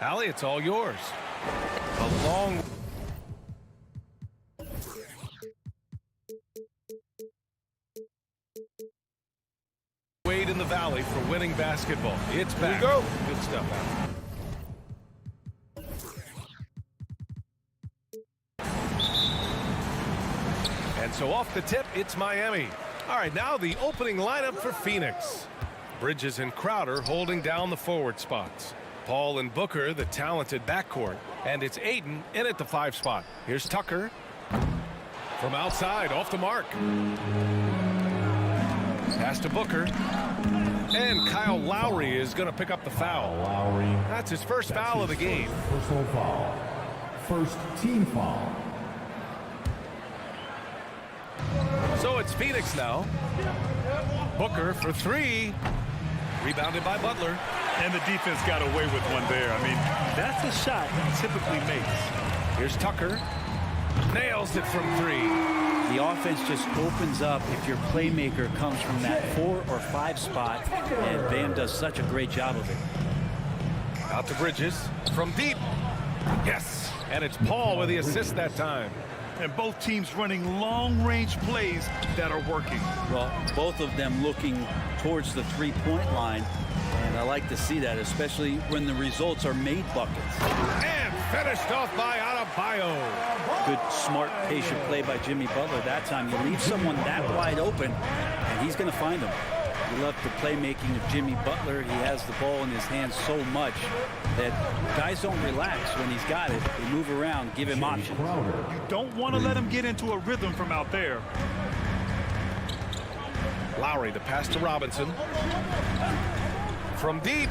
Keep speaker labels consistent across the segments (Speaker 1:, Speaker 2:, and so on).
Speaker 1: Valley, it's all yours. A long wait in the Valley for winning basketball. It's back.
Speaker 2: Here we go.
Speaker 1: Good stuff, Al. And so off the tip, it's Miami. All right, now the opening lineup for Phoenix. Bridges and Crowder holding down the forward spots. Paul and Booker, the talented backcourt. And it's Aiden in at the 5 spot. Here's Tucker. From outside, off the mark. Pass to Booker. And Kyle Lowry is going to pick up the foul.
Speaker 3: Lowry.
Speaker 1: That's his first foul of the game.
Speaker 3: Personal foul. First team foul.
Speaker 1: So it's Phoenix now. Booker for 3. Rebounded by Butler.
Speaker 2: And the defense got away with one there. I mean, that's a shot he typically makes.
Speaker 1: Here's Tucker. Nails it from 3.
Speaker 4: The offense just opens up if your playmaker comes from that 4 or 5 spot, and Bam does such a great job of it.
Speaker 1: Out to Bridges from deep. Yes, and it's Paul with the assist that time.
Speaker 2: And both teams running long-range plays that are working.
Speaker 4: Well, both of them looking towards the three-point line, and I like to see that, especially when the results are made buckets.
Speaker 1: And finished off by Adebayo.
Speaker 4: Good, smart, patient play by Jimmy Butler that time. You leave someone that wide open, and he's going to find them. We love the playmaking of Jimmy Butler. He has the ball in his hands so much that guys don't relax when he's got it. They move around, give him options.
Speaker 2: You don't want to let him get into a rhythm from out there.
Speaker 1: Lowry, the pass to Robinson. From deep.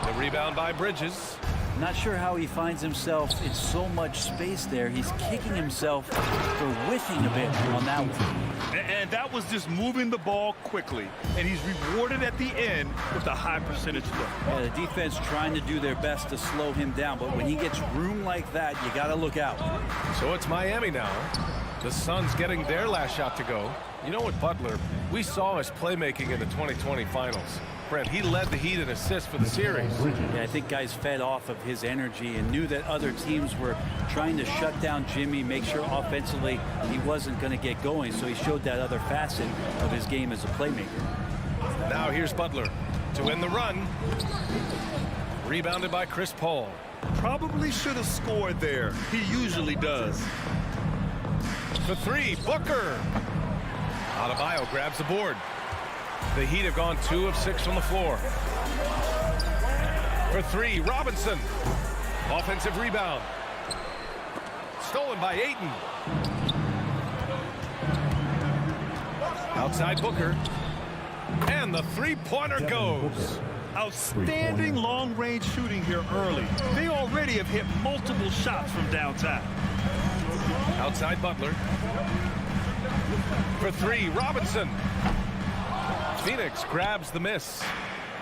Speaker 1: The rebound by Bridges.
Speaker 4: Not sure how he finds himself in so much space there. He's kicking himself for whiffing a bit on that one.
Speaker 2: And that was just moving the ball quickly. And he's rewarded at the end with a high percentage look.
Speaker 4: Yeah, the defense trying to do their best to slow him down, but when he gets room like that, you got to look out.
Speaker 1: So it's Miami now. The Suns getting their last shot to go. You know what, Butler, we saw his playmaking in the 2020 finals. Brent, he led the Heat in assists for the series.
Speaker 4: Yeah, I think guys fed off of his energy and knew that other teams were trying to shut down Jimmy, make sure offensively he wasn't going to get going, so he showed that other facet of his game as a playmaker.
Speaker 1: Now here's Butler to win the run. Rebounded by Chris Paul.
Speaker 2: Probably should have scored there. He usually does.
Speaker 1: For 3, Booker. Adebayo grabs the board. The Heat have gone 2 of 6 from the floor. For 3, Robinson. Offensive rebound. Stolen by Ayton. Outside Booker. And the three-pointer goes.
Speaker 2: Outstanding long-range shooting here early. They already have hit multiple shots from downtown.
Speaker 1: Outside Butler. For 3, Robinson. Phoenix grabs the miss.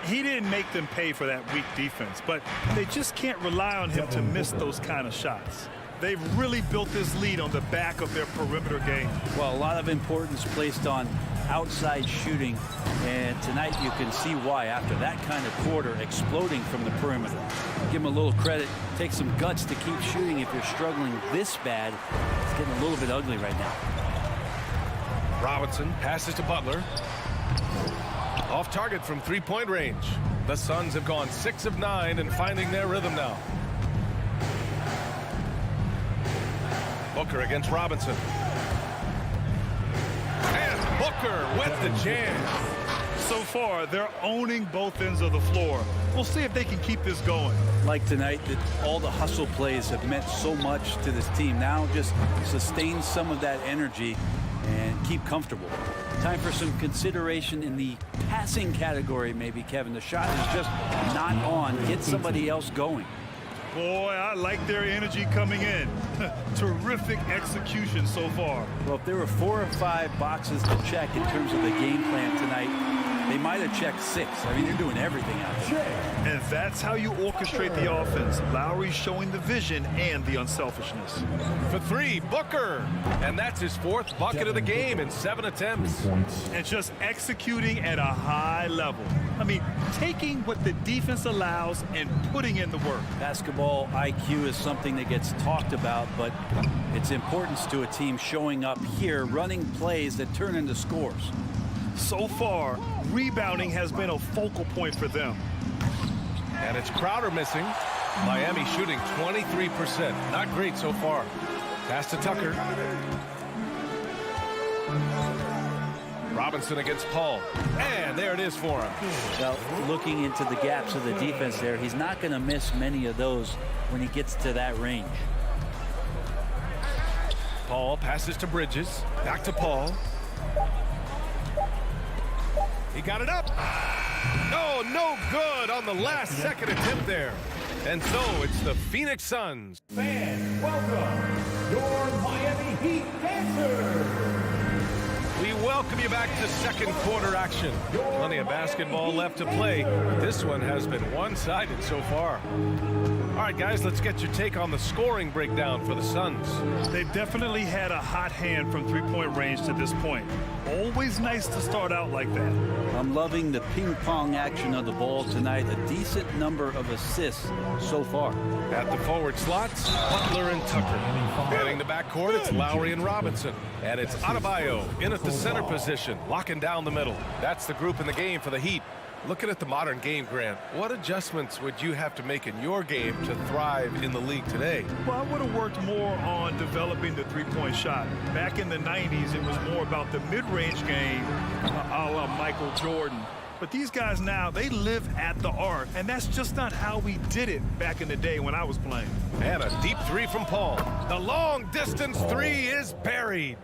Speaker 2: He didn't make them pay for that weak defense, but they just can't rely on him to miss those kind of shots. They've really built this lead on the back of their perimeter game.
Speaker 4: Well, a lot of importance placed on outside shooting, and tonight you can see why after that kind of quarter exploding from the perimeter. Give him a little credit. Take some guts to keep shooting if you're struggling this bad. It's getting a little bit ugly right now.
Speaker 1: Robinson passes to Butler. Off target from three-point range. The Suns have gone 6 of 9 and finding their rhythm now. Booker against Robinson. And Booker with the jam.
Speaker 2: So far, they're owning both ends of the floor. We'll see if they can keep this going.
Speaker 4: Like tonight, that all the hustle plays have meant so much to this team. Now just sustain some of that energy and keep comfortable. Time for some consideration in the passing category, maybe, Kevin. The shot is just not on. Get somebody else going.
Speaker 2: Boy, I like their energy coming in. Terrific execution so far.
Speaker 4: Well, if there were 4 or 5 boxes to check in terms of the game plan tonight, they might have checked 6. I mean, they're doing everything out there.
Speaker 2: And that's how you orchestrate the offense. Lowry showing the vision and the unselfishness.
Speaker 1: For 3, Booker. And that's his 4th bucket of the game in 7 attempts.
Speaker 2: And just executing at a high level. I mean, taking what the defense allows and putting in the work.
Speaker 4: Basketball IQ is something that gets talked about, but its importance to a team showing up here, running plays that turn into scores.
Speaker 2: So far, rebounding has been a focal point for them.
Speaker 1: And it's Crowder missing. Miami shooting 23%. Not great so far. Pass to Tucker. Robinson against Paul. And there it is for him.
Speaker 4: Well, looking into the gaps of the defense there, he's not going to miss many of those when he gets to that range.
Speaker 1: Paul passes to Bridges. Back to Paul. He got it up. Oh, no good on the last second attempt there. And so it's the Phoenix Suns.
Speaker 3: Fans, welcome your Miami Heat dancers.
Speaker 1: We welcome you back to second quarter action. Plenty of basketball left to play. This one has been one-sided so far. All right, guys, let's get your take on the scoring breakdown for the Suns.
Speaker 2: They've definitely had a hot hand from three-point range to this point. Always nice to start out like that.
Speaker 4: I'm loving the ping-pong action of the ball tonight. A decent number of assists so far.
Speaker 1: At the forward slots, Butler and Tucker. Heading the backcourt, it's Lowry and Robinson. And it's Adebayo in at the center position, locking down the middle. That's the group in the game for the Heat. Looking at the modern game, Grant, what adjustments would you have to make in your game to thrive in the league today?
Speaker 2: Well, I would have worked more on developing the three-point shot. Back in the 90s, it was more about the mid-range game, a la Michael Jordan. But these guys now, they live at the arc, and that's just not how we did it back in the day when I was playing.
Speaker 1: And a deep 3 from Paul. The long-distance 3 is buried.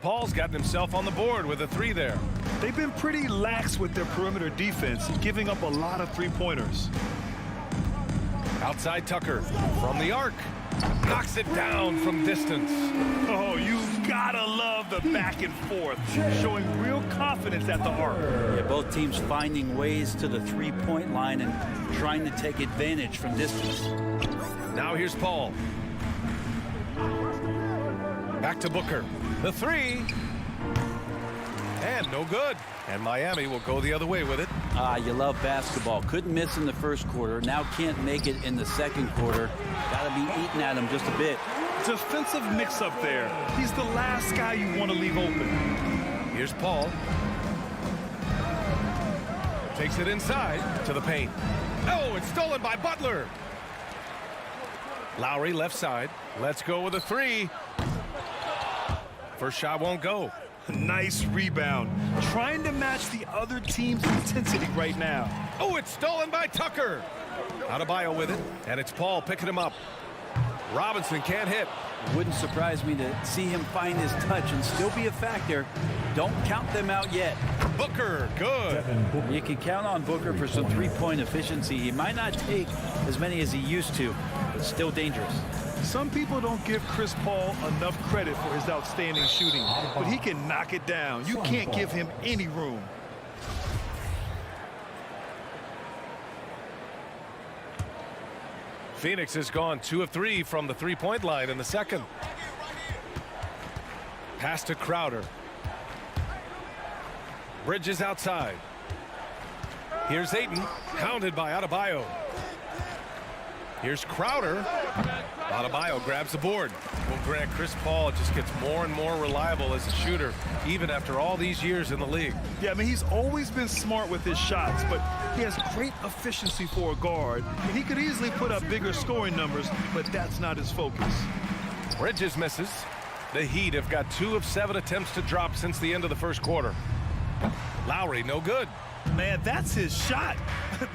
Speaker 1: Paul's gotten himself on the board with a 3 there.
Speaker 2: They've been pretty lax with their perimeter defense, giving up a lot of three-pointers.
Speaker 1: Outside Tucker from the arc. Knocks it down from distance.
Speaker 2: Oh, you gotta love the back and forth, showing real confidence at the arc.
Speaker 4: Yeah, both teams finding ways to the three-point line and trying to take advantage from distance.
Speaker 1: Now here's Paul. Back to Booker. The 3. And no good. And Miami will go the other way with it.
Speaker 4: You love basketball. Couldn't miss in the first quarter. Now can't make it in the second quarter. Got to be eating at him just a bit.
Speaker 2: Defensive mix-up there. He's the last guy you want to leave open.
Speaker 1: Here's Paul. Takes it inside to the paint. Oh, it's stolen by Butler. Lowry left side. Let's go with a 3. First shot won't go.
Speaker 2: Nice rebound. Trying to match the other team's intensity right now.
Speaker 1: Oh, it's stolen by Tucker. Adebayo with it, and it's Paul picking him up. Robinson can't hit.
Speaker 4: Wouldn't surprise me to see him find his touch and still be a factor. Don't count them out yet.
Speaker 1: Booker, good.
Speaker 4: You can count on Booker for some three-point efficiency. He might not take as many as he used to, but still dangerous.
Speaker 2: Some people don't give Chris Paul enough credit for his outstanding shooting, but he can knock it down. You can't give him any room.
Speaker 1: Phoenix has gone 2 of 3 from the three-point line in the second. Pass to Crowder. Bridges outside. Here's Ayton, hounded by Adebayo. Here's Crowder. Adebayo grabs the board. Well, Grant, Chris Paul just gets more and more reliable as a shooter, even after all these years in the league.
Speaker 2: Yeah, I mean, he's always been smart with his shots, but he has great efficiency for a guard, and he could easily put up bigger scoring numbers, but that's not his focus.
Speaker 1: Bridges misses. The Heat have got 2 of 7 attempts to drop since the end of the first quarter. Lowry, no good.
Speaker 2: Man, that's his shot.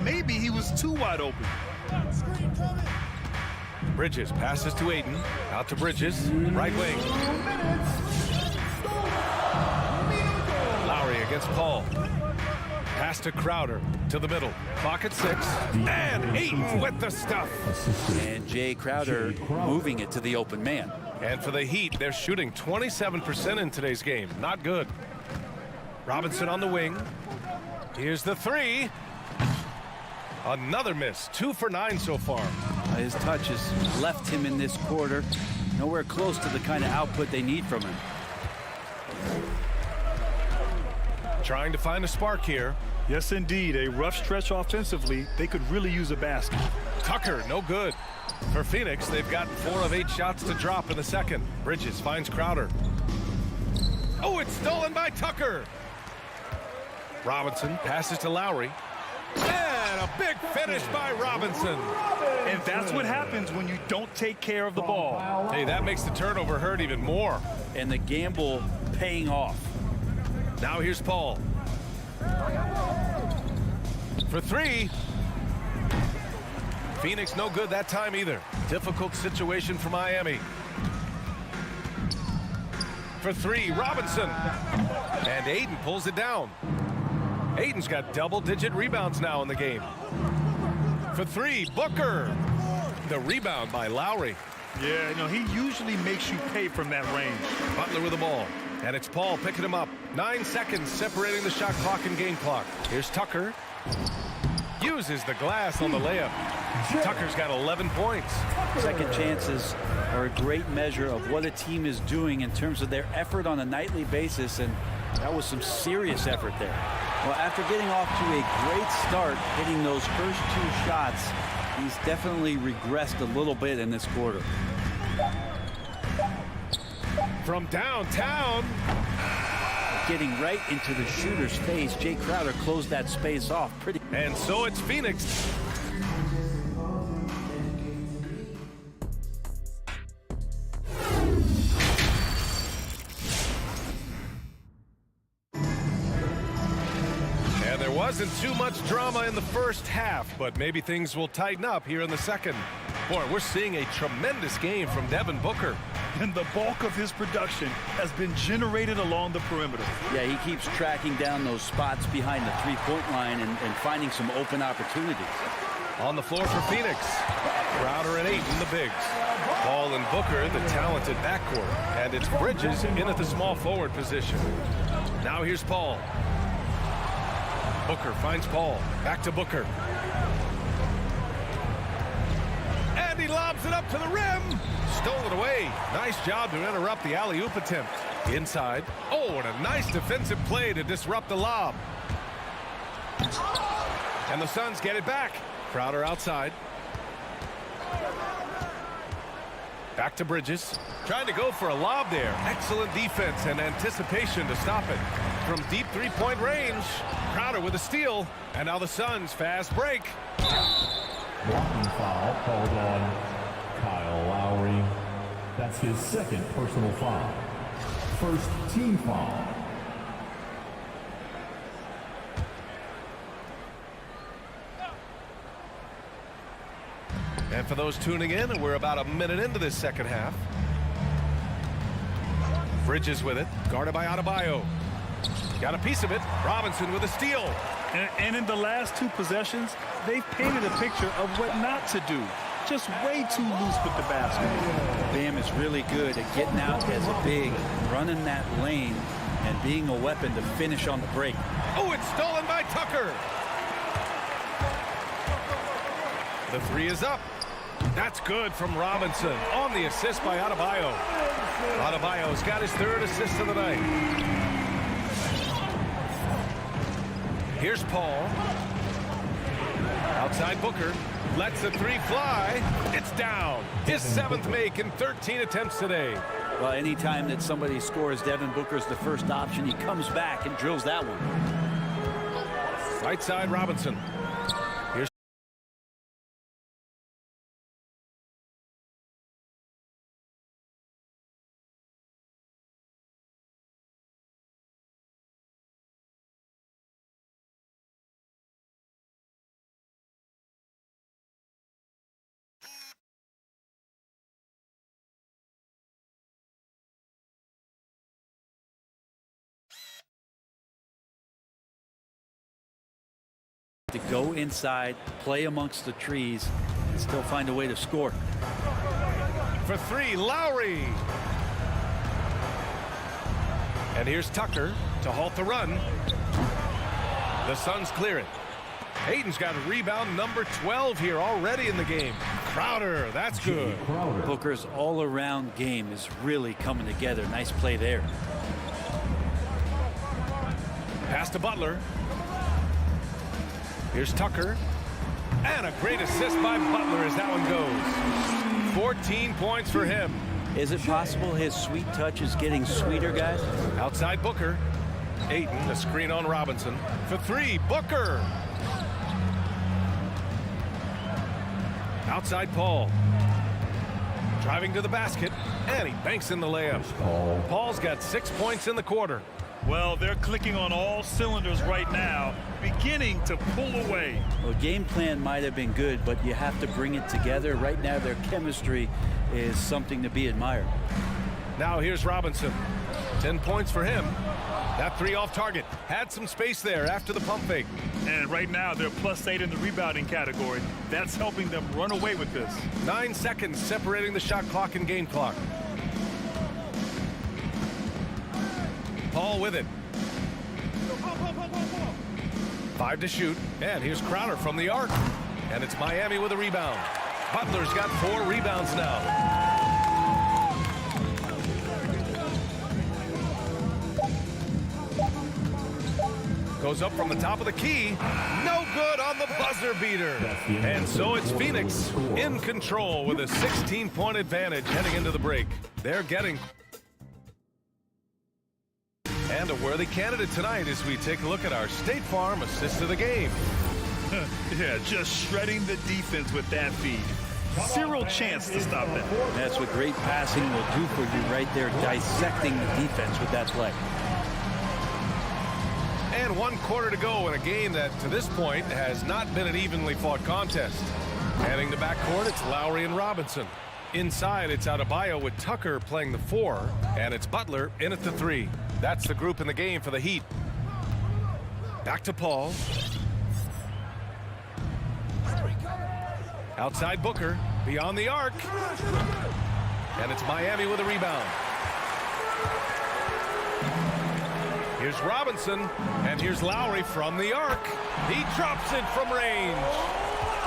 Speaker 2: Maybe he was too wide open.
Speaker 1: Bridges passes to Ayton. Out to Bridges. Right wing. Lowry against Paul. Pass to Crowder. To the middle. Clock at 6. And Ayton with the stuff.
Speaker 4: And Jay Crowder moving it to the open man.
Speaker 1: And for the Heat, they're shooting 27% in today's game. Not good. Robinson on the wing. Here's the three. Another miss. 2 for 9 so far.
Speaker 4: His touch has left him in this quarter. Nowhere close to the kind of output they need from him.
Speaker 1: Trying to find a spark here.
Speaker 2: Yes, indeed. A rough stretch offensively. They could really use a basket.
Speaker 1: Tucker, no good. For Phoenix, they've got 4 of 8 shots to drop in the second. Bridges finds Crowder. Oh, it's stolen by Tucker. Robinson passes to Lowry. And a big finish by Robinson.
Speaker 2: And that's what happens when you don't take care of the ball.
Speaker 1: Hey, that makes the turnover hurt even more.
Speaker 4: And the gamble paying off.
Speaker 1: Now here's Paul. For 3. Phoenix no good that time either. Difficult situation for Miami. For 3, Robinson. And Aiden pulls it down. Aiden's got double-digit rebounds now in the game. For 3, Booker. The rebound by Lowry.
Speaker 2: Yeah, he usually makes you pay from that range.
Speaker 1: Butler with the ball. And it's Paul picking him up. 9 seconds separating the shot clock and game clock. Here's Tucker. Uses the glass on the layup. Tucker's got 11 points.
Speaker 4: Second chances are a great measure of what a team is doing in terms of their effort on a nightly basis, and that was some serious effort there. Well, after getting off to a great start, hitting those first 2 shots, he's definitely regressed a little bit in this quarter.
Speaker 1: From downtown.
Speaker 4: Getting right into the shooter's face. Jay Crowder closed that space off pretty.
Speaker 1: And so it's Phoenix. And there wasn't too much drama in the first half, but maybe things will tighten up here in the second. Boy, we're seeing a tremendous game from Devin Booker.
Speaker 2: And the bulk of his production has been generated along the perimeter.
Speaker 4: Yeah, he keeps tracking down those spots behind the three-point line and finding some open opportunities.
Speaker 1: On the floor for Phoenix. Crowder and Ayton, the bigs. Paul and Booker, the talented backcourt. And it's Bridges in at the small forward position. Now here's Paul. Booker finds Paul. Back to Booker. And he lobs it up to the rim. Stole it away. Nice job to interrupt the alley-oop attempt. Inside. Oh, and a nice defensive play to disrupt the lob. And the Suns get it back. Crowder outside. Back to Bridges. Trying to go for a lob there. Excellent defense and anticipation to stop it. From deep three-point range, Crowder with a steal. And now the Suns fast break.
Speaker 3: Blocking foul called on Kyle Lowry. That's his second personal foul. First team foul.
Speaker 1: And for those tuning in, we're about a minute into this second half. Bridges with it, guarded by Adebayo. Got a piece of it. Robinson with a steal.
Speaker 2: And in the last 2 possessions, they've painted a picture of what not to do. Just way too loose with the basket.
Speaker 4: Bam is really good at getting out as a big, running that lane, and being a weapon to finish on the break.
Speaker 1: Oh, it's stolen by Tucker. The 3 is up. That's good from Robinson on the assist by Adebayo. Adebayo's got his 3rd assist of the night. Here's Paul. Outside Booker. Lets the 3 fly. It's down. His 7th make in 13 attempts today.
Speaker 4: Well, anytime that somebody scores, Devin Booker's the first option. He comes back and drills that one.
Speaker 1: Right side Robinson. Here's
Speaker 4: to go inside, play amongst the trees, and still find a way to score.
Speaker 1: for 3, Lowry. And here's Tucker to halt the run. The Suns clear it. Hayden's got a rebound number 12 here already in the game. Crowder, that's good.
Speaker 4: Booker's all-around game is really coming together. Nice play there.
Speaker 1: Pass to Butler. Here's Tucker. And a great assist by Butler as that one goes. 14 points for him.
Speaker 4: Is it possible his sweet touch is getting sweeter, guys?
Speaker 1: Outside Booker. Ayton, a screen on Robinson. For three, Booker. Outside Paul. Driving to the basket. And he banks in the layup. Paul's got 6 points in the quarter.
Speaker 2: Well, they're clicking on all cylinders right now, beginning to pull away.
Speaker 4: Well, game plan might have been good, but you have to bring it together. Right now, their chemistry is something to be admired.
Speaker 1: Now here's Robinson. 10 points for him. That three off target. Had some space there after the pump fake.
Speaker 2: And right now, they're +8 in the rebounding category. That's helping them run away with this.
Speaker 1: 9 seconds separating the shot clock and game clock. Paul with it. 5 to shoot. And here's Crowder from the arc. And it's Miami with a rebound. Butler's got 4 rebounds now. Goes up from the top of the key. No good on the buzzer beater. And so it's Phoenix in control with a 16-point advantage heading into the break. They're getting... And a worthy candidate tonight as we take a look at our State Farm assist of the game.
Speaker 2: Yeah, just shredding the defense with that feed. Zero chance to stop that.
Speaker 4: That's what great passing will do for you right there, dissecting the defense with that play.
Speaker 1: And 1 quarter to go in a game that, to this point, has not been an evenly fought contest. Heading to backcourt, it's Lowry and Robinson. Inside, it's Adebayo with Tucker playing the 4, and it's Butler in at the 3. That's the group in the game for the Heat. Back to Paul. Outside Booker, beyond the arc. And it's Miami with a rebound. Here's Robinson, and here's Lowry from the arc. He drops it from range.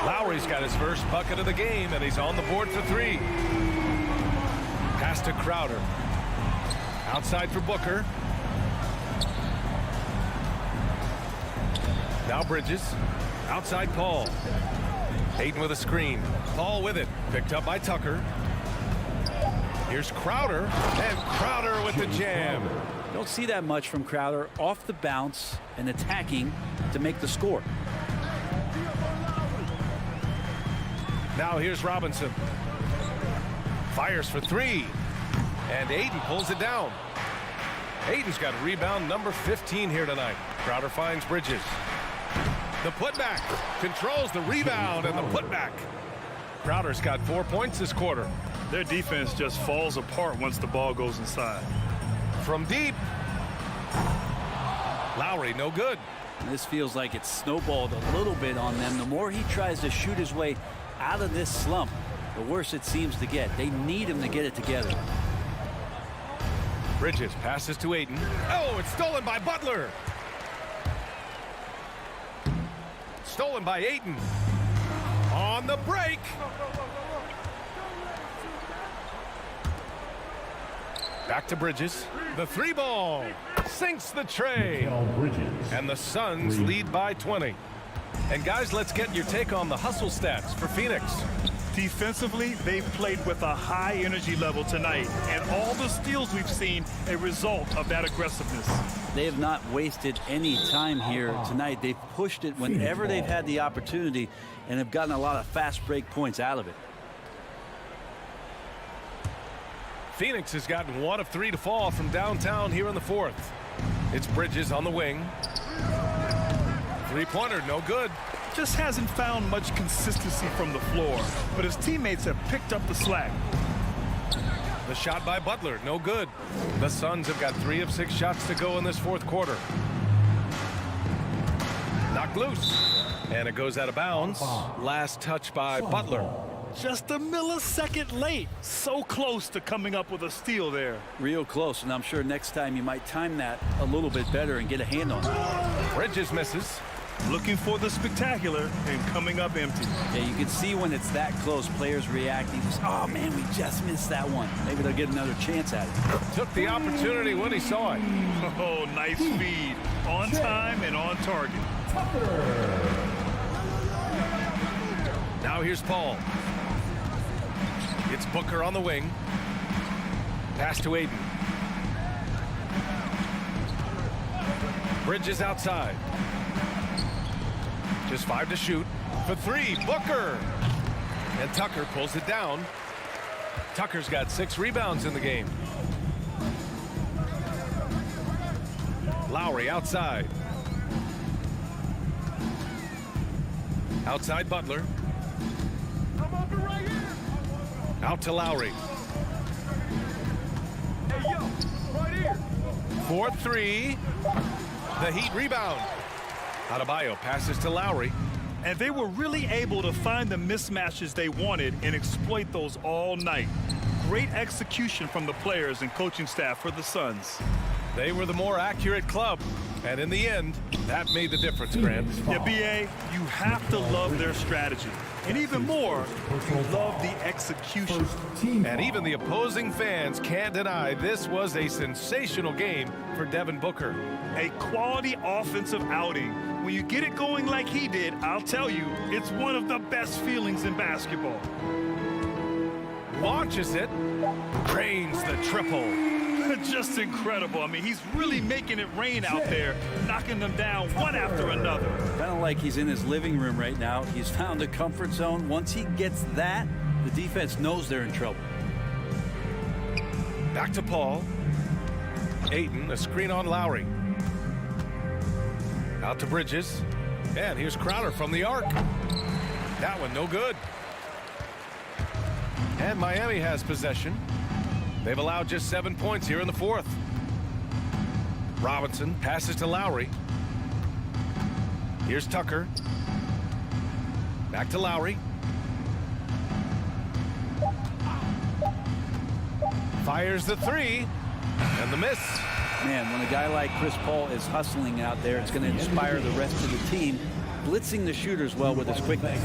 Speaker 1: Lowry's got his first bucket of the game, and he's on the board for 3. Pass to Crowder. Outside for Booker. Now Bridges. Outside Paul. Hayden with a screen. Paul with it. Picked up by Tucker. Here's Crowder. And Crowder with the jam.
Speaker 4: Don't see that much from Crowder off the bounce and attacking to make the score.
Speaker 1: Now here's Robinson. Fires for 3. And Ayton pulls it down. Ayton's got rebound number 15 here tonight. Crowder finds Bridges. The putback. Controls the rebound and the putback. Crowder's got 4 points this quarter.
Speaker 2: Their defense just falls apart once the ball goes inside.
Speaker 1: From deep. Lowry, no good.
Speaker 4: This feels like it's snowballed a little bit on them. The more he tries to shoot his way out of this slump, the worse it seems to get. They need him to get it together.
Speaker 1: Bridges passes to Ayton. Oh, it's stolen by Butler. Stolen by Ayton. On the break. Back to Bridges. The 3 ball sinks the tray. And the Suns lead by 20. And guys, let's get your take on the hustle stats for Phoenix.
Speaker 2: Defensively, they've played with a high energy level tonight, and all the steals we've seen a result of that aggressiveness.
Speaker 4: They have not wasted any time here tonight. They've pushed it whenever they've had the opportunity and have gotten a lot of fast break points out of it.
Speaker 1: Phoenix has gotten 1 of 3 to fall from downtown here in the 4th. It's Bridges on the wing. 3-pointer, no good.
Speaker 2: Just hasn't found much consistency from the floor, but his teammates have picked up the slack.
Speaker 1: The shot by Butler, no good. The Suns have got 3 of 6 shots to go in this 4th quarter. Knocked loose. And it goes out of bounds. Last touch by Butler.
Speaker 2: Just a millisecond late. So close to coming up with a steal there.
Speaker 4: Real close, and I'm sure next time you might time that a little bit better and get a hand on it.
Speaker 1: Bridges misses.
Speaker 2: looking for the spectacular and coming up empty.
Speaker 4: Yeah, you can see when it's that close, players reacting. Just, oh, man, we just missed that one. Maybe they'll get another chance at it.
Speaker 1: Took the opportunity when he saw it.
Speaker 2: Oh, nice feed. On time and on target.
Speaker 1: Now here's Paul. It's Booker on the wing. Pass to Aiden. Bridges outside. Just 5 to shoot. For 3, Booker. And Tucker pulls it down. Tucker's got 6 rebounds in the game. Lowry outside. Outside Butler. Out to Lowry. 4-3. The Heat rebound. Adebayo passes to Lowry.
Speaker 2: And they were really able to find the mismatches they wanted and exploit those all night. Great execution from the players and coaching staff for the Suns.
Speaker 1: They were the more accurate club. And in the end, that made the difference, Grant.
Speaker 2: Yeah, B.A., you have to love their strategy. And even more, you love the execution.
Speaker 1: And even the opposing fans can't deny this was a sensational game for Devin Booker.
Speaker 2: A quality offensive outing. When you get it going like he did, I'll tell you, it's one of the best feelings in basketball.
Speaker 1: Launches it, cranes the triple.
Speaker 2: Just incredible. I mean, he's really making it rain out there, knocking them down one after another.
Speaker 4: Kind of like he's in his living room right now. He's found a comfort zone. Once he gets that, the defense knows they're in trouble.
Speaker 1: Back to Paul. Ayton, a screen on Lowry. Out to Bridges. And here's Crowder from the arc. That one no good. And Miami has possession. They've allowed just 7 points here in the 4th. Robinson passes to Lowry. Here's Tucker. Back to Lowry. Fires the 3. And the miss.
Speaker 4: Man, when a guy like Chris Paul is hustling out there, it's going to inspire the rest of the team, blitzing the shooters well with his quickness.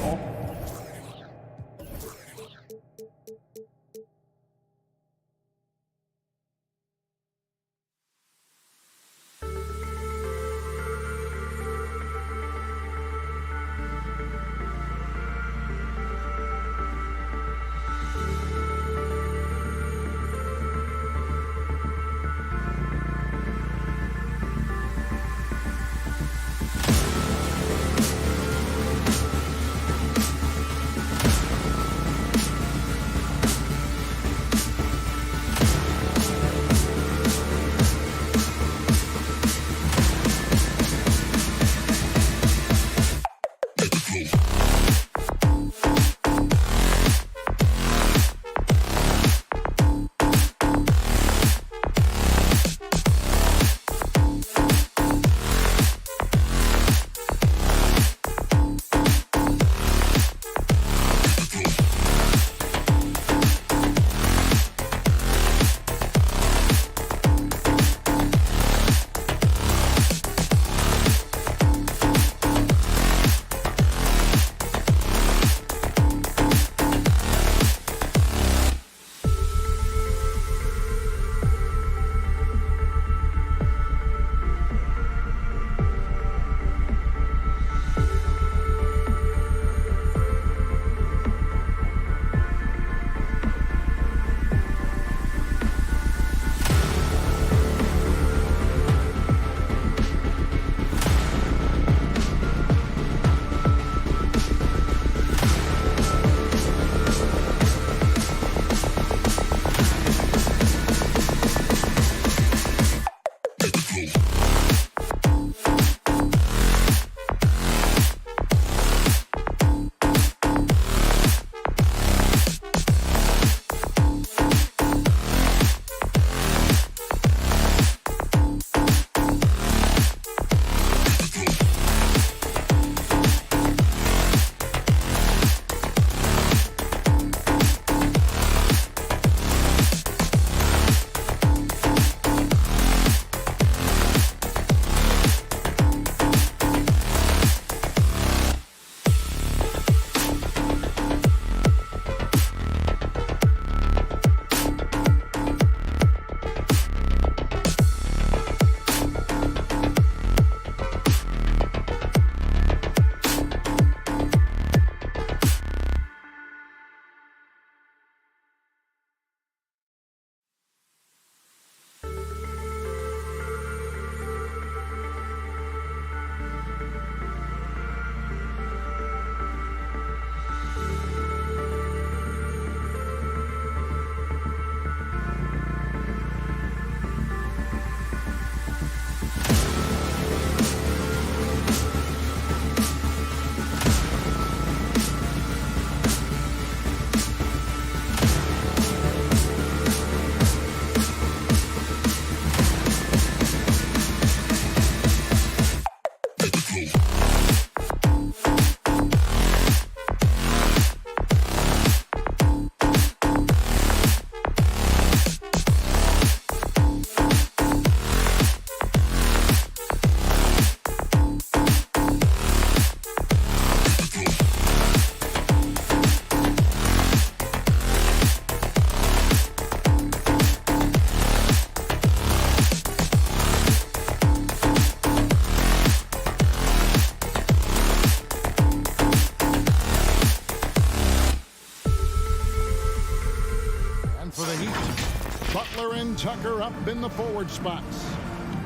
Speaker 5: and Tucker up in the forward spots.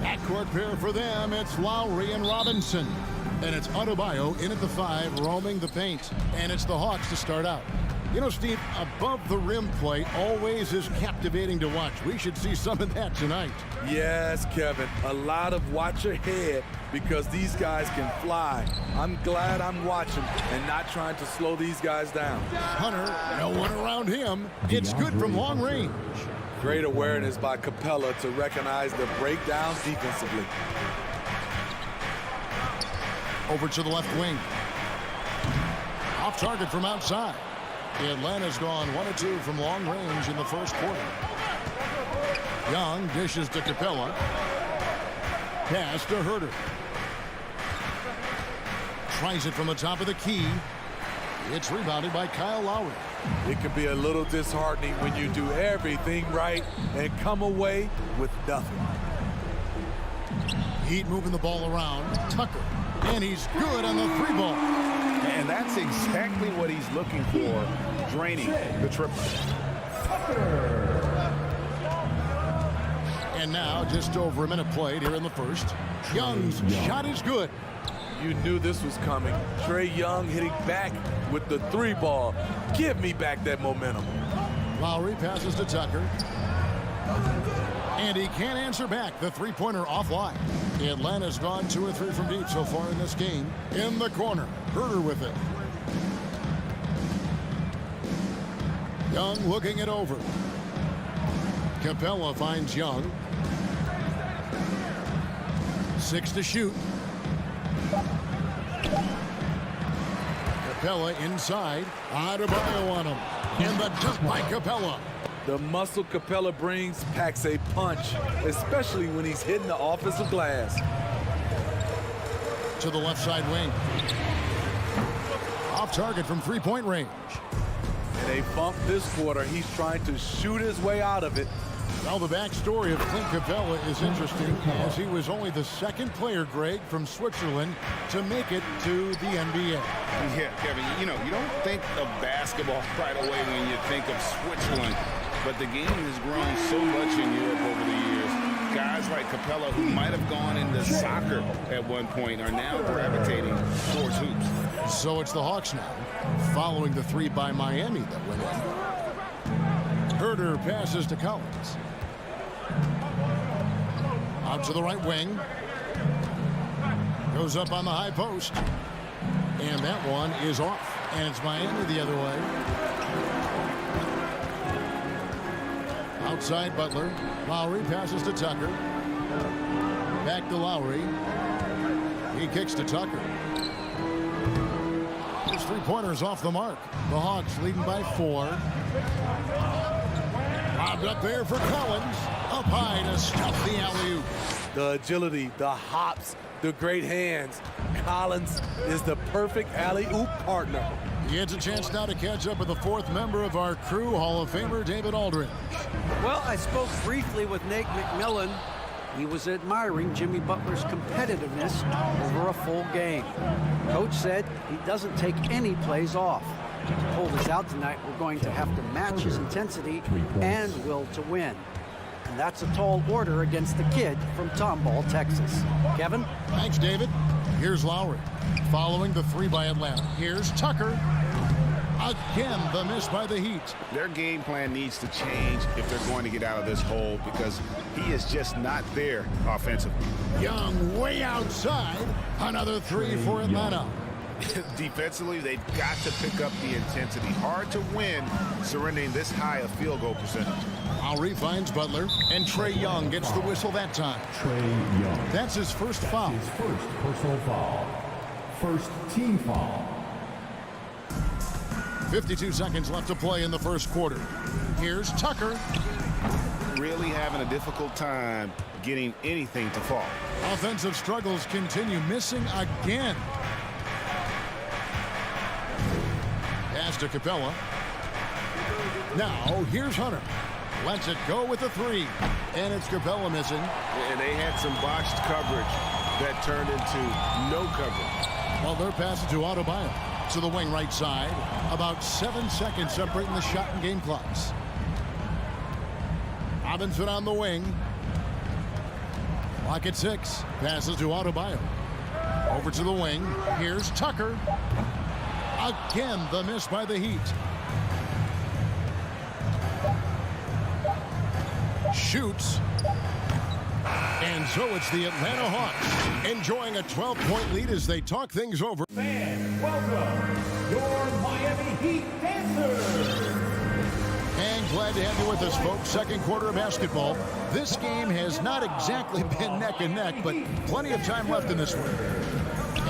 Speaker 5: Backcourt pair for them, it's Lowry and Robinson. And it's Adebayo in at the 5, roaming the paint. And it's the Hawks to start out. You know, Steve, above the rim play always is captivating to watch. We should see some of that tonight.
Speaker 6: Yes, Kevin. A lot of watch ahead because these guys can fly. I'm glad I'm watching and not trying to slow these guys down.
Speaker 5: Hunter, no one around him. It's good from long range.
Speaker 6: Great awareness by Capella to recognize the breakdown defensively.
Speaker 5: Over to the left wing. Off target from outside. Atlanta's gone 1 of 2 from long range in the first quarter. Young dishes to Capella. Pass to Herter. Tries it from the top of the key. It's rebounded by Kyle Lowry.
Speaker 6: It can be a little disheartening when you do everything right and come away with nothing.
Speaker 5: Heat moving the ball around. Tucker. And he's good on the 3 ball.
Speaker 7: And that's exactly what he's looking for, draining the triple.
Speaker 5: And now just over a minute played here in the first. Young's shot is good.
Speaker 6: You knew this was coming. Trae Young hitting back with the 3 ball. Give me back that momentum.
Speaker 5: Lowry passes to Tucker. And he can't answer back. The 3-pointer offline. Atlanta's gone 2 of 3 from deep so far in this game. In the corner. Herter with it. Young looking it over. Capella finds Young. 6 to shoot. Capella inside. Adebayo on him. And the dunk by Capella.
Speaker 6: The muscle Capella brings packs a punch, especially when he's hitting the offensive glass.
Speaker 5: To the left side wing. Off target from 3-point range.
Speaker 6: In a bump this quarter, he's trying to shoot his way out of it.
Speaker 5: Well, the backstory of Clint Capella is interesting, as he was only the 2nd player, Greg, from Switzerland to make it to the NBA.
Speaker 7: Yeah, Kevin, you know, you don't think of basketball right away when you think of Switzerland, but the game has grown so much in Europe over the years. Guys like Capella, who might have gone into soccer at one point, are now gravitating towards hoops.
Speaker 5: So it's the Hawks now, following the 3 by Miami that went in. Herter passes to Collins. Out to the right wing. Goes up on the high post. And that one is off. And it's Miami the other way. Outside Butler. Lowry passes to Tucker. Back to Lowry. He kicks to Tucker. His 3-pointers off the mark. The Hawks leading by 4. Lobbed up there for Collins. Up high to stuff the alley-oop.
Speaker 6: The agility, the hops, the great hands. Collins is the perfect alley-oop partner.
Speaker 5: He gets a chance now to catch up with the 4th member of our crew, Hall of Famer David Aldridge.
Speaker 8: Well, I spoke briefly with Nate McMillan. He was admiring Jimmy Butler's competitiveness over a full game. Coach said he doesn't take any plays off. To pull this out tonight, we're going to have to match his intensity and will to win. And that's a tall order against the kid from Tomball, Texas. Kevin?
Speaker 5: Thanks, David. Here's Lowry. Following the 3 by Atlanta. Here's Tucker. Again, the miss by the Heat.
Speaker 7: Their game plan needs to change if they're going to get out of this hole, because he is just not there offensively.
Speaker 5: Young way outside. Another 3 for Atlanta.
Speaker 7: Defensively, they've got to pick up the intensity. Hard to win surrendering this high a field goal percentage.
Speaker 5: Lowry finds Butler, and Trae Young gets the whistle that time.
Speaker 3: Trae Young.
Speaker 5: That's his first foul.
Speaker 3: His first personal foul. First team foul.
Speaker 5: 52 seconds left to play in the first quarter. Here's Tucker.
Speaker 7: Really having a difficult time getting anything to fall.
Speaker 5: Offensive struggles continue, missing again. Pass to Capella. Now, here's Hunter. Lets it go with the 3. And it's Capella missing.
Speaker 7: And they had some botched coverage that turned into no coverage.
Speaker 5: Well, they're passing to Adebayo. To the wing right side. About 7 seconds separating the shot and game clocks. Robinson on the wing. Clock at 6. Passes to Adebayo. Over to the wing. Here's Tucker. Again, the miss by the Heat. Shoots. And so it's the Atlanta Hawks enjoying a 12-point lead as they talk things over.
Speaker 3: Fans, welcome your Miami Heat dancers.
Speaker 5: And glad to have you with us, folks. Second quarter of basketball. This game has not exactly been neck and neck, but plenty of time left in this one.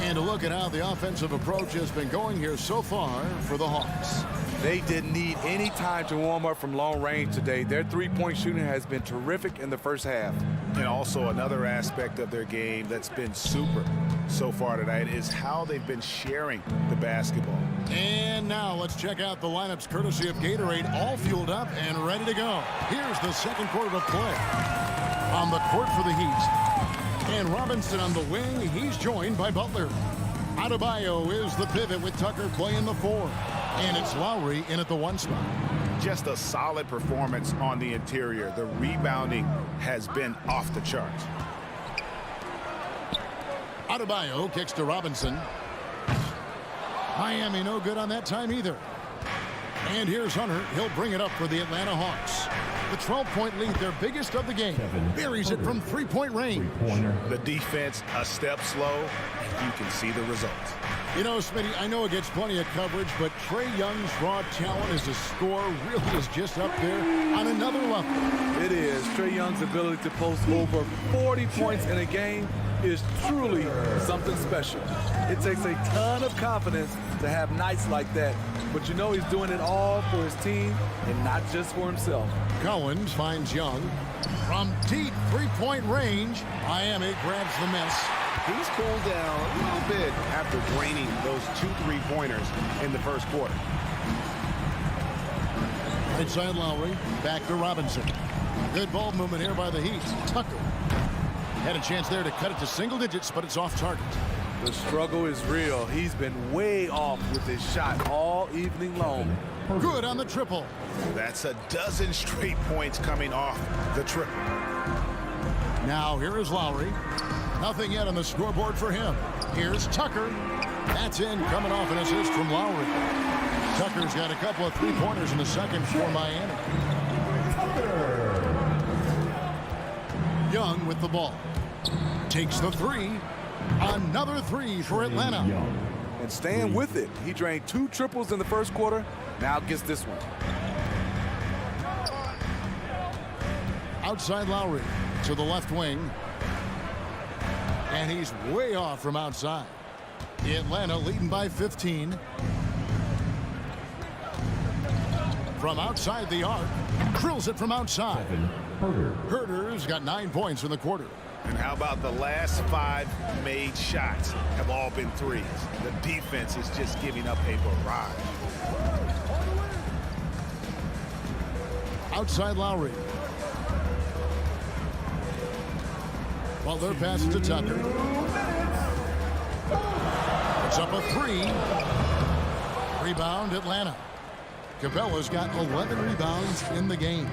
Speaker 5: And a look at how the offensive approach has been going here so far for the Hawks.
Speaker 6: They didn't need any time to warm up from long range today. Their three-point shooting has been terrific in the first half.
Speaker 7: And also another aspect of their game that's been super so far tonight is how they've been sharing the basketball.
Speaker 5: And now let's check out the lineups courtesy of Gatorade, all fueled up and ready to go. Here's the second quarter of play. On the court for the Heat. And Robinson on the wing. He's joined by Butler. Adebayo is the pivot with Tucker playing the 4. And it's Lowry in at the 1 spot.
Speaker 7: Just a solid performance on the interior. The rebounding has been off the charts.
Speaker 5: Adebayo kicks to Robinson. Miami no good on that time either. And here's Hunter. He'll bring it up for the Atlanta Hawks. The 12-point lead, their biggest of the game. Buries it from three-point range.
Speaker 7: The defense a step slow, and you can see the results.
Speaker 5: You know, Smitty, I know it gets plenty of coverage, but Trae Young's raw talent as a scorer really is just up there on another level.
Speaker 6: It is. Trae Young's ability to post over 40 points in a game is truly something special. It takes a ton of confidence to have nights like that, but you know he's doing it all for his team and not just for himself.
Speaker 5: Collins finds Young. From deep three-point range, Miami grabs the miss.
Speaker 7: He's cooled down a little bit after draining those 2 3-pointers in the first quarter.
Speaker 5: Right side Lowry, back to Robinson. Good ball movement here by the Heat. Tucker had a chance there to cut it to single digits, but it's off target.
Speaker 6: The struggle is real. He's been way off with his shot all evening long.
Speaker 5: Good on the triple.
Speaker 7: That's a dozen straight points coming off the triple.
Speaker 5: Now here is Lowry. Nothing yet on the scoreboard for him. Here's Tucker. That's in, coming off an assist from Lowry. Tucker's got a couple of three-pointers in the second for Miami. Young with the ball. Takes the 3. Another 3 for Atlanta.
Speaker 6: And staying with it. He drained 2 triples in the first quarter. Now gets this one.
Speaker 5: Outside Lowry to the left wing. And he's way off from outside. Atlanta leading by 15. From outside the arc. Drills it from outside. Herter's got 9 points in the quarter.
Speaker 7: And how about the last 5 made shots have all been threes? The defense is just giving up a barrage.
Speaker 5: Outside Lowry. Butler passes to Tucker. It's up a 3. Rebound Atlanta. Capella's got 11 rebounds in the game.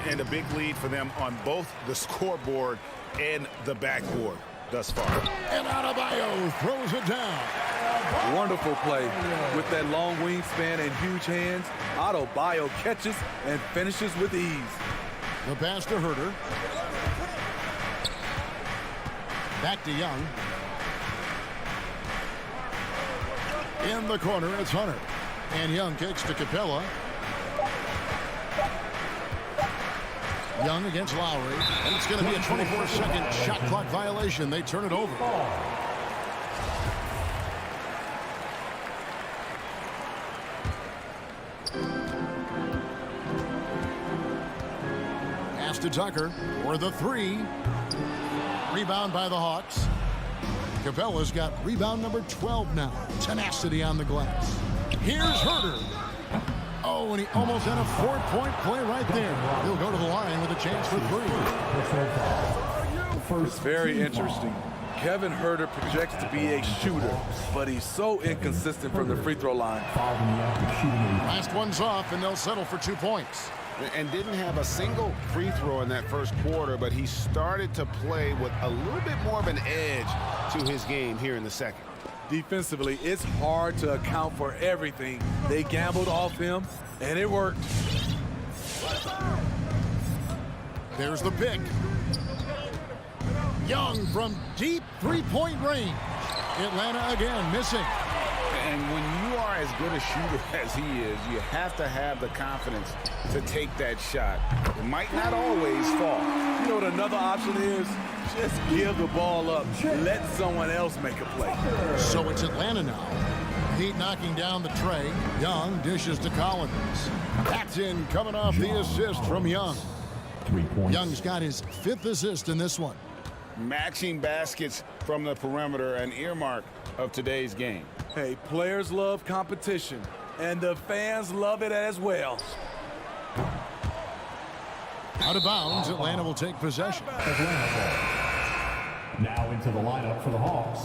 Speaker 7: And a big lead for them on both the scoreboard and the backboard thus far.
Speaker 5: And Adebayo throws it down.
Speaker 6: Wonderful play. With that long wingspan and huge hands, Adebayo catches and finishes with ease.
Speaker 5: The pass to Herter. Back to Young. In the corner, it's Hunter. And Young kicks to Capella. Young against Lowry. And it's going to be a 24-second shot clock violation. They turn it over. Pass to Tucker for the 3. Rebound by the Hawks. Capella's got rebound number 12 now. Tenacity on the glass. Here's Herter. Oh, and he almost had a 4-point play right there. He'll go to the line with a chance for 3.
Speaker 6: It's very interesting. Kevin Herter projects to be a shooter, but he's so inconsistent from the free throw line.
Speaker 5: Last one's off, and they'll settle for 2 points.
Speaker 7: and didn't have a single free throw in that first quarter, but he started to play with a little bit more of an edge to his game here in the second.
Speaker 6: Defensively, it's hard to account for everything. They gambled off him, and it worked.
Speaker 5: There's the pick. Young from deep three-point range. Atlanta again missing.
Speaker 7: And when you are as good a shooter as he is, you have to have the confidence to take that shot. It might not always fall.
Speaker 6: You know what another option is? Just give the ball up. Let someone else make a play.
Speaker 5: So it's Atlanta now. Heat knocking down the tray. Young dishes to Collins. That's in, coming off the assist from Young.
Speaker 3: 3 points.
Speaker 5: Young's got his 5th assist in this one.
Speaker 7: Matching baskets from the perimeter, an earmark of today's game.
Speaker 6: Hey, players love competition, and the fans love it as well.
Speaker 5: Out of bounds, Atlanta will take possession.
Speaker 3: Atlanta ball. Now into the lineup for the Hawks.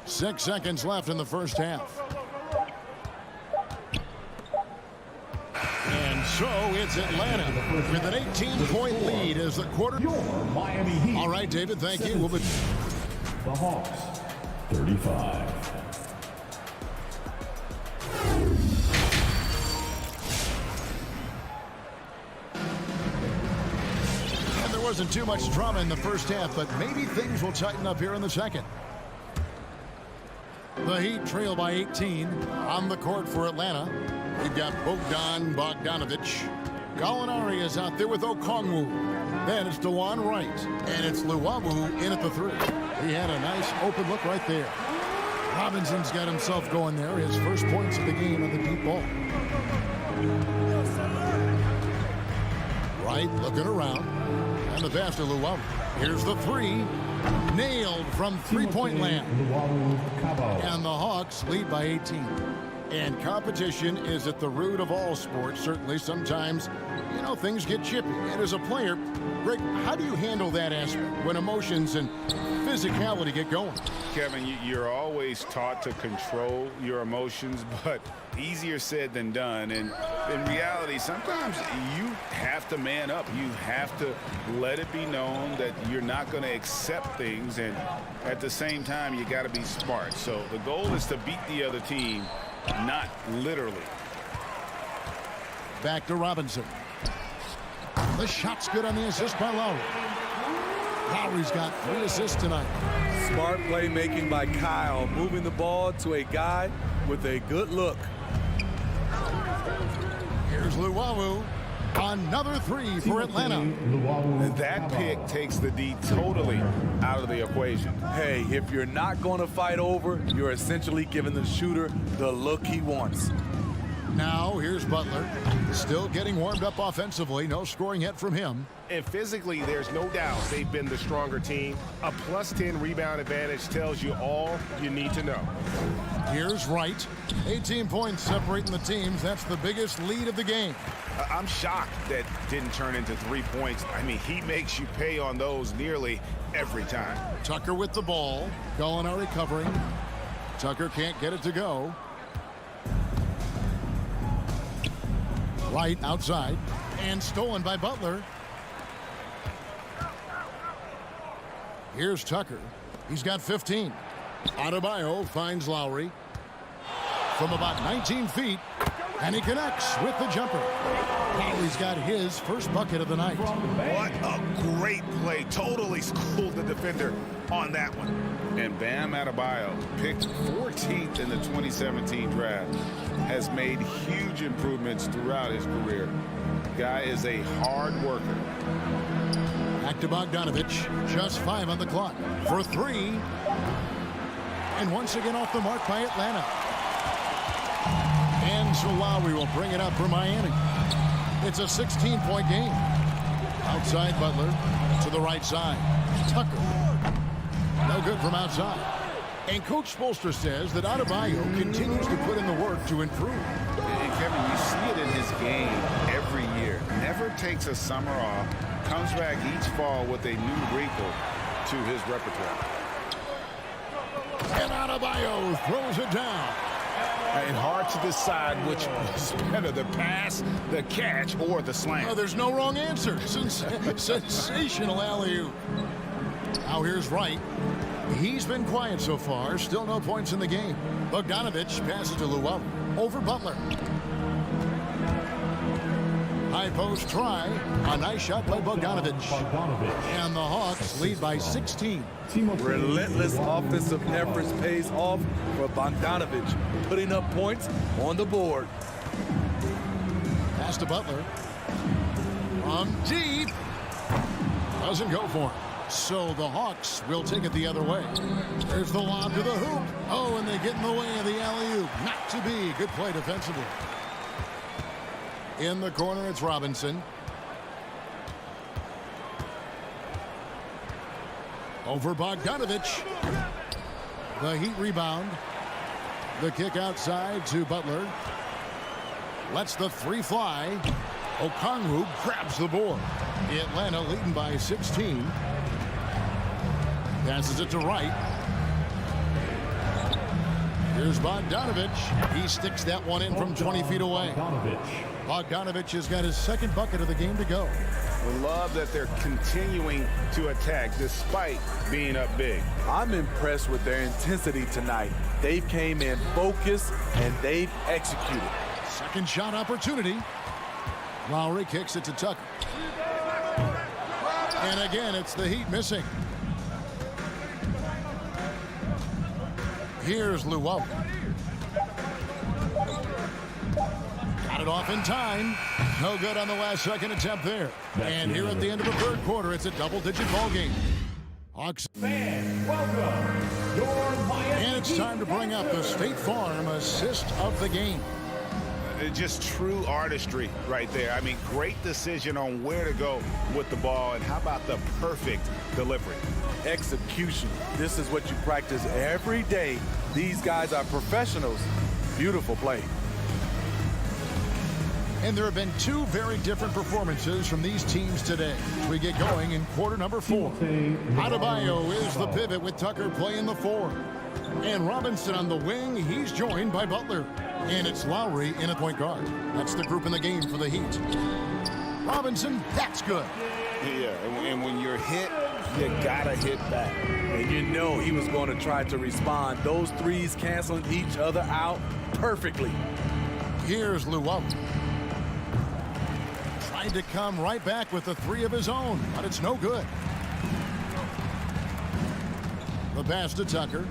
Speaker 5: Six seconds left in the first half. And so it's Atlanta with an 18-point lead as the quarter.
Speaker 3: Your Miami Heat.
Speaker 5: All right, David, thank you. We'll be...
Speaker 3: The Hawks, 35.
Speaker 5: And there wasn't too much drama in the first half, but maybe things will tighten up here in the second. The Heat trail by 18 on the court for Atlanta. We've got Bogdanovich. Gallinari is out there with Okongwu. Then it's DeJuan Wright. And it's Luwawu in at the 3. He had a nice open look right there. Robinson's got himself going there. His first points of the game on the deep ball. Wright looking around. And the pass to Luwawu. Here's the 3. Nailed from three-point land. And the Hawks lead by 18. And competition is at the root of all sports. Certainly, sometimes, you know, things get chippy. And as a player, Greg, how do you handle that aspect when emotions and physicality get going?
Speaker 7: Kevin, you're always taught to control your emotions, but easier said than done. And in reality, sometimes you have to man up. You have to let it be known that you're not going to accept things. And at the same time, you got to be smart. So the goal is to beat the other team, not literally.
Speaker 5: Back to Robinson. The shot's good on the assist by Lowry. Lowry's got 3 assists tonight.
Speaker 6: Smart playmaking by Kyle, moving the ball to a guy with a good look.
Speaker 5: Here's Luwawu. Another 3 for Atlanta.
Speaker 7: And that pick takes the D totally out of the equation.
Speaker 6: Hey, if you're not going to fight over, you're essentially giving the shooter the look he wants.
Speaker 5: Now here's Butler. Still getting warmed up offensively. No scoring yet from him.
Speaker 1: And physically, there's no doubt they've been the stronger team. A +10 rebound advantage tells you all you need to know.
Speaker 5: Here's Wright. 18 points separating the teams. That's the biggest lead of the game.
Speaker 1: I'm shocked that didn't turn into 3 points. I mean, he makes you pay on those nearly every time.
Speaker 5: Tucker with the ball. Gallinari covering. Tucker can't get it to go. Wright outside. And stolen by Butler. Here's Tucker. He's got 15. Adebayo finds Lowry. From about 19 feet. And he connects with the jumper. Lowry's got his first bucket of the night.
Speaker 1: What a great play. Totally schooled the defender on that one.
Speaker 7: And Bam Adebayo, picked 14th in the 2017 draft, has made huge improvements throughout his career. Guy is a hard worker.
Speaker 5: Back to Bogdanovich. Just 5 on the clock. For 3. And once again off the mark by Atlanta. And so Lowry will bring it up for Miami. It's a 16-point game. Outside Butler to the right side. Tucker. No good from outside. And Coach Spoelstra says that Adebayo continues to put in the work to improve.
Speaker 7: And Kevin, you see it in his game every year. Never takes a summer off. Comes back each fall with a new wrinkle to his repertoire.
Speaker 5: And Adebayo throws it down.
Speaker 7: And hard to decide which was better, the pass, the catch, or the slam.
Speaker 5: Oh, there's no wrong answer. Sensational alley-oop. Now here's Wright. He's been quiet so far. Still no points in the game. Bogdanovich passes to Luau. Over Butler. High post try. A nice shot by Bogdanovich. And the Hawks lead by 16.
Speaker 6: Relentless offensive efforts pays off for Bogdanovich, putting up points on the board.
Speaker 5: Pass to Butler. From deep. Doesn't go for him. So the Hawks will take it the other way. There's the lob to the hoop. Oh, and they get in the way of the alley-oop. Not to be. Good play defensively. In the corner, it's Robinson. Over Bogdanovich. The Heat rebound. The kick outside to Butler. Lets the three fly. Okongwu grabs the board. Atlanta leading by 16. Passes it to Wright. Here's Bogdanovich. He sticks that one in from 20 feet away. Bogdanovich has got his second bucket of the game to go.
Speaker 7: We love that they're continuing to attack despite being up big.
Speaker 6: I'm impressed with their intensity tonight. They came in focused and they've executed.
Speaker 5: Second shot opportunity. Lowry kicks it to Tucker. And again, it's the Heat missing. Here's Luau. Got it off in time. No good on the last second attempt there. And here at the end of the third quarter, it's a double-digit ball game. Hawks.
Speaker 3: Fans, welcome your Miami
Speaker 5: And it's time to bring up the State Farm assist of the game.
Speaker 7: Just true artistry right there. I mean, great decision on where to go with the ball, and how about the perfect delivery?
Speaker 6: Execution. This is what you practice every day. These guys are professionals. Beautiful play.
Speaker 5: And there have been two very different performances from these teams today. As we get going in quarter number 4. Adebayo is the pivot with Tucker playing the 4. And Robinson on the wing. He's joined by Butler. And it's Lowry in at point guard. That's the group in the game for the Heat. Robinson, that's good.
Speaker 7: Yeah, and when you're hit, you gotta hit back.
Speaker 6: And you know he was going to try to respond. Those threes canceling each other out perfectly.
Speaker 5: Here's Luau. Tried to come right back with the 3 of his own, but it's no good. The pass to Tucker.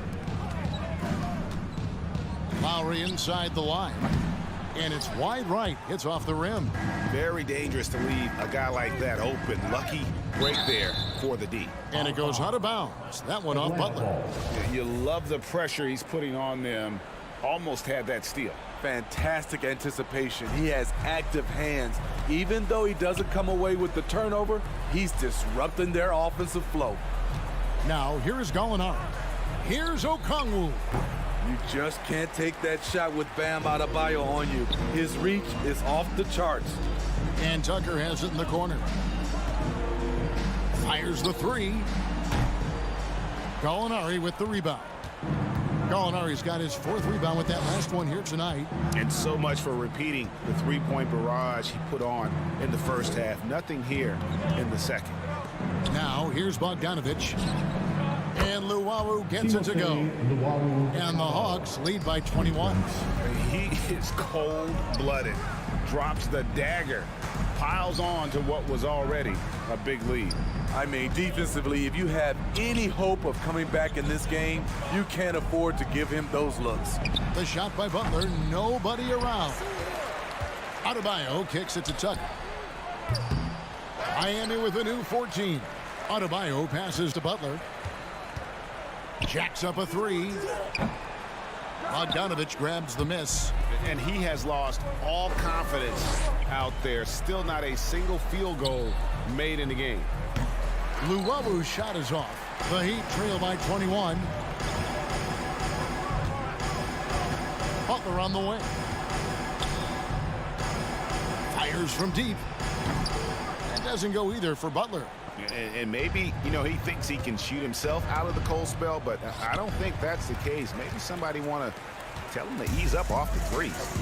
Speaker 5: Lowry inside the line. And it's wide right. It's off the rim.
Speaker 7: Very dangerous to leave a guy like that open. Lucky break there for the D.
Speaker 5: And it goes out of bounds. That one off Butler.
Speaker 7: You love the pressure he's putting on them. Almost had that steal.
Speaker 6: Fantastic anticipation. He has active hands. Even though he doesn't come away with the turnover, he's disrupting their offensive flow.
Speaker 5: Now, here is Gallinari. Here's Okongwu.
Speaker 6: You just can't take that shot with Bam Adebayo on you. His reach is off the charts.
Speaker 5: And Tucker has it in the corner. Fires the 3. Gallinari with the rebound. Gallinari's got his 4th rebound with that last one here tonight.
Speaker 7: And so much for repeating the three-point barrage he put on in the first half. Nothing here in the second.
Speaker 5: Now, here's Bogdanovich. And Luau gets it to go. And the Hawks lead by 21.
Speaker 7: He is cold-blooded. Drops the dagger. Piles on to what was already a big lead.
Speaker 6: I mean, defensively, if you have any hope of coming back in this game, you can't afford to give him those looks.
Speaker 5: The shot by Butler. Nobody around. Adebayo kicks it to Tucker. Miami with a new 14. Adebayo passes to Butler. Jacks up a 3. Bogdanovich grabs the miss.
Speaker 7: And he has lost all confidence out there. Still not a single field goal made in the game.
Speaker 5: Luau's shot is off. The Heat trail by 21. Butler on the wing. Fires from deep. That doesn't go either for Butler.
Speaker 7: And maybe, you know, he thinks he can shoot himself out of the cold spell, but I don't think that's the case. Maybe somebody want to tell him to ease up off the threes.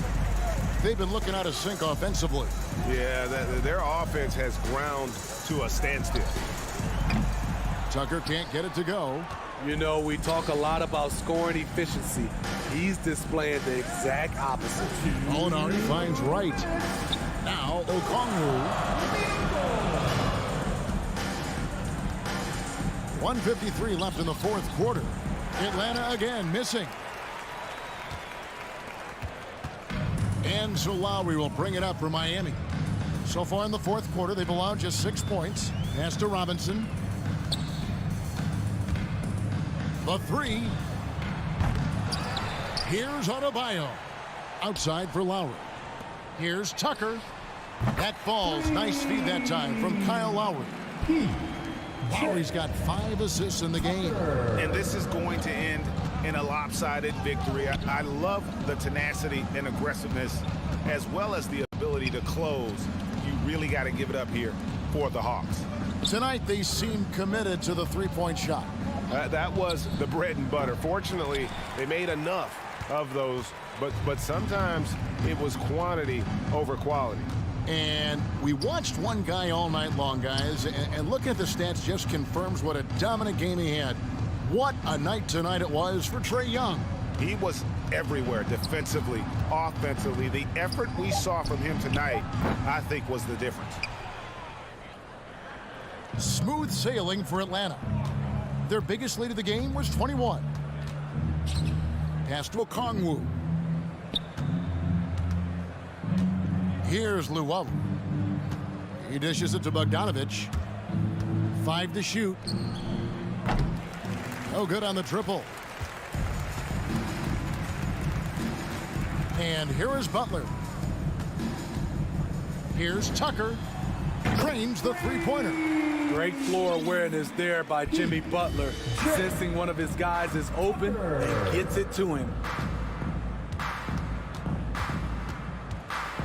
Speaker 5: They've been looking out of sync offensively.
Speaker 1: Yeah, their offense has ground to a standstill.
Speaker 5: Tucker can't get it to go.
Speaker 6: You know, we talk a lot about scoring efficiency. He's displaying the exact opposite.
Speaker 5: Molinari finds Wright. Now Okongwu. 1:53 left in the fourth quarter. Atlanta again missing. And so Lowry will bring it up for Miami. So far in the fourth quarter, they've allowed just 6 points. Pass to Robinson. The three. Here's Adebayo. Outside for Lowry. Here's Tucker. That falls. Nice feed that time from Kyle Lowry. Lowry's got 5 assists in the game.
Speaker 7: And this is going to end in a lopsided victory. I love the tenacity and aggressiveness as well as the ability to close. You really got to give it up here for the Hawks.
Speaker 5: Tonight they seem committed to the three-point shot.
Speaker 1: That was the bread and butter. Fortunately, they made enough of those, but sometimes it was quantity over quality.
Speaker 5: And we watched one guy all night long, guys, and looking at the stats just confirms what a dominant game he had. What a night tonight it was for Trae Young.
Speaker 7: He was everywhere defensively, offensively. The effort we saw from him tonight, I think, was the difference.
Speaker 5: Smooth sailing for Atlanta. Their biggest lead of the game was 21. Pass to Okongwu. Here's Luwawu. He dishes it to Bogdanovich. 5 to shoot. No good on the triple. And here is Butler. Here's Tucker. Drains the three-pointer.
Speaker 6: Great floor awareness there by Jimmy Butler, sensing one of his guys is open and gets it to him.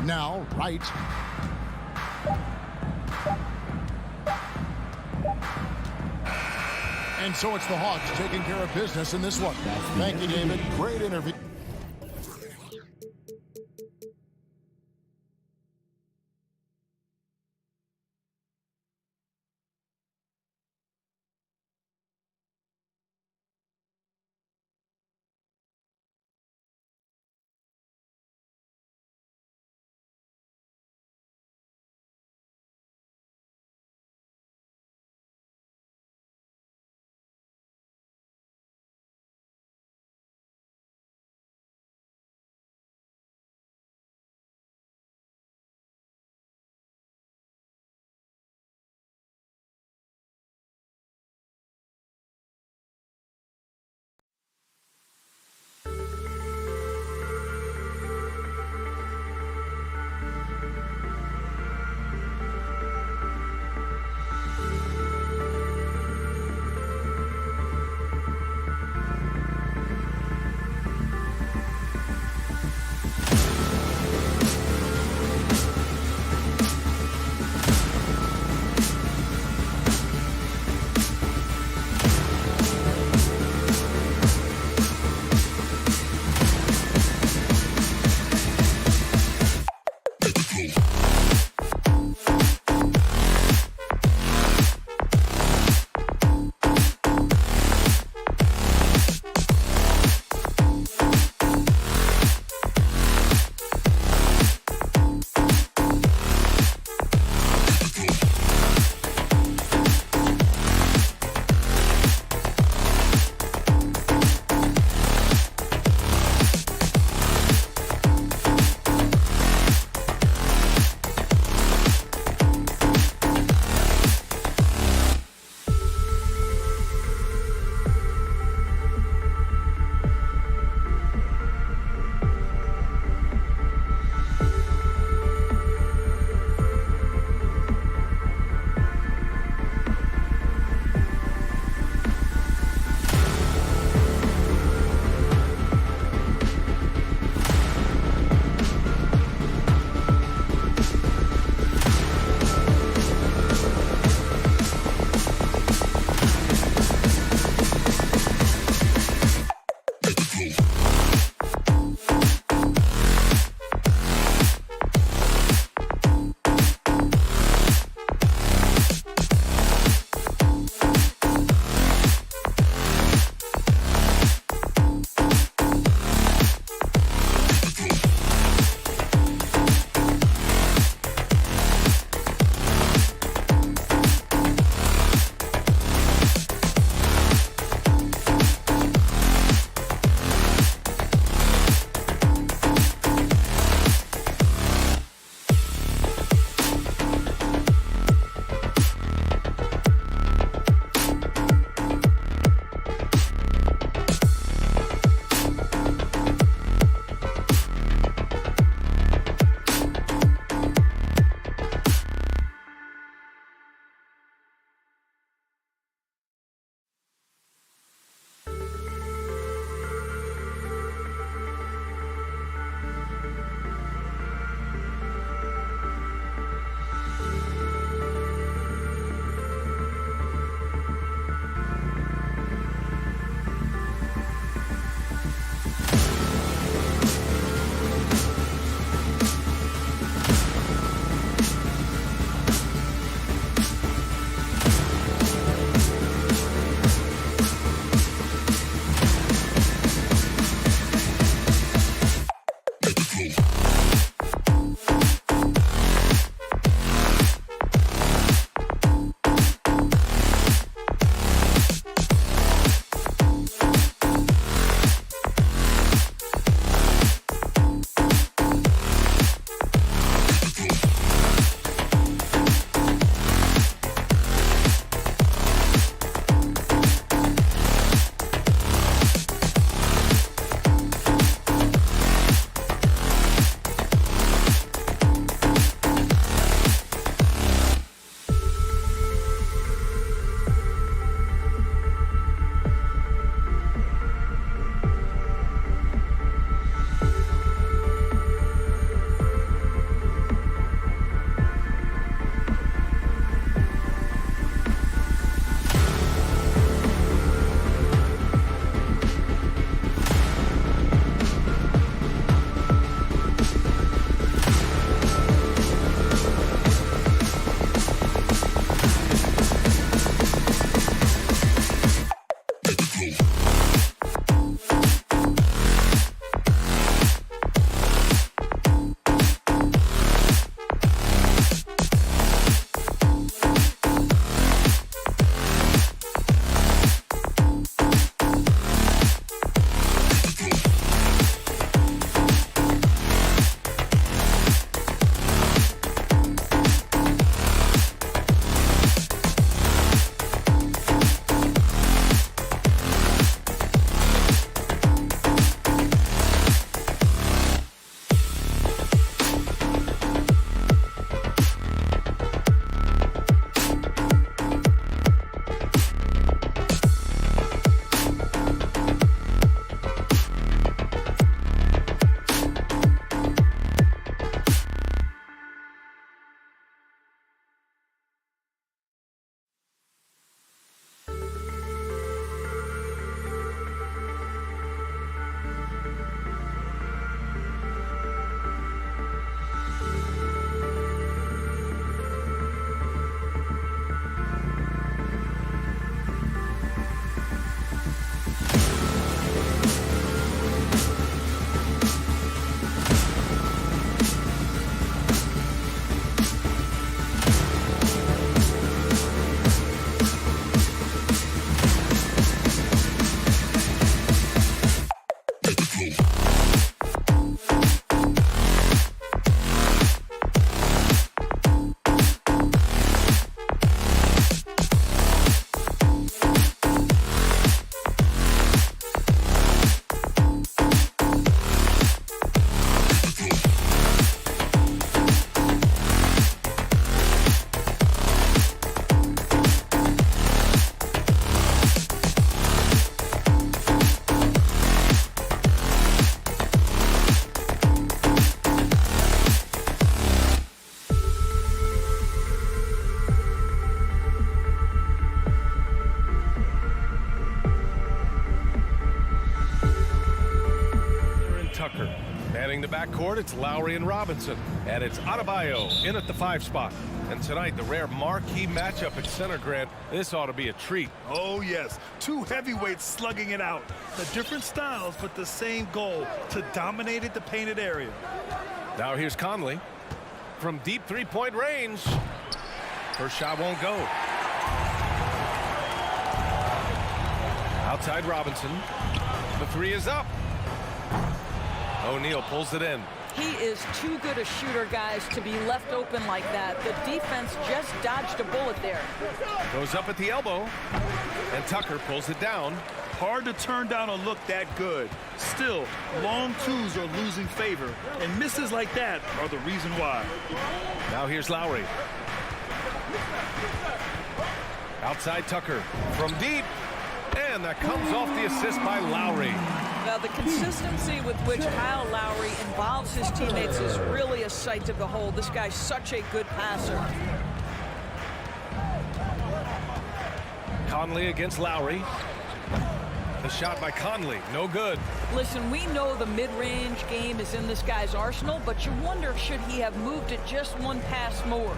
Speaker 5: Now, Wright. And so it's the Hawks taking care of business in this one. Thank you, David. Great interview.
Speaker 1: backcourt, it's Lowry and Robinson. And it's Adebayo in at the 5 spot. And tonight, the rare marquee matchup at center, Grant. This ought to be a treat.
Speaker 2: Oh, yes. 2 heavyweights slugging it out. The different styles, but the same goal, to dominate at the painted area.
Speaker 1: Now here's Conley. From deep three-point range. First shot won't go. Outside Robinson. The 3 is up. O'Neal pulls it in.
Speaker 9: He is too good a shooter, guys, to be left open like that. The defense just dodged a bullet there.
Speaker 1: Goes up at the elbow. And Tucker pulls it down.
Speaker 2: Hard to turn down a look that good. Still, long twos are losing favor, and misses like that are the reason why.
Speaker 1: Now here's Lowry. Outside Tucker from deep. And that comes off the assist by Lowry.
Speaker 9: Now, the consistency with which Kyle Lowry involves his teammates is really a sight to behold. This guy's such a good passer.
Speaker 1: Conley against Lowry. The shot by Conley, no good.
Speaker 9: Listen, we know the mid-range game is in this guy's arsenal, but you wonder, should he have moved it just one pass more?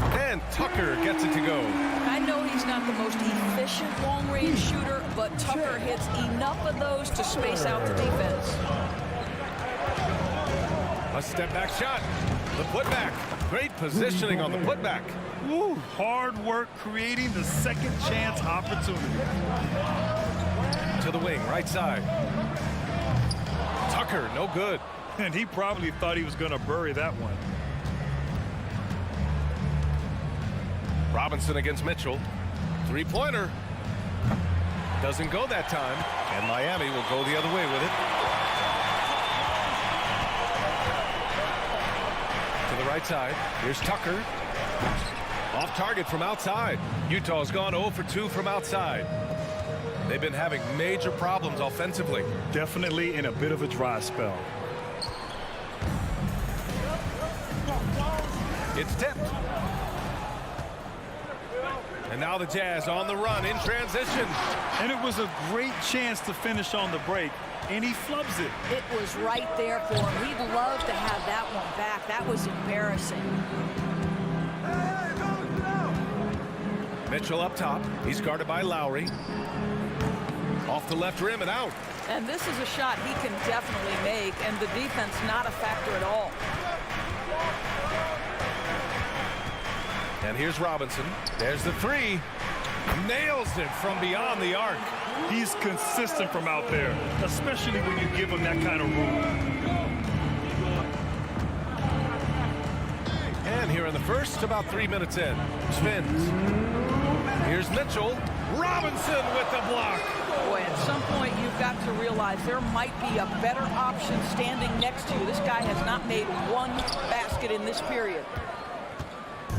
Speaker 1: And Tucker gets it to go.
Speaker 9: I know he's not the most efficient long-range shooter, but Tucker hits enough of those to space out the defense.
Speaker 1: A step-back shot. The putback. Great positioning on the putback.
Speaker 2: Woo, hard work creating the second chance opportunity.
Speaker 1: To the wing, right side. Tucker, no good.
Speaker 2: And he probably thought he was going to bury that one.
Speaker 1: Robinson against Mitchell. Three-pointer. Doesn't go that time. And Miami will go the other way with it. To the right side. Here's Tucker. Off target from outside. Utah's gone 0 for 2 from outside. They've been having major problems offensively.
Speaker 2: Definitely in a bit of a dry spell.
Speaker 1: It's tipped. And now the Jazz on the run in transition.
Speaker 2: And it was a great chance to finish on the break, and he flubs it.
Speaker 9: It was right there for him. He'd love to have that one back. That was embarrassing.
Speaker 1: Mitchell up top. He's guarded by Lowry. Off the left rim and out.
Speaker 9: And this is a shot he can definitely make, and the defense not a factor at all.
Speaker 1: And here's Robinson. There's the 3. Nails it from beyond the arc.
Speaker 2: He's consistent from out there, especially when you give him that kind of room.
Speaker 1: And here in the first, about 3 minutes in. Spins. Here's Mitchell. Robinson with the block.
Speaker 9: Boy, at some point you've got to realize there might be a better option standing next to you. This guy has not made one basket in this period.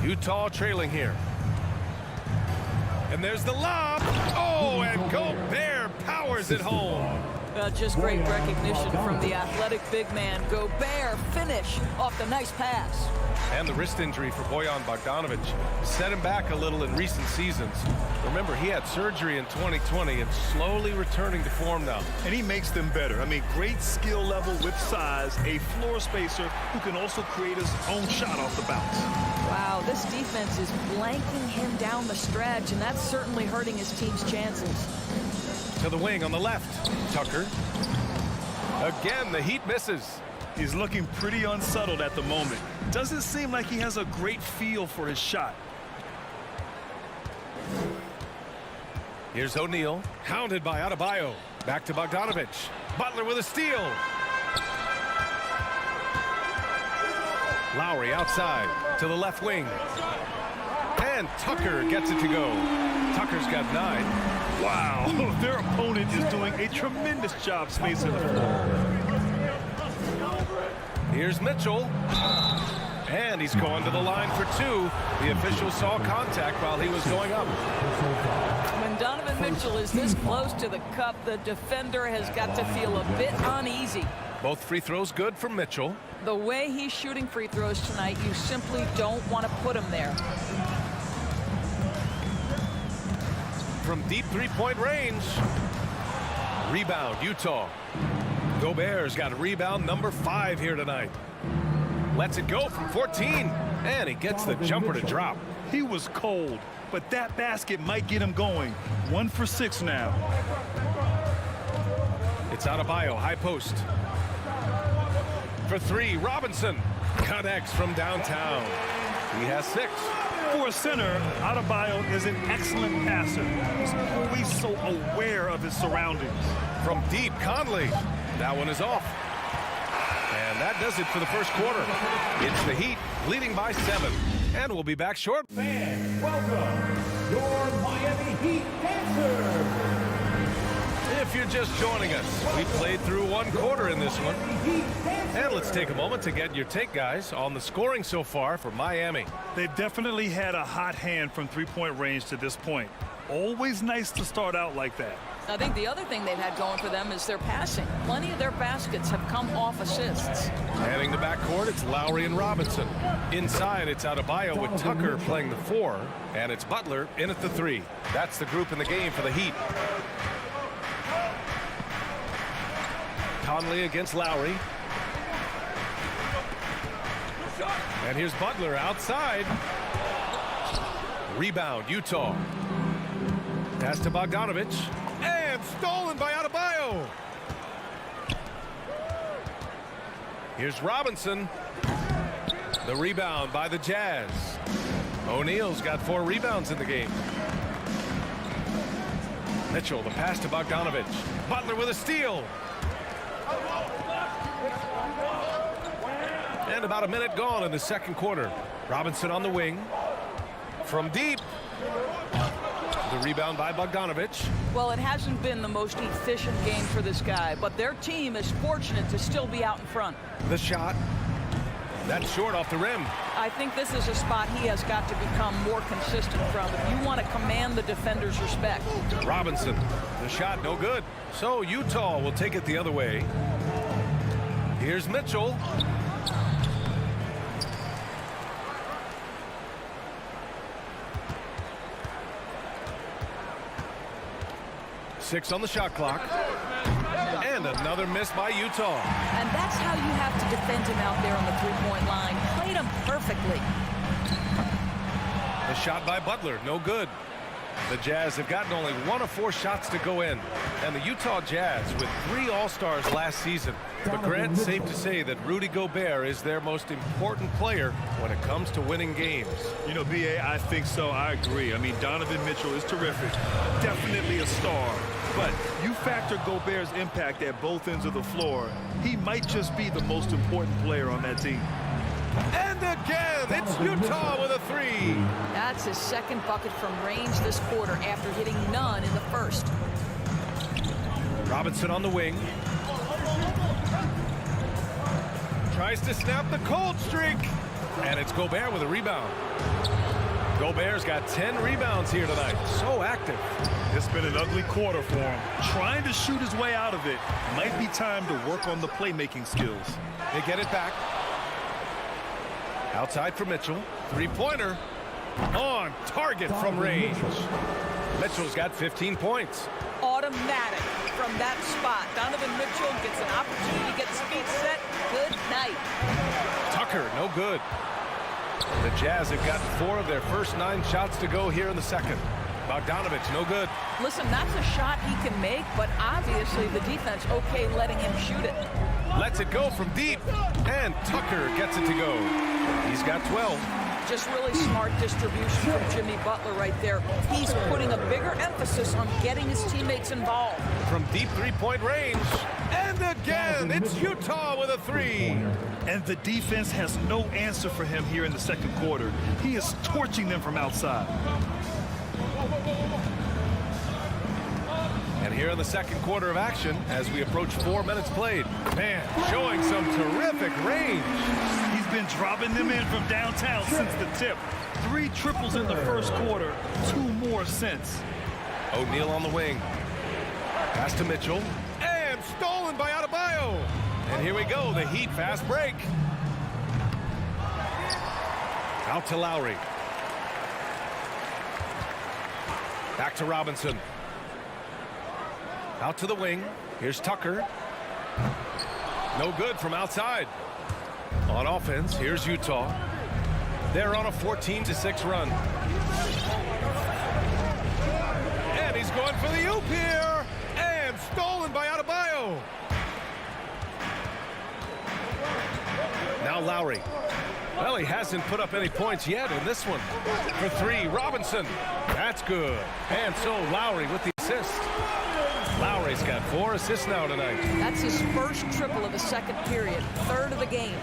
Speaker 1: Utah trailing here. And there's the lob. Oh, and Gobert powers it home.
Speaker 9: Just great recognition from the athletic big man. Gobert finish off the nice pass.
Speaker 1: And the wrist injury for Bojan Bogdanovic set him back a little in recent seasons. Remember, he had surgery in 2020 and slowly returning to form now.
Speaker 2: And he makes them better. I mean, great skill level with size, a floor spacer who can also create his own shot off the bounce.
Speaker 9: Wow, this defense is blanking him down the stretch, and that's certainly hurting his team's chances.
Speaker 1: To the wing on the left. Tucker. Again, the Heat misses.
Speaker 2: He's looking pretty unsettled at the moment. Doesn't seem like he has a great feel for his shot.
Speaker 1: Here's O'Neal. Hounded by Adebayo. Back to Bogdanovic. Butler with a steal. Lowry outside to the left wing. And Tucker gets it to go. Tucker's got 9.
Speaker 2: Wow, their opponent is doing a tremendous job spacing the floor.
Speaker 1: Here's Mitchell. And he's going to the line for 2. The official saw contact while he was going up.
Speaker 9: When Donovan Mitchell is this close to the cup, the defender has got to feel a bit uneasy.
Speaker 1: Both free throws good from Mitchell.
Speaker 9: The way he's shooting free throws tonight, you simply don't want to put him there.
Speaker 1: From deep three-point range. Rebound, Utah. Gobert's got rebound number 5 here tonight. Lets it go from 14, and he gets the jumper to drop.
Speaker 2: He was cold, but that basket might get him going. 1 for 6 now.
Speaker 1: It's Adebayo, high post. For 3, Robinson connects from downtown. He has 6.
Speaker 2: For a center, Adebayo is an excellent passer. He's always so aware of his surroundings.
Speaker 1: From deep, Conley. That one is off. And that does it for the first quarter. It's the Heat leading by 7. And we'll be back short.
Speaker 3: Fans, welcome your Miami Heat dancers.
Speaker 1: If you're just joining us, we played through 1 quarter in this one. And let's take a moment to get your take, guys, on the scoring so far for Miami.
Speaker 2: They've definitely had a hot hand from three-point range to this point. Always nice to start out like that.
Speaker 9: I think the other thing they've had going for them is their passing. Plenty of their baskets have come off assists.
Speaker 1: Heading to backcourt, it's Lowry and Robinson. Inside, it's Adebayo with Tucker playing the 4. And it's Butler in at the 3. That's the group in the game for the Heat. Conley against Lowry. And here's Butler outside. Rebound, Utah. Pass to Bogdanovich. And stolen by Adebayo. Here's Robinson. The rebound by the Jazz. O'Neal's got 4 rebounds in the game. Mitchell, the pass to Bogdanovich. Butler with a steal. And about a minute gone in the second quarter. Robinson on the wing. From deep. The rebound by Bogdanovich.
Speaker 9: Well, it hasn't been the most efficient game for this guy, but their team is fortunate to still be out in front.
Speaker 1: The shot. That's short off the rim.
Speaker 9: I think this is a spot he has got to become more consistent from if you want to command the defender's respect.
Speaker 1: Robinson. The shot no good. So Utah will take it the other way. Here's Mitchell. Six on the shot clock. And another miss by Utah.
Speaker 9: And that's how you have to defend him out there on the three-point line. Played him perfectly.
Speaker 1: The shot by Butler, no good. The Jazz have gotten only 1 of 4 shots to go in. And the Utah Jazz with 3 All-Stars last season. But Grant, it's safe to say that Rudy Gobert is their most important player when it comes to winning games.
Speaker 2: You know, B.A., I think so. I agree. I mean, Donovan Mitchell is terrific. Definitely a star. But you factor Gobert's impact at both ends of the floor, he might just be the most important player on that team.
Speaker 1: And again, it's Utah with a 3.
Speaker 9: That's his second bucket from range this quarter after hitting none in the first.
Speaker 1: Robinson on the wing. Tries to snap the cold streak. And it's Gobert with a rebound. Gobert's got 10 rebounds here tonight. So active.
Speaker 2: It's been an ugly quarter for him. Trying to shoot his way out of it. Might be time to work on the playmaking skills.
Speaker 1: They get it back. Outside for Mitchell. 3-pointer. On target from range. Mitchell's got 15 points.
Speaker 9: Automatic from that spot. Donovan Mitchell gets an opportunity to get his feet set. Good night.
Speaker 1: Tucker, no good. The Jazz have gotten 4 of their first 9 shots to go here in the second. Bogdanovich, no good.
Speaker 9: Listen, that's a shot he can make, but obviously the defense okay letting him shoot it.
Speaker 1: Lets it go from deep, and Tucker gets it to go. He's got 12.
Speaker 9: Just really smart distribution from Jimmy Butler right there. He's putting a bigger emphasis on getting his teammates involved.
Speaker 1: From deep 3-point range, and again, it's Utah with a 3.
Speaker 2: And the defense has no answer for him here in the second quarter. He is torching them from outside.
Speaker 1: And here in the second quarter of action, as we approach 4 minutes played. Man, showing some terrific range.
Speaker 2: He's been dropping them in from downtown since the tip. 3 triples in the first quarter, 2 more since.
Speaker 1: O'Neal on the wing. Pass to Mitchell. And stolen by Adebayo. And here we go, the Heat fast break. Out to Lowry. Back to Robinson. Out to the wing. Here's Tucker. No good from outside. On offense, here's Utah. They're on a 14-6 run. And he's going for the oop here. And stolen by Adebayo. Now Lowry. Well, he hasn't put up any points yet in this one. For three, Robinson. That's good. And so Lowry with the assist. Lowry's got 4 assists now tonight.
Speaker 9: That's his first triple of the second period, third of the game.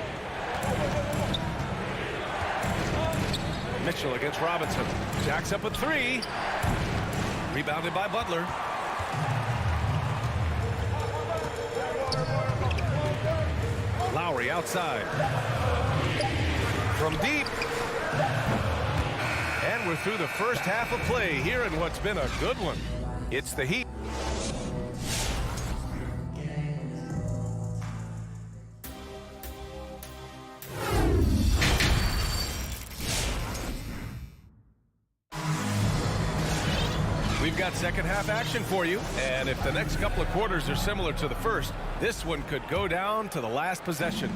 Speaker 1: Mitchell against Robinson. Jacks up a 3. Rebounded by Butler. Lowry outside. From deep. And we're through the first half of play here in what's been a good one. It's the Heat. We've got second half action for you, and if the next couple of quarters are similar to the first, this one could go down to the last possession.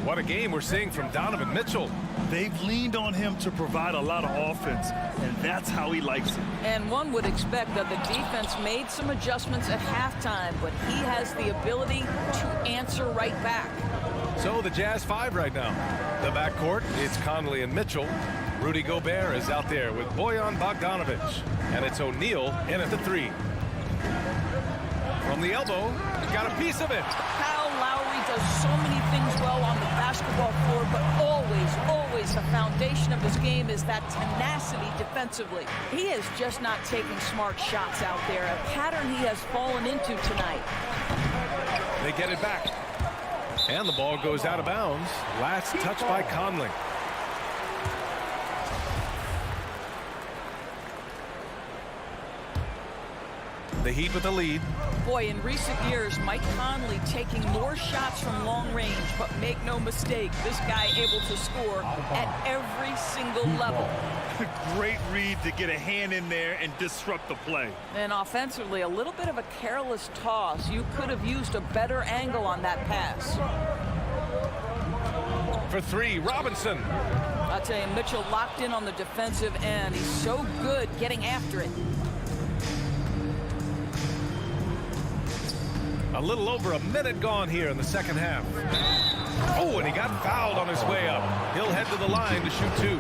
Speaker 1: What a game we're seeing from Donovan Mitchell.
Speaker 2: They've leaned on him to provide a lot of offense, and that's how he likes it.
Speaker 9: And one would expect that the defense made some adjustments at halftime, but he has the ability to answer right back.
Speaker 1: So the Jazz 5 right now. The backcourt, it's Conley and Mitchell. Rudy Gobert is out there with Bojan Bogdanovic. And it's O'Neal in at the 3. From the elbow, got a piece of it.
Speaker 9: Kyle Lowry does so many things well on the basketball floor, but always the foundation of his game is that tenacity defensively. He is just not taking smart shots out there, a pattern he has fallen into tonight.
Speaker 1: They get it back. And the ball goes out of bounds. Last touch by Conley. The Heat with the lead.
Speaker 9: Boy, in recent years, Mike Conley taking more shots from long range, but make no mistake, this guy able to score at every single level.
Speaker 2: Great read to get a hand in there and disrupt the play.
Speaker 9: And offensively, a little bit of a careless toss. You could have used a better angle on that pass.
Speaker 1: For 3, Robinson.
Speaker 9: I'll tell you, Mitchell locked in on the defensive end. He's so good getting after it.
Speaker 1: A little over a minute gone here in the second half. Oh, and he got fouled on his way up. He'll head to the line to shoot 2.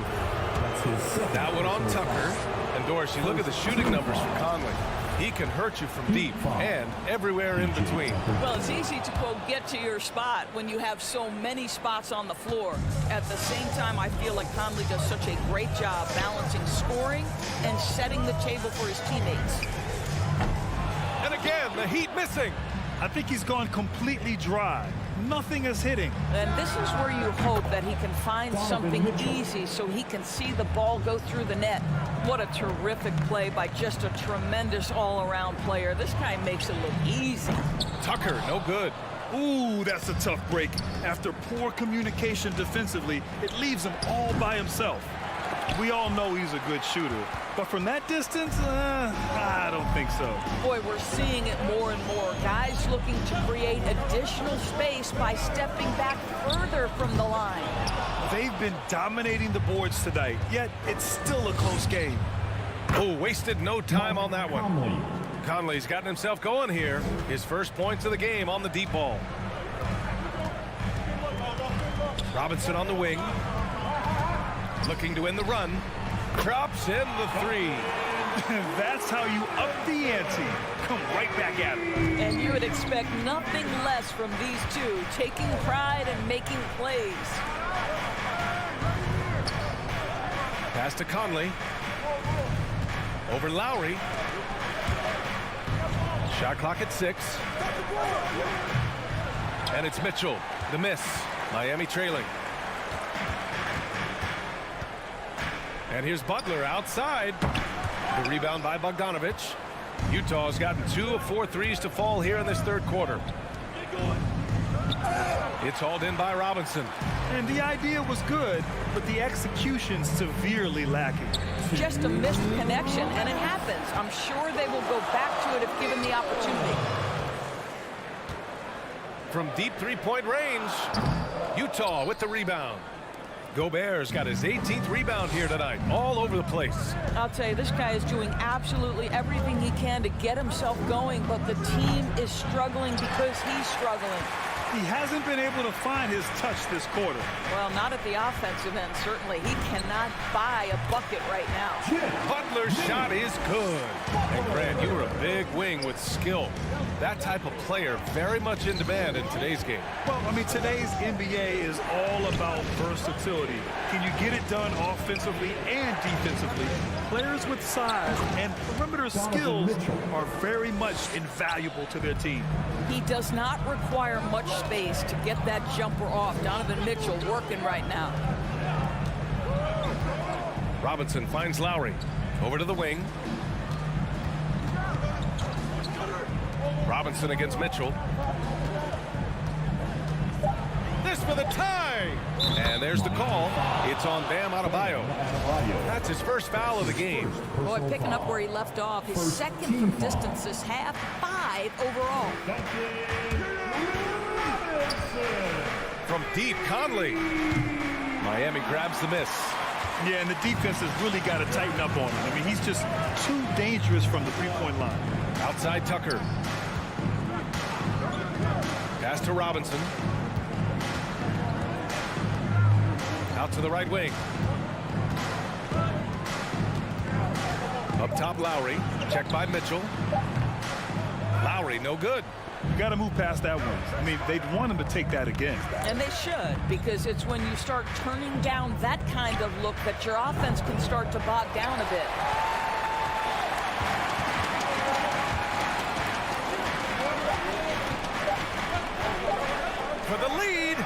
Speaker 1: That one on Tucker. And Doris, you look at the shooting numbers for Conley. He can hurt you from deep and everywhere in between.
Speaker 9: Well, it's easy to, quote, get to your spot when you have so many spots on the floor. At the same time, I feel like Conley does such a great job balancing scoring and setting the table for his teammates.
Speaker 1: And again, the Heat missing.
Speaker 2: I think he's gone completely dry. Nothing is hitting.
Speaker 9: And this is where you hope that he can find something easy so he can see the ball go through the net. What a terrific play by just a tremendous all-around player. This guy makes it look easy.
Speaker 1: Tucker, no good.
Speaker 2: Ooh, that's a tough break. After poor communication defensively, it leaves him all by himself. We all know he's a good shooter, but from that distance, I don't think so.
Speaker 9: Boy, we're seeing it more and more. Guys looking to create additional space by stepping back further from the line.
Speaker 2: They've been dominating the boards tonight, yet it's still a close game.
Speaker 1: Oh, wasted no time on that one. Conley's gotten himself going here. His first points of the game on the deep ball. Robinson on the wing. Looking to win the run. Drops in the 3.
Speaker 2: That's how you up the ante. Come right back at it.
Speaker 9: And you would expect nothing less from these two, taking pride and making plays.
Speaker 1: Pass to Conley. Over Lowry. Shot clock at 6. And it's Mitchell. The miss. Miami trailing. And here's Butler outside. The rebound by Bogdanovic. Utah's gotten 2 of 4 threes to fall here in this third quarter. It's hauled in by Robinson.
Speaker 2: And the idea was good, but the execution severely lacking.
Speaker 9: Just a missed connection, and it happens. I'm sure they will go back to it if given the opportunity.
Speaker 1: from deep three-point range. Utah with the rebound. Gobert's got his 18th rebound here tonight, all over the place.
Speaker 9: I'll tell you, this guy is doing absolutely everything he can to get himself going, but the team is struggling because he's struggling.
Speaker 2: He hasn't been able to find his touch this quarter.
Speaker 9: Well, not at the offensive end, certainly. He cannot buy a bucket right now.
Speaker 1: Butler's shot is good. And Grant, you were a big wing with skill. That type of player very much in demand in today's game.
Speaker 2: Well, I mean, today's NBA is all about versatility. Can you get it done offensively and defensively? Players with size and perimeter skills are very much invaluable to their team.
Speaker 9: He does not require much space to get that jumper off. Donovan Mitchell working right now.
Speaker 1: Robinson finds Lowry. Over to the wing. Robinson against Mitchell. This for the tie. And there's the call. It's on Bam Adebayo. That's his first foul of the game.
Speaker 9: Boy, picking up where he left off. His second from distance this half, 5 overall.
Speaker 1: From deep, Conley. Miami grabs the miss.
Speaker 2: Yeah, and the defense has really got to tighten up on him. I mean, he's just too dangerous from the three-point line.
Speaker 1: Outside Tucker. Pass to Robinson. Out to the right wing. Up top, Lowry. Checked by Mitchell. Lowry, no good.
Speaker 2: You got to move past that one. I mean, they'd want him to take that again.
Speaker 9: And they should, because it's when you start turning down that kind of look that your offense can start to bog down a bit.
Speaker 1: For the lead.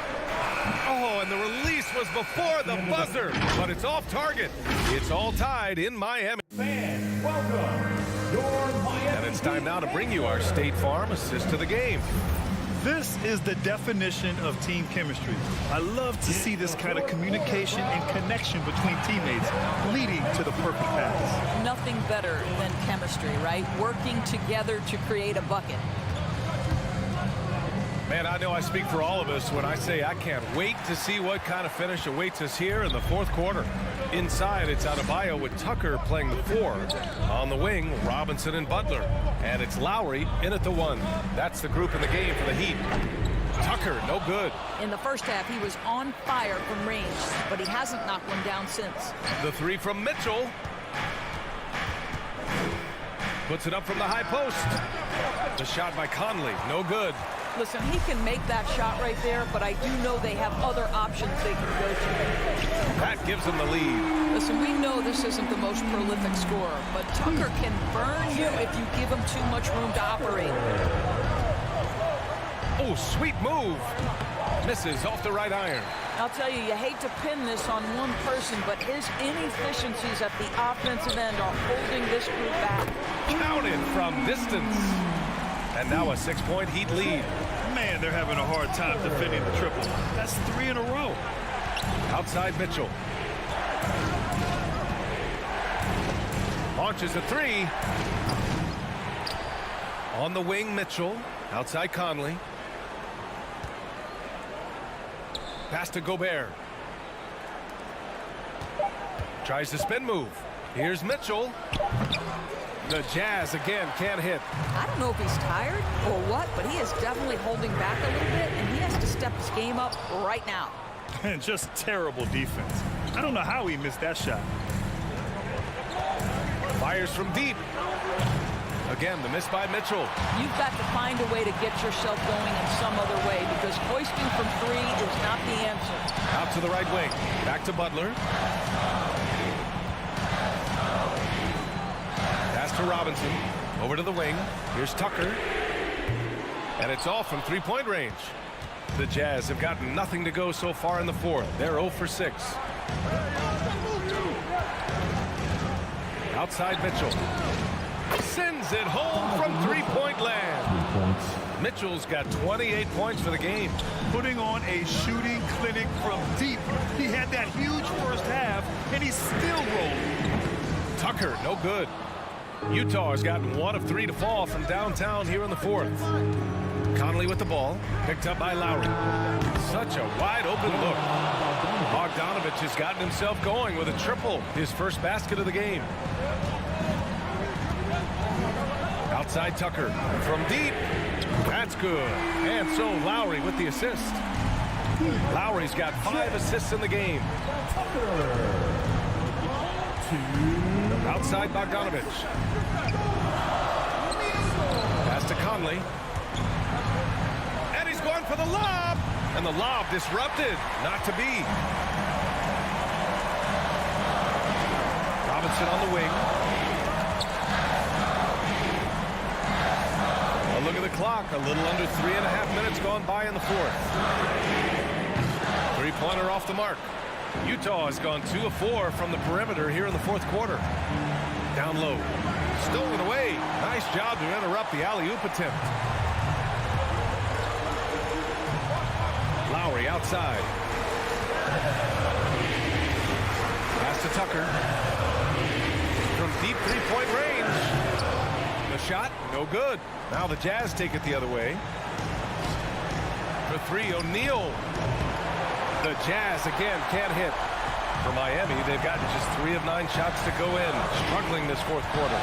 Speaker 1: Oh, and the release was before the buzzer, but it's off target. It's all tied in Miami.
Speaker 3: Fans, welcome your Miami.
Speaker 1: And it's time now to bring you our State Farm assist to the game.
Speaker 2: This is the definition of team chemistry. I love to see this kind of communication and connection between teammates leading to the perfect pass.
Speaker 9: Nothing better than chemistry, right? Working together to create a bucket.
Speaker 1: Man, I know I speak for all of us when I say I can't wait to see what kind of finish awaits us here in the fourth quarter. Inside, it's Adebayo with Tucker playing the 4. On the wing, Robinson and Butler. And it's Lowry in at the 1. That's the group in the game for the Heat. Tucker, no good.
Speaker 9: In the first half, he was on fire from range, but he hasn't knocked one down since.
Speaker 1: The 3 from Mitchell. Puts it up from the high post. The shot by Conley, no good.
Speaker 9: Listen, he can make that shot right there, but I do know they have other options they can go to.
Speaker 1: That gives them the lead.
Speaker 9: Listen, we know this isn't the most prolific scorer, but Tucker can burn you if you give him too much room to operate.
Speaker 1: Oh, sweet move. Misses off the right iron.
Speaker 9: I'll tell you, you hate to pin this on one person, but his inefficiencies at the offensive end are holding this group back.
Speaker 1: Counted from distance. And now a 6-point Heat lead.
Speaker 2: Man, they're having a hard time defending the triple. That's 3 in a row.
Speaker 1: Outside Mitchell. Launches a 3. On the wing, Mitchell. Outside Conley. Pass to Gobert. Tries the spin move. Here's Mitchell. The Jazz again can't hit.
Speaker 9: I don't know if he's tired or what, but he is definitely holding back a little bit, and he has to step his game up right now.
Speaker 2: And just terrible defense. I don't know how he missed that shot.
Speaker 1: Fires from deep. Again, the miss by Mitchell.
Speaker 9: You've got to find a way to get yourself going in some other way, because hoisting from 3 is not the answer.
Speaker 1: Out to the right wing. Back to Butler. Pass to Robinson. Over to the wing. Here's Tucker. And it's off from three-point range. The Jazz have gotten nothing to go so far in the fourth. They're 0 for 6. Outside Mitchell. Sends it home from three-point land. Mitchell's got 28 points for the game.
Speaker 2: Putting on a shooting clinic from deep. He had that huge first half, and he's still rolling.
Speaker 1: Tucker, no good. Utah has gotten 1 of 3 to fall from downtown here in the 4th. Conley with the ball, picked up by Lowry. Such a wide open look. Bogdanovich has gotten himself going with a triple, his first basket of the game. Outside Tucker from deep. That's good. And so Lowry with the assist. Lowry's got 5 assists in the game. Outside Bogdanovich. Pass to Conley. And he's going for the lob. And the lob disrupted. Not to be. Robinson on the wing. A look at the clock. A little under 3.5 minutes gone by in the 4th. Three-pointer off the mark. Utah has gone 2 of 4 from the perimeter here in the 4th quarter. Down low. Stolen away. Nice job to interrupt the alley-oop attempt. Lowry outside. Pass to Tucker. From deep three-point range. The shot, no good. Now the Jazz take it the other way. For 3, O'Neal. The Jazz again can't hit. For Miami, they've gotten just 3 of 9 shots to go in. Struggling this 4th quarter.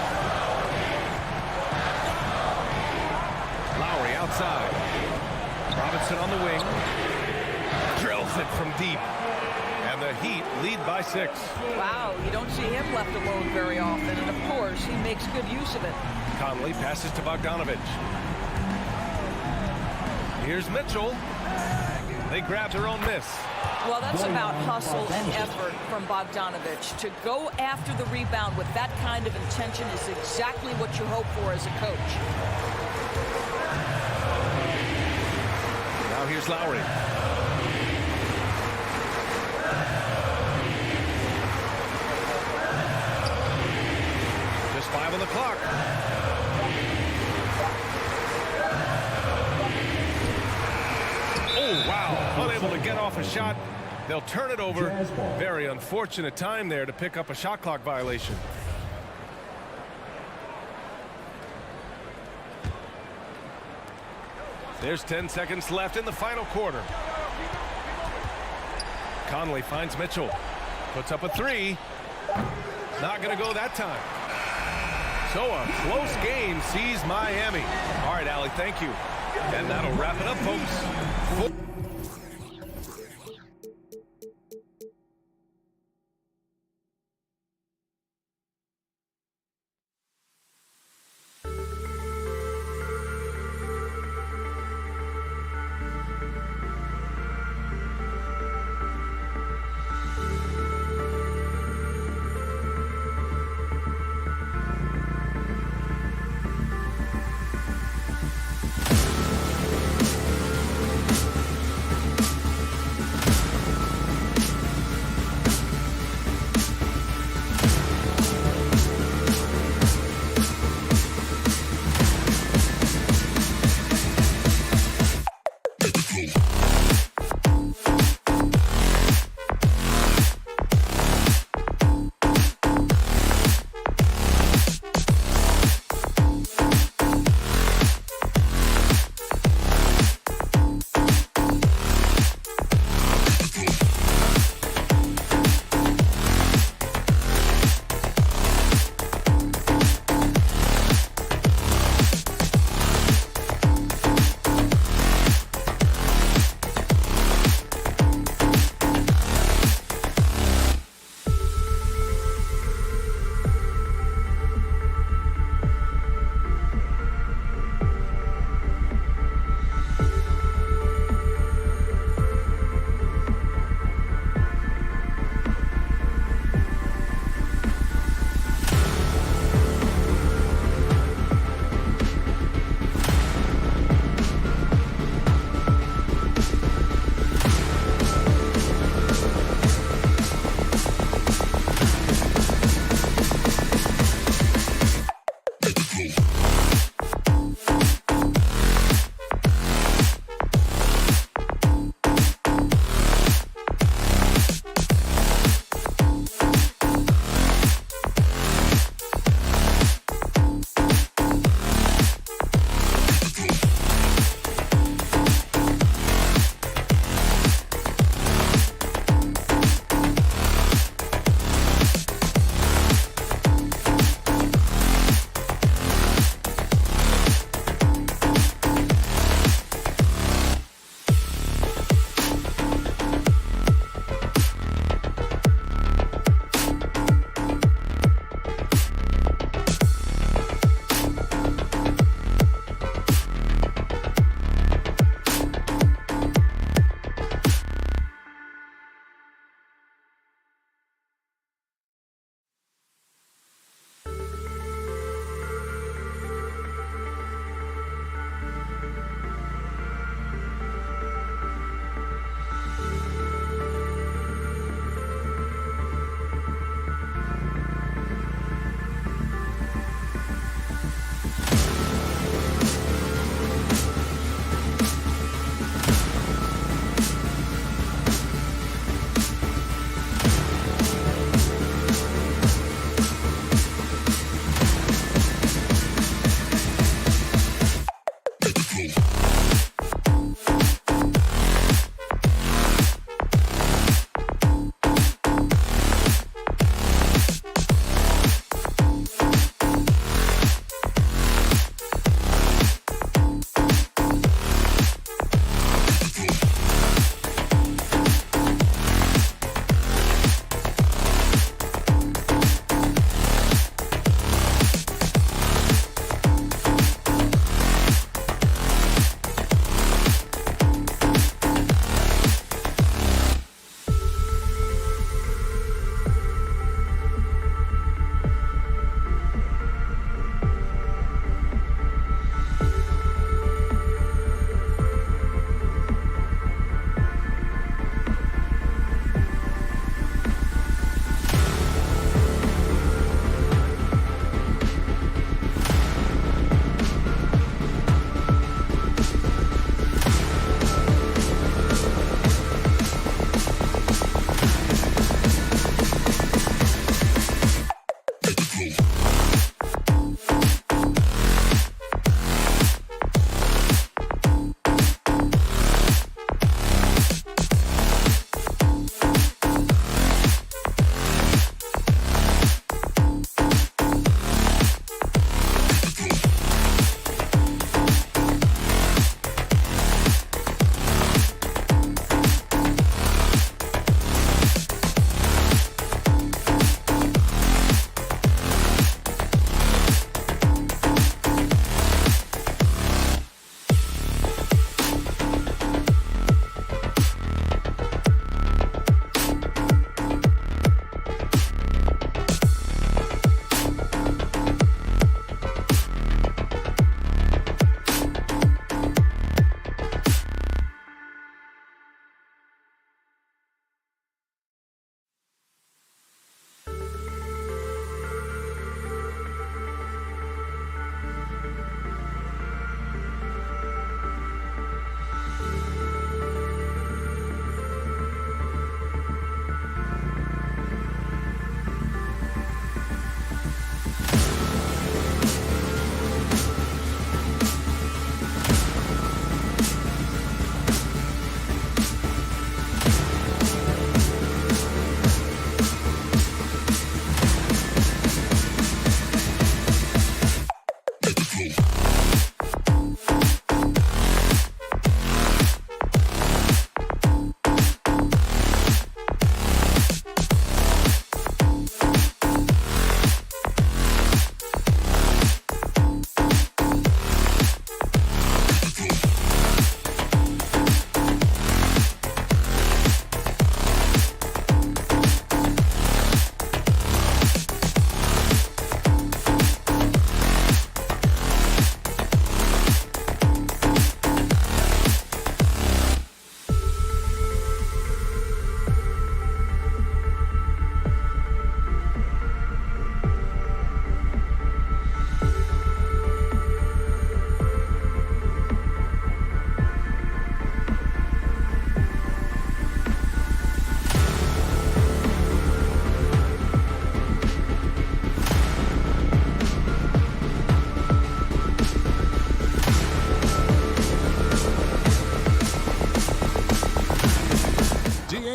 Speaker 1: Lowry outside. Robinson on the wing. Drills it from deep. And the Heat lead by 6.
Speaker 9: Wow, you don't see him left alone very often, and of course, he makes good use of it.
Speaker 1: Conley passes to Bogdanovich. Here's Mitchell. They grab their own miss.
Speaker 9: Well, that's about hustle and effort from Bogdanovich. To go after the rebound with that kind of intention is exactly what you hope for as a coach.
Speaker 1: Now here's Lowry. Just 5 on the clock. Oh, wow. Unable to get off a shot. They'll turn it over. Very unfortunate time there to pick up a shot clock violation. There's 10 seconds left in the final quarter. Conley finds Mitchell. Puts up a 3. Not going to go that time. So a close game sees Miami. All right, Allie, thank you. And that'll wrap it up, folks.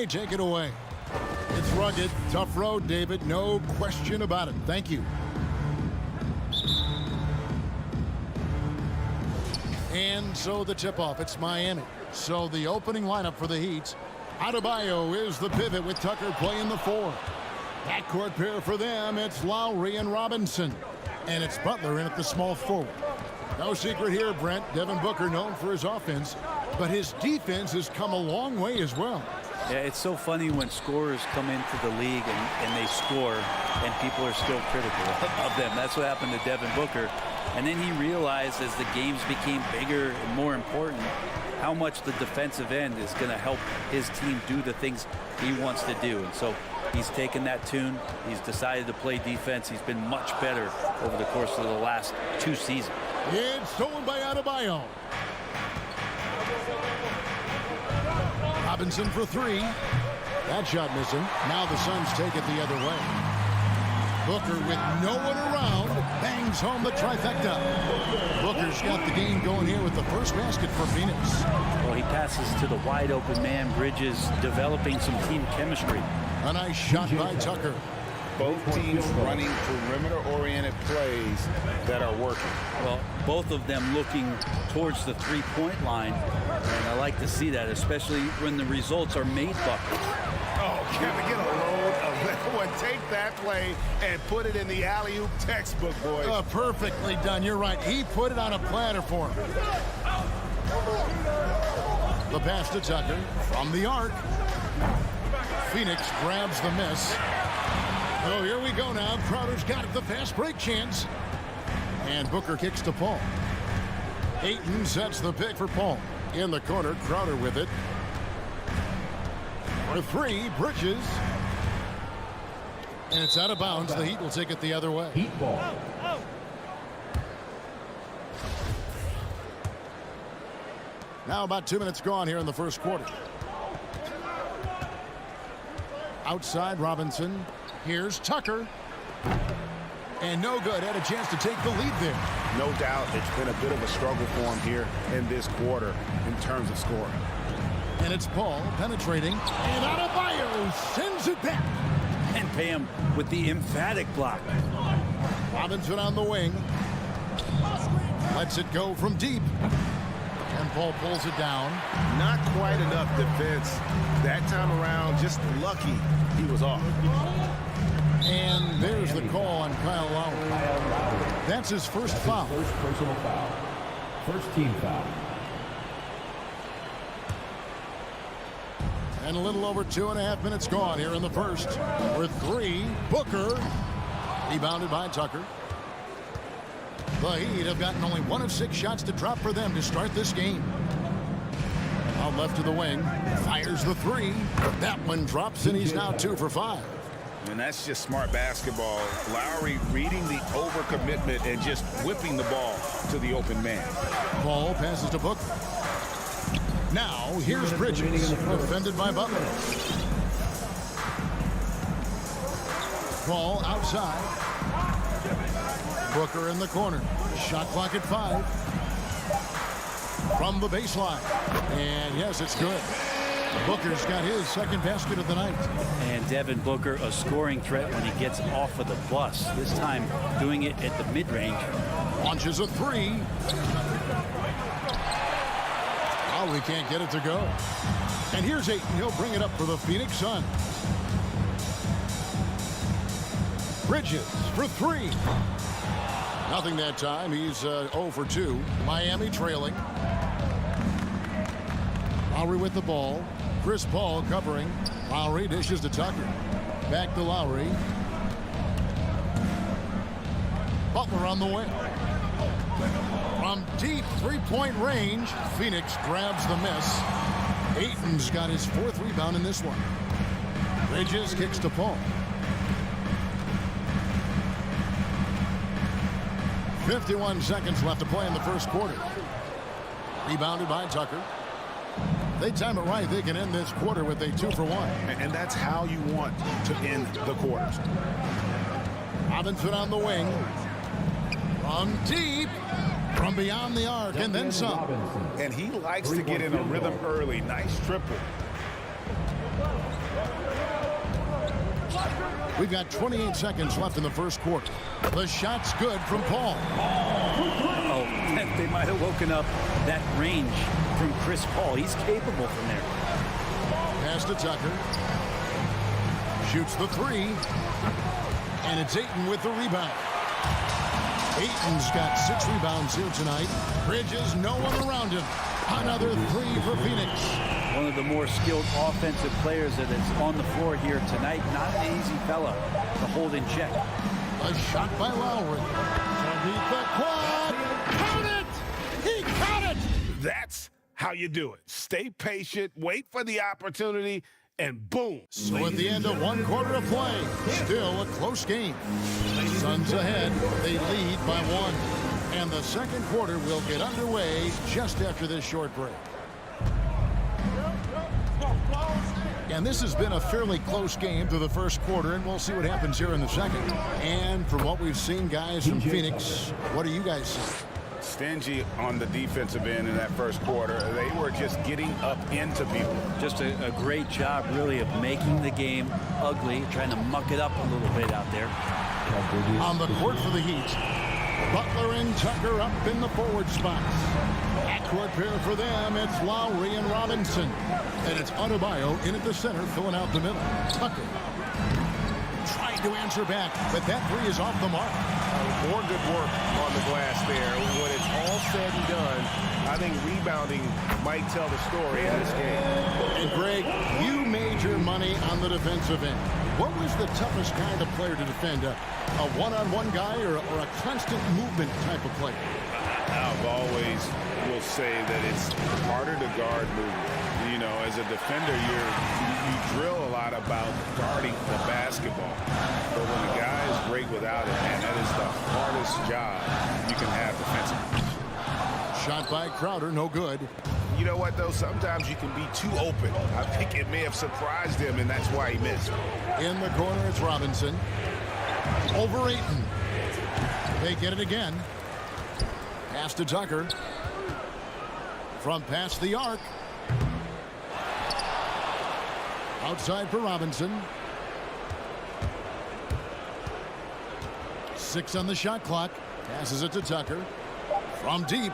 Speaker 5: Take it away. It's rugged, tough road, David. No question about it. Thank you. And so the tip-off. It's Miami. So the opening lineup for the Heat. Adebayo is the pivot with Tucker playing the 4. Backcourt pair for them. It's Lowry and Robinson. And it's Butler in at the small forward. No secret here, Brent. Devin Booker known for his offense, but his defense has come a long way as well.
Speaker 4: Yeah, it's so funny when scorers come into the league and they score and people are still critical of them. That's what happened to Devin Booker. And then he realized as the games became bigger and more important how much the defensive end is going to help his team do the things he wants to do. And so he's taken that tune. He's decided to play defense. He's been much better over the course of the last 2 seasons.
Speaker 5: It's stolen by Adebayo. Robinson for 3. That shot missing. Now the Suns take it the other way. Booker with no one around bangs home the trifecta. Booker's got the game going here with the first basket for Phoenix.
Speaker 4: Well, he passes to the wide open man. Bridges developing some team chemistry.
Speaker 5: A nice shot by Tucker.
Speaker 7: Both teams running perimeter-oriented plays that are working.
Speaker 4: Well, both of them looking towards the three-point line, and I like to see that, especially when the results are made buckets.
Speaker 7: Oh, can we get a load of that one? Take that play and put it in the alley-oop textbook, boys.
Speaker 5: Perfectly done. You're right. He put it on a platter for him. The pass to Tucker from the arc. Phoenix grabs the miss. Oh, here we go now. Crowder's got the fast break chance. And Booker kicks to Paul. Ayton sets the pick for Paul. In the corner, Crowder with it. For three, Bridges. And it's out of bounds. The Heat will take it the other way.
Speaker 3: Heat ball.
Speaker 5: Now about 2 minutes gone here in the first quarter. Outside Robinson. Here's Tucker. And no good. Had a chance to take the lead there.
Speaker 7: No doubt it's been a bit of a struggle for him here in this quarter in terms of scoring.
Speaker 5: And it's Paul penetrating. And Adebayo sends it back.
Speaker 4: And pay him with the emphatic block.
Speaker 5: Robinson on the wing. Lets it go from deep. And Paul pulls it down.
Speaker 7: Not quite enough defense that time around. Just lucky he was off.
Speaker 5: And there's the call on Kyle Lowry. That's his first foul.
Speaker 3: First personal foul. First team foul.
Speaker 5: And a little over 2.5 minutes gone here in the first. With three, Booker. Rebounded by Tucker. The Heat have gotten only 1 of 6 shots to drop for them to start this game. Out left to the wing. Fires the three. That one drops, and he's now 2 for 5.
Speaker 7: And that's just smart basketball. Lowry reading the overcommitment and just whipping the ball to the open man.
Speaker 5: Paul passes to Booker. Now, here's Bridges, defended by Butler. Paul outside. Booker in the corner. Shot clock at 5. From the baseline. And yes, it's good. Booker's got his second basket of the night.
Speaker 4: And Devin Booker, a scoring threat when he gets off of the bus. This time doing it at the mid-range.
Speaker 5: Launches a three. Oh, we can't get it to go. And here's Ayton. He'll bring it up for the Phoenix Suns. Bridges for three. Nothing that time. He's 0 for 2. Miami trailing. Lowry with the ball. Chris Paul covering. Lowry dishes to Tucker. Back to Lowry. Butler on the way. From deep three-point range, Phoenix grabs the miss. Ayton's got his 4th rebound in this one. Bridges kicks to Paul. 51 seconds left to play in the first quarter. Rebounded by Tucker. They time it right. They can end this quarter with a 2 for 1.
Speaker 7: And that's how you want to end the quarters.
Speaker 5: Robinson on the wing. From deep. From beyond the arc. And then some.
Speaker 7: And he likes to get in a rhythm early. Nice triple.
Speaker 5: We've got 28 seconds left in the first quarter. The shot's good from Paul.
Speaker 4: Oh, they might have woken up that range from Chris Paul. He's capable from there.
Speaker 5: Pass to Tucker. Shoots the three. And it's Ayton with the rebound. Ayton's got 6 rebounds here tonight. Bridges, no one around him. Another 3 for Phoenix.
Speaker 4: One of the more skilled offensive players that is on the floor here tonight. Not an easy fella to hold in check.
Speaker 5: A shot by Lowry. To beat the quad. Count it! He caught it!
Speaker 7: That's how you do it. Stay patient, wait for the opportunity, and boom.
Speaker 5: So at the end of 1 quarter of play, still a close game. Suns ahead. They lead by 1. And the second quarter will get underway just after this short break. And this has been a fairly close game through the first quarter, and we'll see what happens here in the second. And from what we've seen, guys, from Phoenix, what do you guys see?
Speaker 7: Stingy on the defensive end in that first quarter. They were just getting up into people.
Speaker 4: Just a great job, really, of making the game ugly, trying to muck it up a little bit out there.
Speaker 5: On the court for the Heat, Butler and Tucker up in the forward spots. Backcourt pair for them, it's Lowry and Robinson. And it's Adebayo in at the center, filling out the middle. Tucker trying to answer back, but that three is off the mark.
Speaker 10: More good work on the glass there. When it's all said and done, I think rebounding might tell the story in this game.
Speaker 5: And Greg, you made your money on the defensive end. What was the toughest kind of player to defend? A one-on-one guy or a constant movement type of player?
Speaker 7: I've always will say that it's harder to guard movement. You know, as a defender, you drill a lot about guarding the basketball. But when a guy is great without it, man, that is the hardest job you can have defensively.
Speaker 5: Shot by Crowder, no good.
Speaker 7: You know what, though? Sometimes you can be too open. I think it may have surprised him, and that's why he missed.
Speaker 5: In the corner, it's Robinson. Over Ayton. They get it again. Pass to Tucker. From past the arc. Outside for Robinson. 6 on the shot clock. Passes it to Tucker. From deep.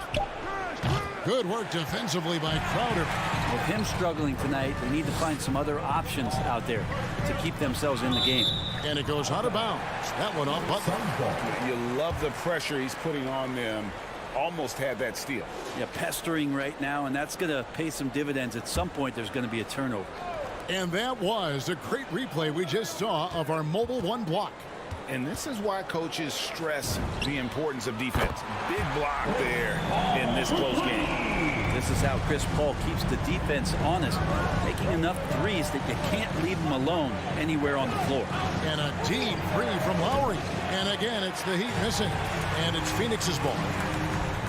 Speaker 5: Good work defensively by Crowder.
Speaker 4: With him struggling tonight, they need to find some other options out there to keep themselves in the game.
Speaker 5: And it goes out of bounds. That one off Butler.
Speaker 7: You love the pressure he's putting on them. Almost had that steal.
Speaker 4: Yeah, pestering right now, and that's going to pay some dividends. At some point, there's going to be a turnover.
Speaker 5: And that was a great replay we just saw of our mobile one block.
Speaker 7: And this is why coaches stress the importance of defense. Big block there in this close game.
Speaker 4: This is how Chris Paul keeps the defense honest, making enough threes that you can't leave them alone anywhere on the floor.
Speaker 5: And a deep three from Lowry. And again, it's the Heat missing. And it's Phoenix's ball.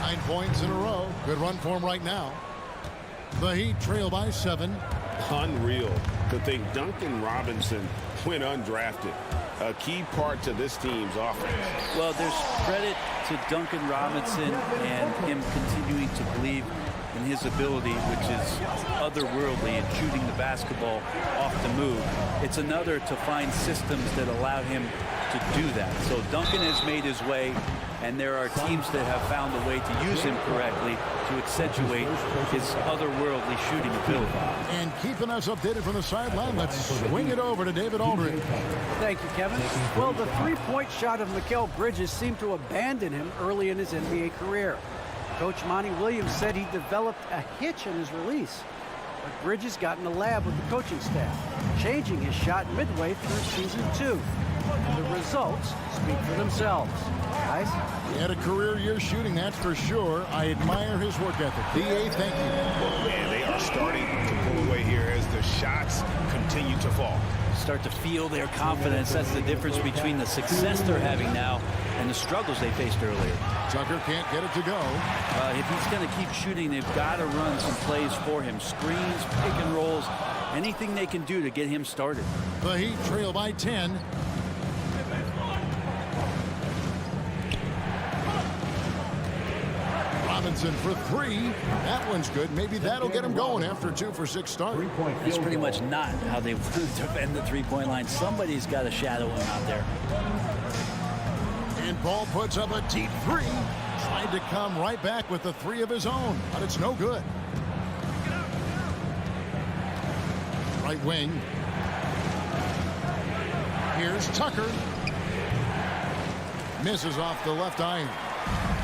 Speaker 5: 9 points in a row. Good run for him right now. The Heat trail by 7.
Speaker 10: Unreal to think Duncan Robinson went undrafted. A key part to this team's offense.
Speaker 4: Well, there's credit to Duncan Robinson and him continuing to believe in his ability, which is otherworldly in shooting the basketball off the move. It's another to find systems that allow him to do that. So Duncan has made his way, and there are teams that have found a way to use him correctly to accentuate his otherworldly shooting ability.
Speaker 5: And keeping us updated from the sideline, let's swing it over to David Aldridge.
Speaker 8: Thank you, Kevin. Well, the three-point shot of Mikal Bridges seemed to abandon him early in his NBA career. Coach Monty Williams said he developed a hitch in his release. But Bridges got in the lab with the coaching staff, changing his shot midway through season 2. And the results speak for themselves. Guys?
Speaker 5: He had a career year shooting, that's for sure. I admire his work ethic. D.A., thank you.
Speaker 7: Man, they are starting to pull away here as the shots continue to fall.
Speaker 4: Start to feel their confidence. That's the difference between the success they're having now and the struggles they faced earlier.
Speaker 5: Tucker can't get it to go.
Speaker 4: If he's going to keep shooting, they've got to run some plays for him. Screens, pick and rolls, anything they can do to get him started.
Speaker 5: The Heat trail by 10. Robinson for 3. That one's good. Maybe that'll get him going after a 2-for-6 start.
Speaker 4: That's pretty much not how they defend the three-point line. Somebody's got to shadow him out there.
Speaker 5: And Paul puts up a deep 3. Tried to come right back with the 3 of his own, but it's no good. Right wing. Here's Tucker. Misses off the left iron.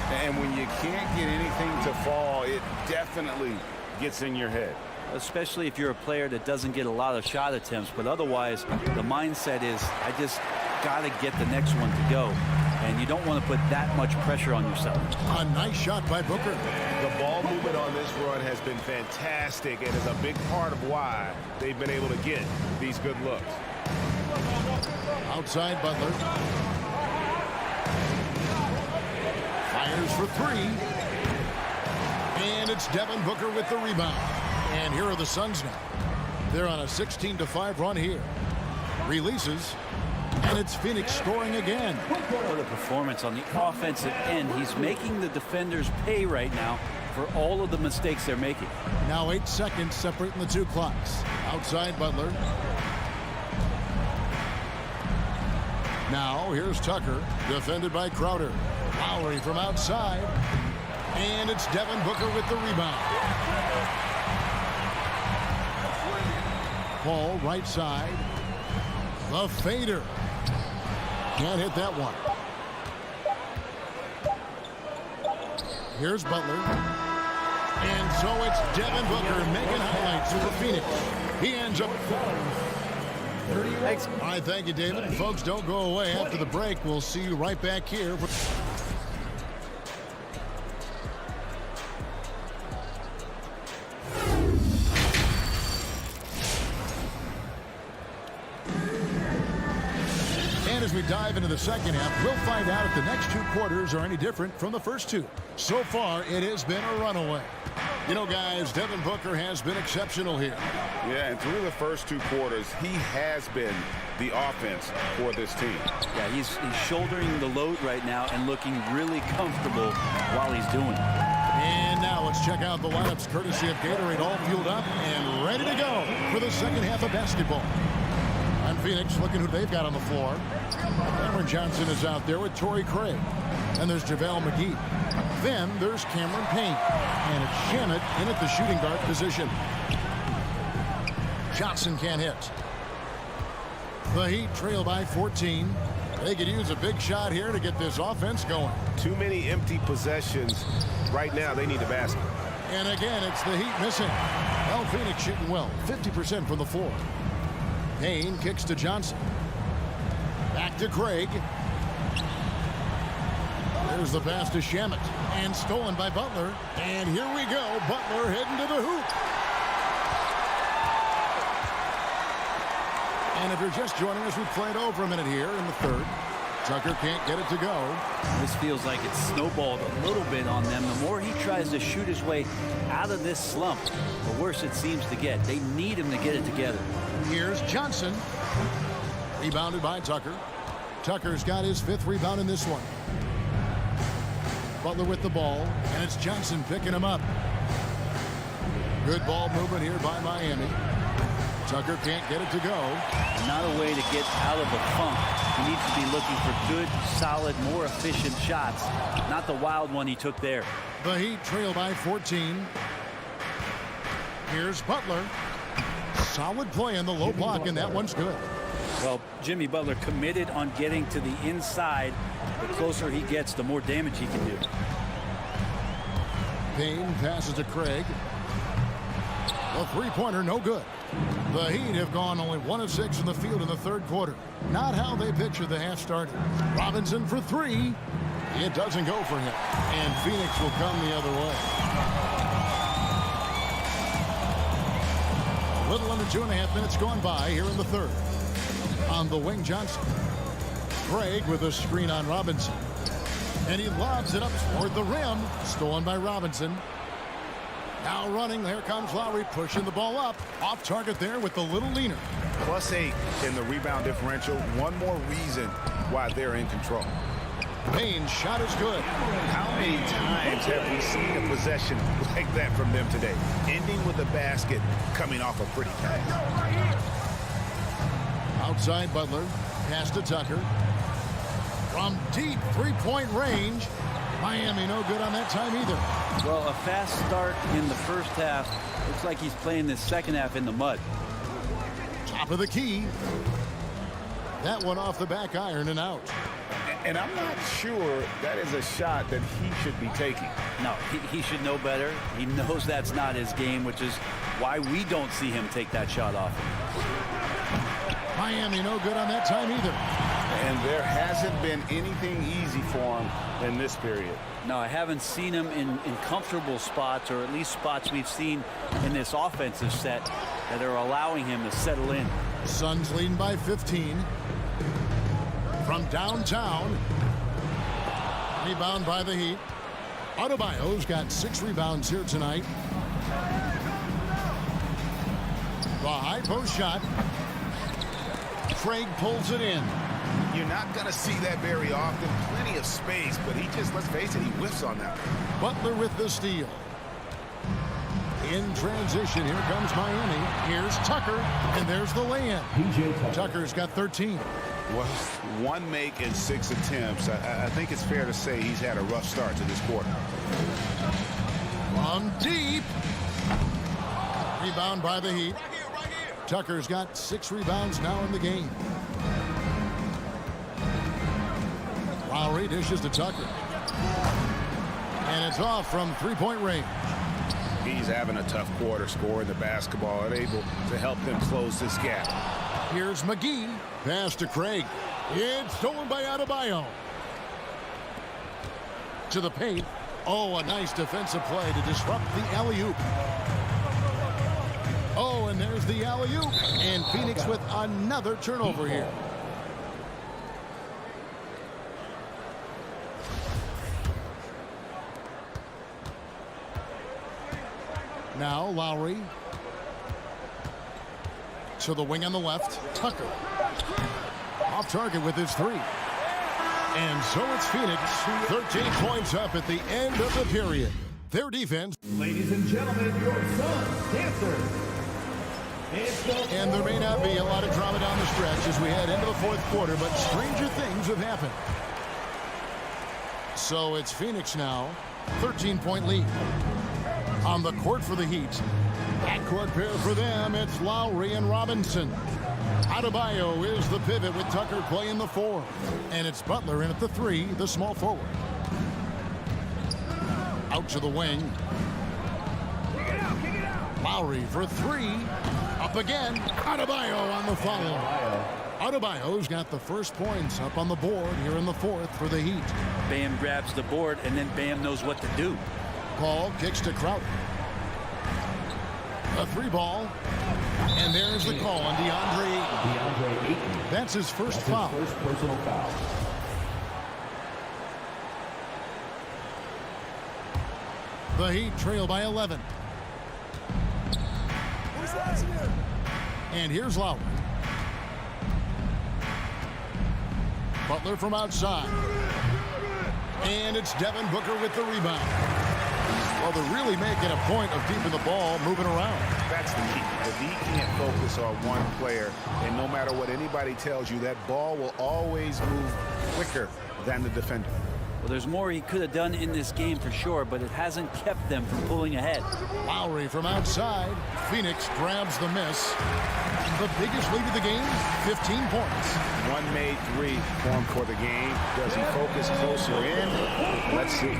Speaker 7: And when you can't get anything to fall, it definitely gets in your head.
Speaker 4: Especially if you're a player that doesn't get a lot of shot attempts. But otherwise, the mindset is, I just got to get the next one to go. And you don't want to put that much pressure on yourself.
Speaker 5: A nice shot by Booker.
Speaker 10: The ball movement on this run has been fantastic and is a big part of why they've been able to get these good looks.
Speaker 5: Outside Butler. Fires for 3. And it's Devin Booker with the rebound. And here are the Suns now. They're on a 16-5 run here. Releases, and it's Phoenix scoring again.
Speaker 4: What a performance on the offensive end. He's making the defenders pay right now for all of the mistakes they're making.
Speaker 5: Now 8 seconds separating the two clocks. Outside Butler. Now here's Tucker, defended by Crowder. Lowry from outside. And it's Devin Booker with the rebound. Paul right side. The fader. Can't hit that one. Here's Butler. And so it's Devin Booker making highlights for Phoenix. He ends up. Thanks. All right, thank you, David. Folks, don't go away after the break. We'll see you right back here. As we dive into the second half, we'll find out if the next 2 quarters are any different from the first 2. So far, it has been a runaway. You know, guys, Devin Booker has been exceptional here.
Speaker 7: Yeah, and through the first 2 quarters, he has been the offense for this team.
Speaker 4: Yeah, he's shouldering the load right now and looking really comfortable while he's doing it.
Speaker 5: And now let's check out the lineups courtesy of Gatorade, all fueled up and ready to go for the second half of basketball. And Phoenix looking who they've got on the floor. Cameron Johnson is out there with Torrey Craig. And there's JaVale McGee. Then there's Cameron Payne. And it's Shamet in at the shooting guard position. Johnson can't hit. The Heat trail by 14. They could use a big shot here to get this offense going.
Speaker 10: Too many empty possessions. Right now, they need a basket.
Speaker 5: And again, it's the Heat missing. Well, Phoenix shooting well. 50% from the floor. Payne kicks to Johnson. Back to Craig. There's the pass to Shamet. And stolen by Butler. And here we go. Butler heading to the hoop. And if you're just joining us, we've played over a minute here in the third. Tucker can't get it to go.
Speaker 4: This feels like it's snowballed a little bit on them. The more he tries to shoot his way out of this slump, the worse it seems to get. They need him to get it together.
Speaker 5: Here's Johnson. Rebounded by Tucker. Tucker's got his 5th rebound in this one. Butler with the ball, and it's Johnson picking him up. Good ball movement here by Miami. Tucker can't get it to go.
Speaker 4: Not a way to get out of the funk. He needs to be looking for good, solid, more efficient shots. Not the wild one he took there.
Speaker 5: The Heat trail by 14. Here's Butler. Solid play in the low block, and that one's good.
Speaker 4: Well, Jimmy Butler committed on getting to the inside. The closer he gets, the more damage he can do.
Speaker 5: Payne passes to Craig. The three-pointer, no good. The Heat have gone only 1 of 6 in the field in the third quarter. Not how they pictured the half started. Robinson for 3. It doesn't go for him. And Phoenix will come the other way. A little under 2.5 minutes gone by here in the third. On the wing, Johnson. Craig with a screen on Robinson. And he lobs it up toward the rim. Stolen by Robinson. Now running, here comes Lowry pushing the ball up. Off target there with the little leaner.
Speaker 7: +8 in the rebound differential. One more reason why they're in control.
Speaker 5: Payne's shot is good.
Speaker 7: How many times have we seen a possession like that from them today? Ending with a basket, coming off a pretty pass.
Speaker 5: Outside Butler. Pass to Tucker. From deep three-point range. Miami no good on that time either.
Speaker 4: Well, a fast start in the first half. Looks like he's playing this second half in the mud.
Speaker 5: Top of the key. That one off the back iron and out.
Speaker 7: And I'm not sure that is a shot that he should be taking.
Speaker 4: No, he should know better. He knows that's not his game, which is why we don't see him take that shot off.
Speaker 5: Miami no good on that time either.
Speaker 7: And there hasn't been anything easy for him in this period.
Speaker 4: No, I haven't seen him in comfortable spots, or at least spots we've seen in this offensive set that are allowing him to settle in.
Speaker 5: Suns leading by 15. From downtown. Rebound by the Heat. Adebayo's got 6 rebounds here tonight. The high post shot. Craig pulls it in.
Speaker 7: You're not going to see that very often. Plenty of space, but he just, let's face it, he whiffs on that.
Speaker 5: Butler with the steal. In transition, here comes Miami. Here's Tucker, and there's the lay-in. Tucker's got 13.
Speaker 7: Well, 1 make in 6 attempts. I think it's fair to say he's had a rough start to this quarter.
Speaker 5: From deep. Rebound by the Heat. Tucker's got 6 rebounds now in the game. Lowry dishes to Tucker. And it's off from three-point range.
Speaker 7: He's having a tough quarter, scoring the basketball and able to help them close this gap.
Speaker 5: Here's McGee. Pass to Craig. It's stolen by Adebayo. To the paint. Oh, a nice defensive play to disrupt the alley-oop. Oh, and there's the alley-oop. And Phoenix with another turnover here. Now Lowry. To the wing on the left. Tucker. Off target with his 3. And so it's Phoenix. 13 points up at the end of the period. Their defense.
Speaker 3: Ladies and gentlemen, your Suns dancers.
Speaker 5: And there may not be a lot of drama down the stretch as we head into the 4th quarter, but stranger things have happened. So it's Phoenix now. 13-point lead. On the court for the Heat. Backcourt pair for them, it's Lowry and Robinson. Adebayo is the pivot with Tucker playing the 4. And it's Butler in at the 3, the small forward. Out to the wing. Lowry for 3. Up again. Adebayo on the follow. Adebayo's got the first points up on the board here in the 4th for the Heat.
Speaker 4: Bam grabs the board, and then Bam knows what to do.
Speaker 5: Paul kicks to Crowder. A 3 ball. And there's the call on DeAndre Ayton. That's his first foul.
Speaker 3: First personal foul.
Speaker 5: The Heat trail by 11. And here's Lowry. Butler from outside. And it's Devin Booker with the rebound. Well, they're really making a point of keeping the ball moving around.
Speaker 7: That's the key. The D can't focus on one player, and no matter what anybody tells you, that ball will always move quicker than the defender.
Speaker 4: Well, there's more he could have done in this game for sure, but it hasn't kept them from pulling ahead.
Speaker 5: Lowry from outside. Phoenix grabs the miss. The biggest lead of the game, 15 points.
Speaker 7: 1 made 3 for the game. Does he focus closer in? Let's see.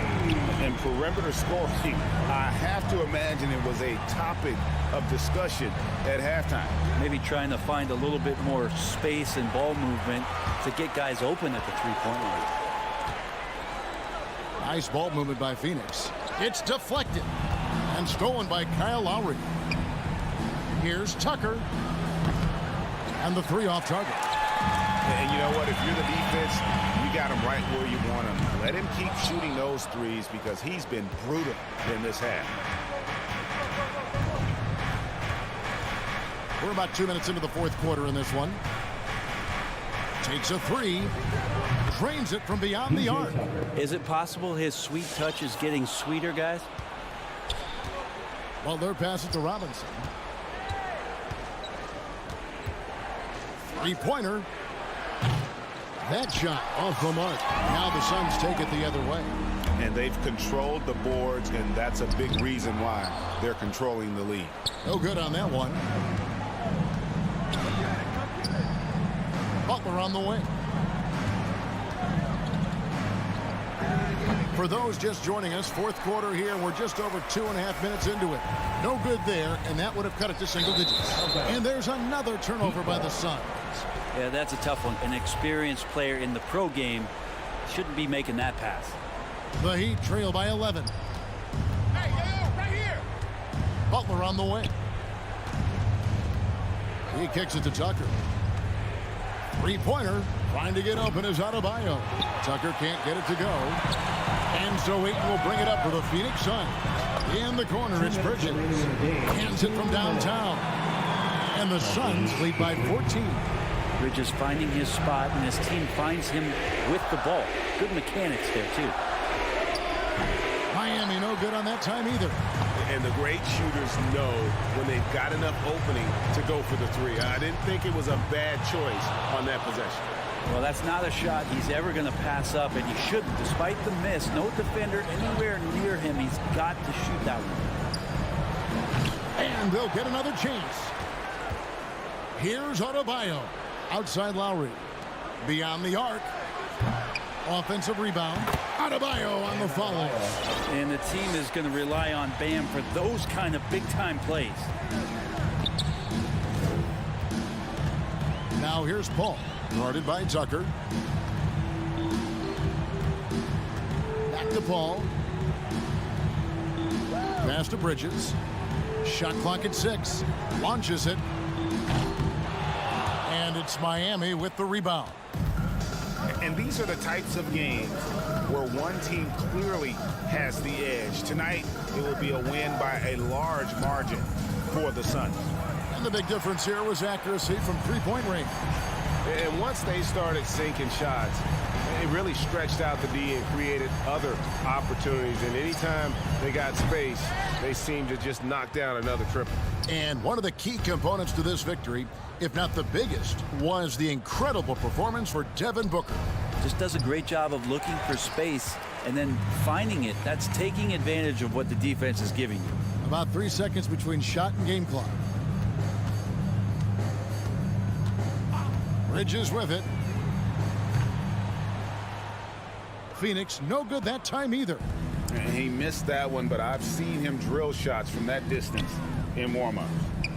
Speaker 7: And perimeter scoring, I have to imagine it was a topic of discussion at halftime.
Speaker 4: Maybe trying to find a little bit more space and ball movement to get guys open at the 3-point line.
Speaker 5: Nice ball movement by Phoenix. It's deflected and stolen by Kyle Lowry. Here's Tucker. And the 3 off target.
Speaker 7: And you know what? If you're the defense, you got him right where you want him. Let him keep shooting those threes because he's been brutal in this half.
Speaker 5: We're about 2 minutes into the 4th quarter in this one. Takes a 3. Drains it from beyond the arc.
Speaker 4: Is it possible his sweet touch is getting sweeter, guys?
Speaker 5: Well, they're passing to Robinson. 3-pointer. That shot off the mark. Now the Suns take it the other way.
Speaker 7: And they've controlled the boards, and that's a big reason why they're controlling the lead.
Speaker 5: No good on that one. Butler on the wing. For those just joining us, 4th quarter here. We're just over 2.5 minutes into it. No good there, and that would have cut it to single digits. And there's another turnover by the Suns.
Speaker 4: Yeah, that's a tough one. An experienced player in the pro game shouldn't be making that pass.
Speaker 5: The Heat trail by 11.
Speaker 7: Hey, yo, right here.
Speaker 5: Butler on the wing. He kicks it to Tucker. 3-pointer. Trying to get open is Adebayo. Tucker can't get it to go. And so Ayton will bring it up for the Phoenix Suns. In the corner, it's Bridges. Hands it from downtown. And And the Suns lead by 14.
Speaker 4: Bridges finding his spot, and his team finds him with the ball. Good mechanics there, too.
Speaker 5: Miami no good on that time either.
Speaker 10: And the great shooters know when they've got enough opening to go for the three. I didn't think it was a bad choice on that possession.
Speaker 4: Well, that's not a shot he's ever going to pass up, and he shouldn't. Despite the miss, no defender anywhere near him. He's got to shoot that one.
Speaker 5: And they'll get another chance. Here's Adebayo. Outside Lowry. Beyond the arc. Offensive rebound. Adebayo on the follow.
Speaker 4: And the team is going to rely on Bam for those kind of big-time plays.
Speaker 5: Now here's Paul. Guarded by Tucker. Back to Paul. Pass to Bridges. Shot clock at 6. Launches it. And it's Miami with the rebound.
Speaker 7: And these are the types of games where one team clearly has the edge. Tonight, it will be a win by a large margin for the Suns.
Speaker 5: And the big difference here was accuracy from three-point range.
Speaker 10: And once they started sinking shots, it really stretched out the D and created other opportunities. And anytime they got space, they seemed to just knock down another triple.
Speaker 5: And one of the key components to this victory, if not the biggest, was the incredible performance for Devin Booker.
Speaker 4: Just does a great job of looking for space and then finding it. That's taking advantage of what the defense is giving you.
Speaker 5: About 3 seconds between shot and game clock. Bridges with it. Phoenix no good that time either.
Speaker 7: And he missed that one, but I've seen him drill shots from that distance in warm-up.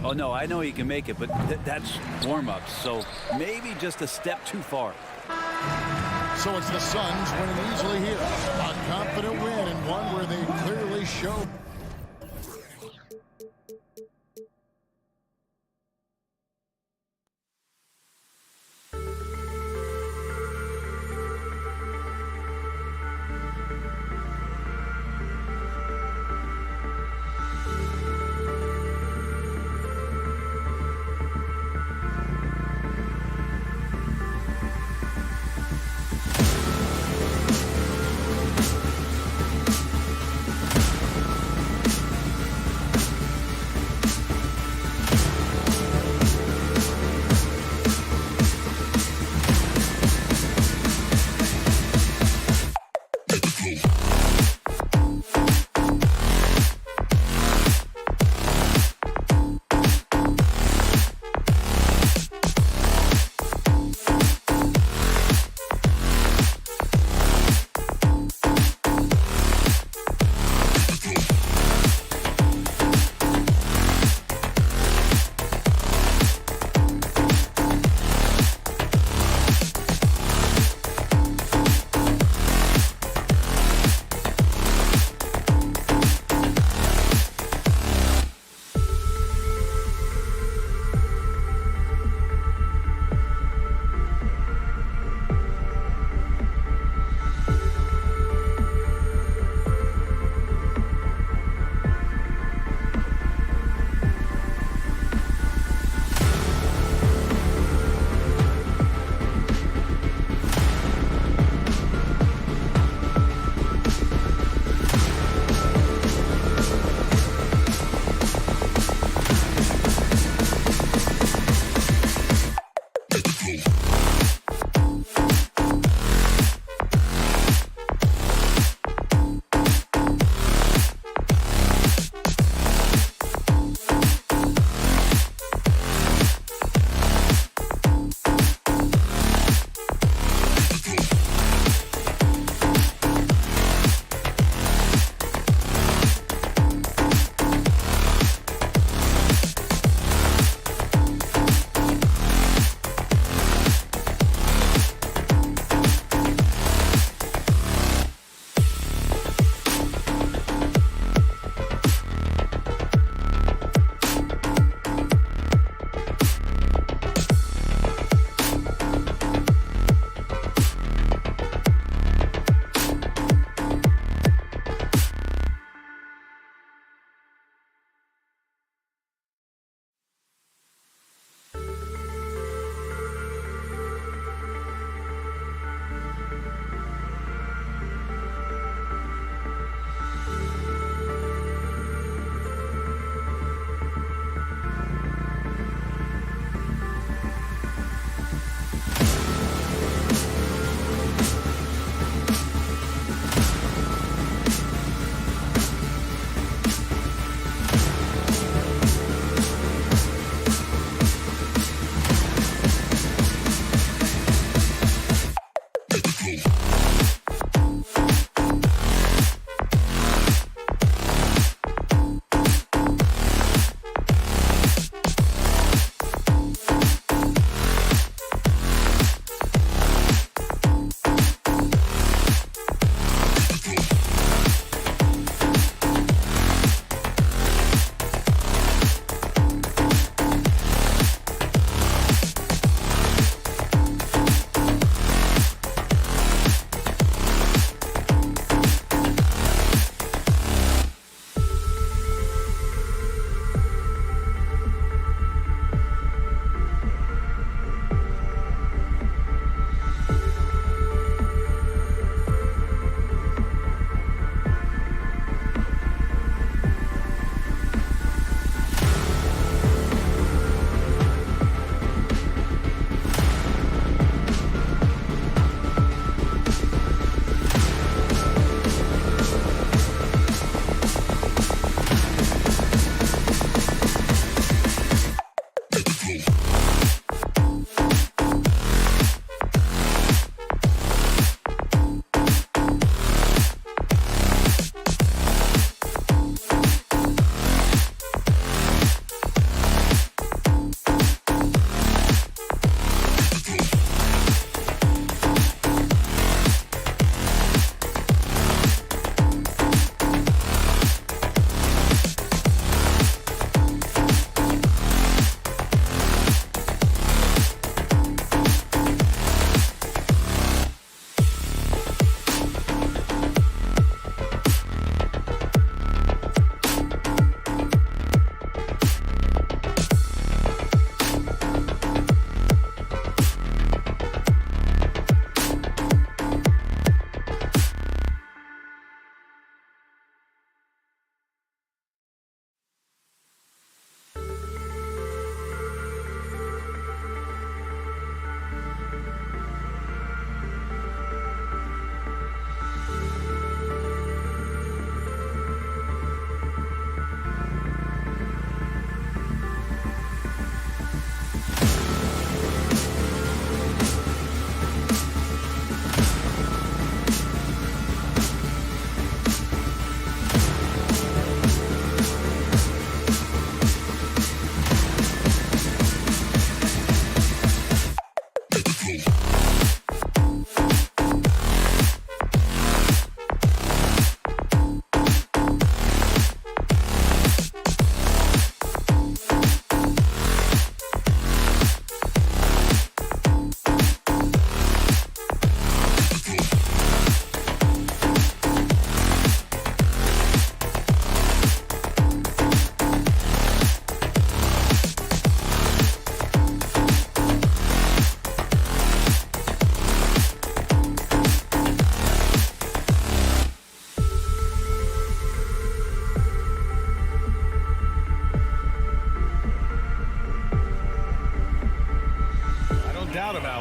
Speaker 4: Oh, no, I know he can make it, but that's warm-ups, so maybe just a step too far.
Speaker 5: So it's the Suns winning easily here. A confident win and one where they clearly show.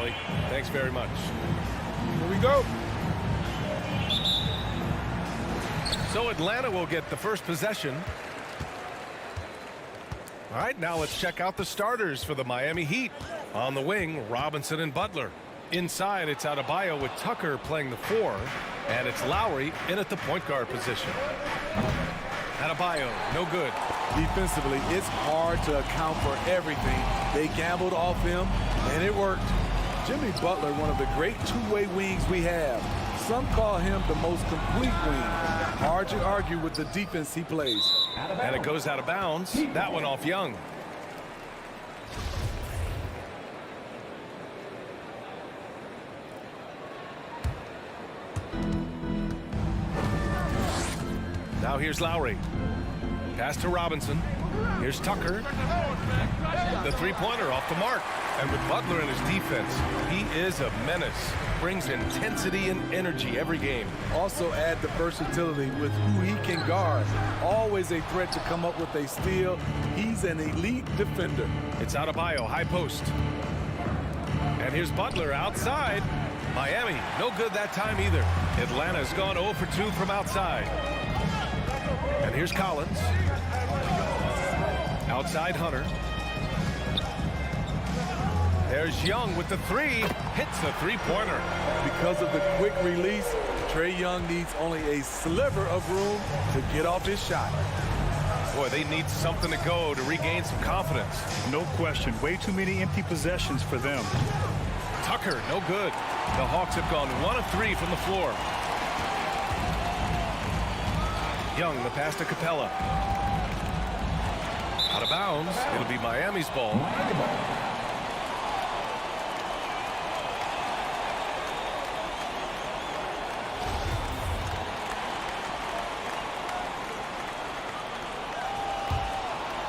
Speaker 1: Howie. Thanks very much.
Speaker 6: Here we go.
Speaker 1: So Atlanta will get the first possession. All right, now let's check out the starters for the Miami Heat. On the wing, Robinson and Butler. Inside, it's Adebayo with Tucker playing the 4, and it's Lowry in at the point guard position. Adebayo, no good.
Speaker 6: Defensively, it's hard to account for everything. They gambled off him, and it worked. Jimmy Butler, one of the great two-way wings we have. Some call him the most complete wing. Hard to argue with the defense he plays.
Speaker 1: And it goes out of bounds. That one off Young. Now here's Lowry. Pass to Robinson. Here's Tucker. The three-pointer off the mark. And with Butler in his defense, he is a menace. Brings intensity and energy every game.
Speaker 6: Also add the versatility with who he can guard. Always a threat to come up with a steal. He's an elite defender.
Speaker 1: It's Adebayo, high post. And here's Butler outside. Miami, no good that time either. Atlanta's gone 0 for 2 from outside. And here's Collins. Outside Hunter. There's Young with the 3. Hits the three-pointer.
Speaker 6: Because of the quick release, Trae Young needs only a sliver of room to get off his shot.
Speaker 1: Boy, they need something to go to regain some confidence.
Speaker 2: No question. Way too many empty possessions for them.
Speaker 1: Tucker, no good. The Hawks have gone 1 of 3 from the floor. Young, the pass to Capella. Out of bounds. It'll be Miami's ball.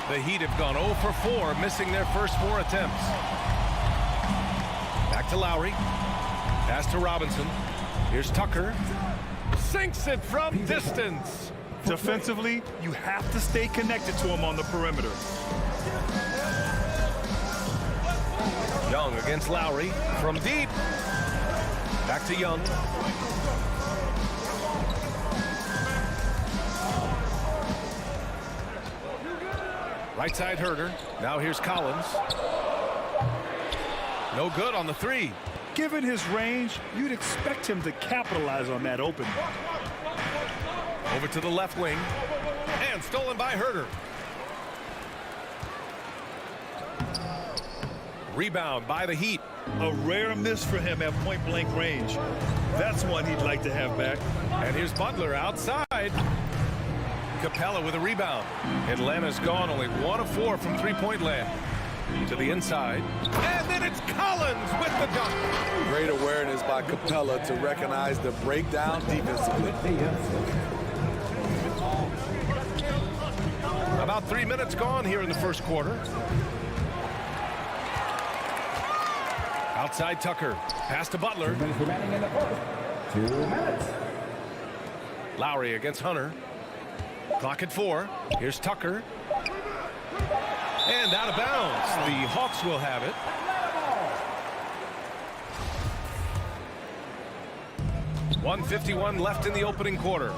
Speaker 1: The Heat have gone 0 for 4, missing their first 4 attempts. Back to Lowry. Pass to Robinson. Here's Tucker. Sinks it from distance.
Speaker 2: Defensively, you have to stay connected to him on the perimeter.
Speaker 1: Young against Lowry from deep. Back to Young. Right side Herter. Now here's Collins. No good on the 3.
Speaker 2: Given his range, you'd expect him to capitalize on that open.
Speaker 1: Over to the left wing. And stolen by Herter. Rebound by the Heat.
Speaker 2: A rare miss for him at point-blank range. That's one he'd like to have back.
Speaker 1: And here's Butler outside. Capella with a rebound. Atlanta's gone only 1 of 4 from three-point land. To the inside. And then it's Collins with the dunk.
Speaker 6: Great awareness by Capella to recognize the breakdown defensively.
Speaker 1: About 3 minutes gone here in the first quarter. Outside Tucker. Pass to Butler.
Speaker 3: 2 minutes remaining in the fourth. 2 minutes.
Speaker 1: Lowry against Hunter. Clock at 4. Here's Tucker. And out of bounds. The Hawks will have it. .151 left in the opening quarter.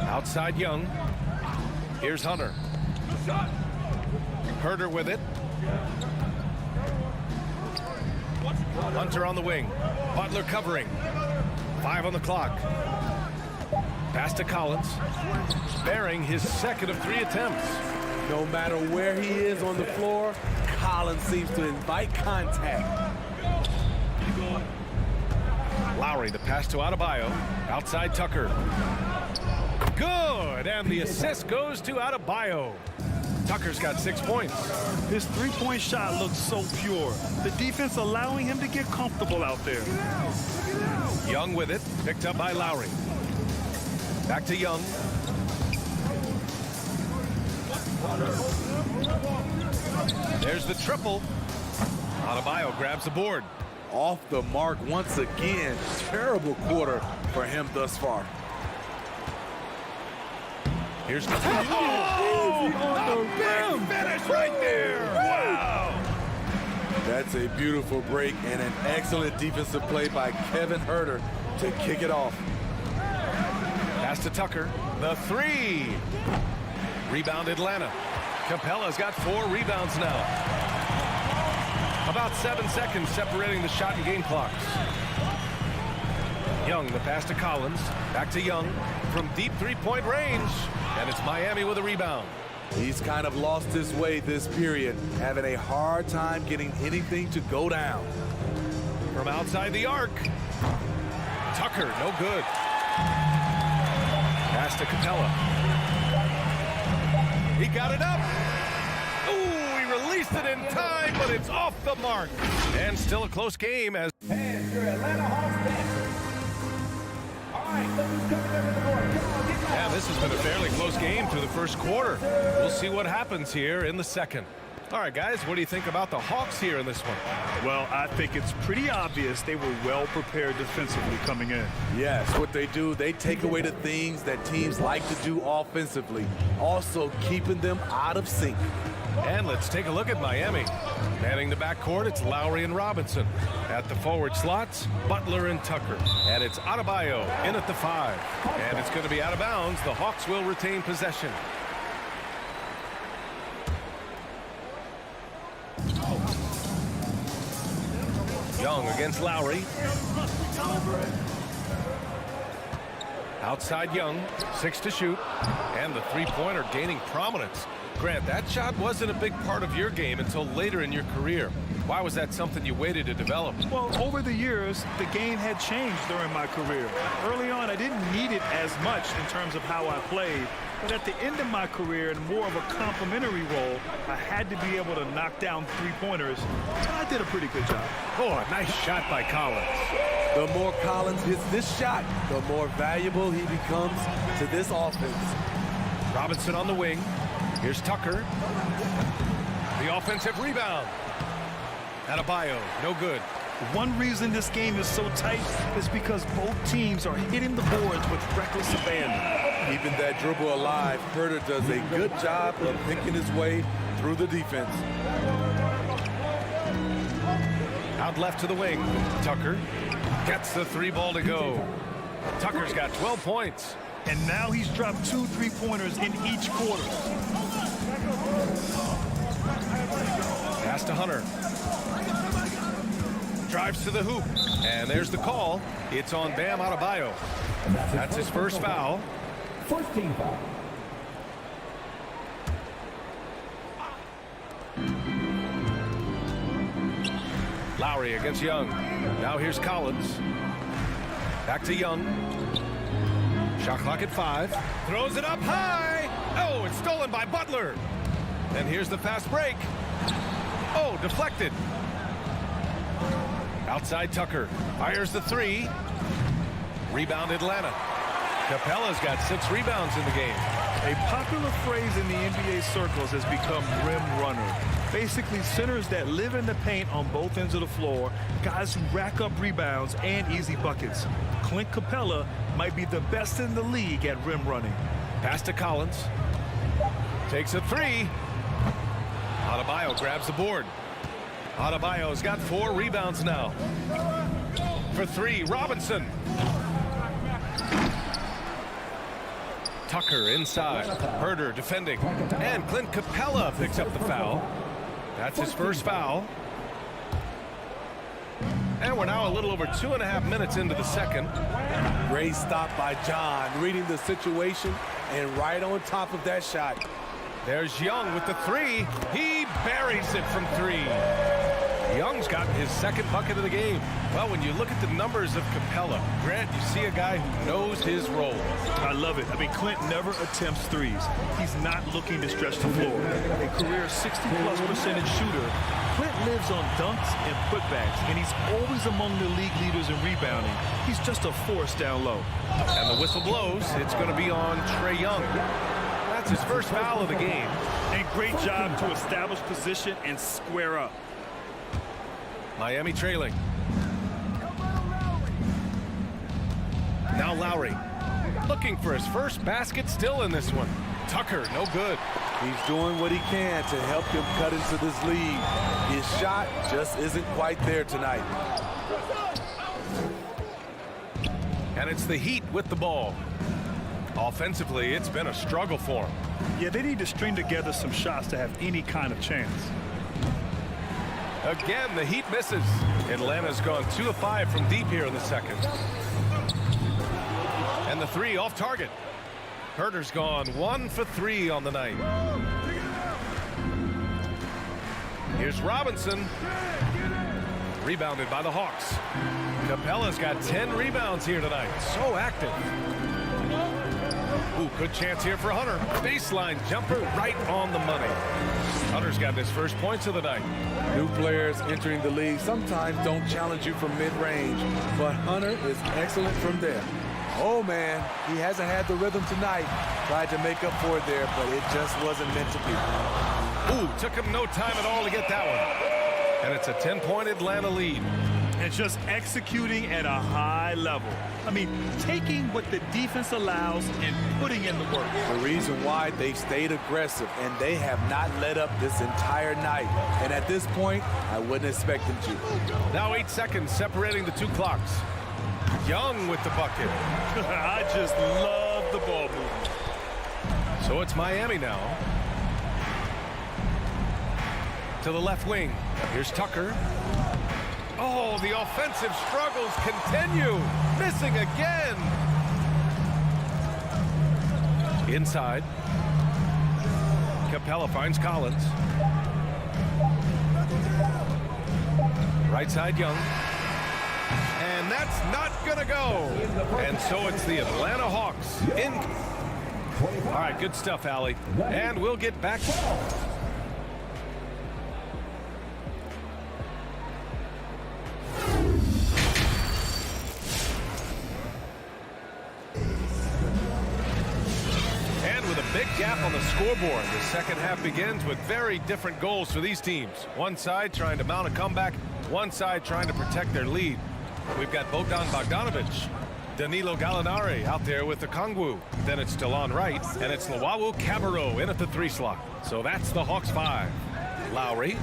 Speaker 1: Outside Young. Here's Hunter. Herter with it. Hunter on the wing. Butler covering. 5 on the clock. Pass to Collins. Bearing his second of 3 attempts.
Speaker 6: No matter where he is on the floor, Collins seems to invite contact.
Speaker 1: Lowry, the pass to Adebayo. Outside Tucker. Good, and the assist goes to Adebayo. Tucker's got 6 points.
Speaker 2: His three-point shot looks so pure. The defense allowing him to get comfortable out there.
Speaker 1: Young with it, picked up by Lowry. Back to Young. There's the triple. Adebayo grabs the board.
Speaker 6: Off the mark once again. Terrible quarter for him thus far.
Speaker 1: Here's the a big finish right there. Wow.
Speaker 6: That's a beautiful break and an excellent defensive play by Kevin Herter to kick it off.
Speaker 1: Pass to Tucker. The three. Rebound Atlanta. Capella's got 4 rebounds now. About 7 seconds separating the shot and game clocks. Young, the pass to Collins. Back to Young from deep three-point range. And it's Miami with a rebound.
Speaker 6: He's kind of lost his way this period, having a hard time getting anything to go down.
Speaker 1: From outside the arc. Tucker, no good. Pass to Capella. He got it up. Ooh, he released it in time, but it's off the mark. And still a close game as...
Speaker 3: And your Atlanta Hawks Panther. All right, look who's coming over the board. Come on, get
Speaker 1: Yeah, this has been a fairly close game through the first quarter. We'll see what happens here in the second. All right, guys, what do you think about the Hawks here in this one?
Speaker 2: Well, I think it's pretty obvious they were well prepared defensively coming in.
Speaker 6: Yes, what they do, they take away the things that teams like to do offensively, also keeping them out of sync.
Speaker 1: And let's take a look at Miami. Manning the backcourt, it's Lowry and Robinson. At the forward slots, Butler and Tucker. And it's Adebayo in at the 5. And it's going to be out of bounds. The Hawks will retain possession. Young against Lowry. Outside Young, 6 to shoot. And the three-pointer gaining prominence. Grant, that shot wasn't a big part of your game until later in your career. Why was that something you waited to develop?
Speaker 2: Well, over the years, the game had changed during my career. Early on, I didn't need it as much in terms of how I played. But at the end of my career, in more of a complementary role, I had to be able to knock down three-pointers. I did a pretty good job.
Speaker 1: Oh, a nice shot by Collins.
Speaker 6: The more Collins hits this shot, the more valuable he becomes to this offense.
Speaker 1: Robinson on the wing. Here's Tucker. The offensive rebound. Adebayo, no good.
Speaker 2: One reason this game is so tight is because both teams are hitting the boards with reckless abandon.
Speaker 6: Keeping that dribble alive, Herter does a good job of picking his way through the defense.
Speaker 1: Out left to the wing. Tucker gets the 3-ball to go. Tucker's got 12 points.
Speaker 2: And now he's dropped 2 3-pointers in each quarter.
Speaker 1: Pass to Hunter. Drives to the hoop. And there's the call. It's on Bam Adebayo. That's his first foul.
Speaker 3: First team foul.
Speaker 1: Lowry against Young. Now here's Collins. Back to Young. Shot clock at 5. Throws it up high. Oh, it's stolen by Butler. And here's the fast break. Oh, deflected. Outside Tucker. Fires the 3. Rebound Atlanta. Capella's got 6 rebounds in the game.
Speaker 2: A popular phrase in the NBA circles has become rim runner. Basically, centers that live in the paint on both ends of the floor, guys who rack up rebounds and easy buckets. Clint Capella might be the best in the league at rim running.
Speaker 1: Pass to Collins. Takes a 3. Adebayo grabs the board. Adebayo's got 4 rebounds now. For 3, Robinson. Tucker inside. Herter defending. And Clint Capella picks up the foul. That's his first foul. And we're now a little over 2.5 minutes into the second.
Speaker 6: Great stop by John, reading the situation and right on top of that shot.
Speaker 1: There's Young with the 3. He buries it from 3. Young's gotten his second bucket of the game. Well, when you look at the numbers of Capella, Grant, you see a guy who knows his role.
Speaker 2: I love it. I mean, Clint never attempts threes. He's not looking to stretch the floor. A career 60+% shooter, Clint lives on dunks and putbacks, and he's always among the league leaders in rebounding. He's just a force down low.
Speaker 1: And the whistle blows. It's going to be on Trae Young. That's his first foul of the game.
Speaker 2: And great job to establish position and square up.
Speaker 1: Miami trailing. Now Lowry looking for his first basket still in this one. Tucker, no good.
Speaker 6: He's doing what he can to help them cut into this lead. His shot just isn't quite there tonight.
Speaker 1: And it's the Heat with the ball. Offensively, it's been a struggle for them.
Speaker 2: Yeah, they need to string together some shots to have any kind of chance.
Speaker 1: Again, the Heat misses. Atlanta's gone 2 of 5 from deep here in the second. And the three off target. Herter's gone 1 for 3 on the night. Here's Robinson. Rebounded by the Hawks. Capella's got 10 rebounds here tonight. So active. Ooh, good chance here for Hunter. Baseline jumper right on the money. Hunter's got his first points of the night.
Speaker 6: New players entering the league sometimes don't challenge you from mid-range, but Hunter is excellent from there. Oh, man, he hasn't had the rhythm tonight. Tried to make up for it there, but it just wasn't meant to be.
Speaker 1: Ooh, took him no time at all to get that one. And it's a 10-point Atlanta lead.
Speaker 2: And just executing at a high level. I mean, taking what the defense allows and putting in the work.
Speaker 6: The reason why they've stayed aggressive, and they have not let up this entire night. And at this point, I wouldn't expect them to.
Speaker 1: Now 8 seconds separating the two clocks. Young with the bucket.
Speaker 2: I just love the ball movement.
Speaker 1: So it's Miami now. To the left wing. Here's Tucker. Oh, the offensive struggles continue. Missing again. Inside. Capella finds Collins. Right side, Young. And that's not going to go. And so it's the Atlanta Hawks in. All right, good stuff, Allie. And we'll get back. Big gap on the scoreboard. The second half begins with very different goals for these teams. One side trying to mount a comeback, one side trying to protect their lead. We've got Bogdan Bogdanovic, Danilo Gallinari out there with the Kongwu. Then it's Delon Wright, and it's Luwawu Cabarrot in at the 3 slot. So that's the Hawks 5. Lowry,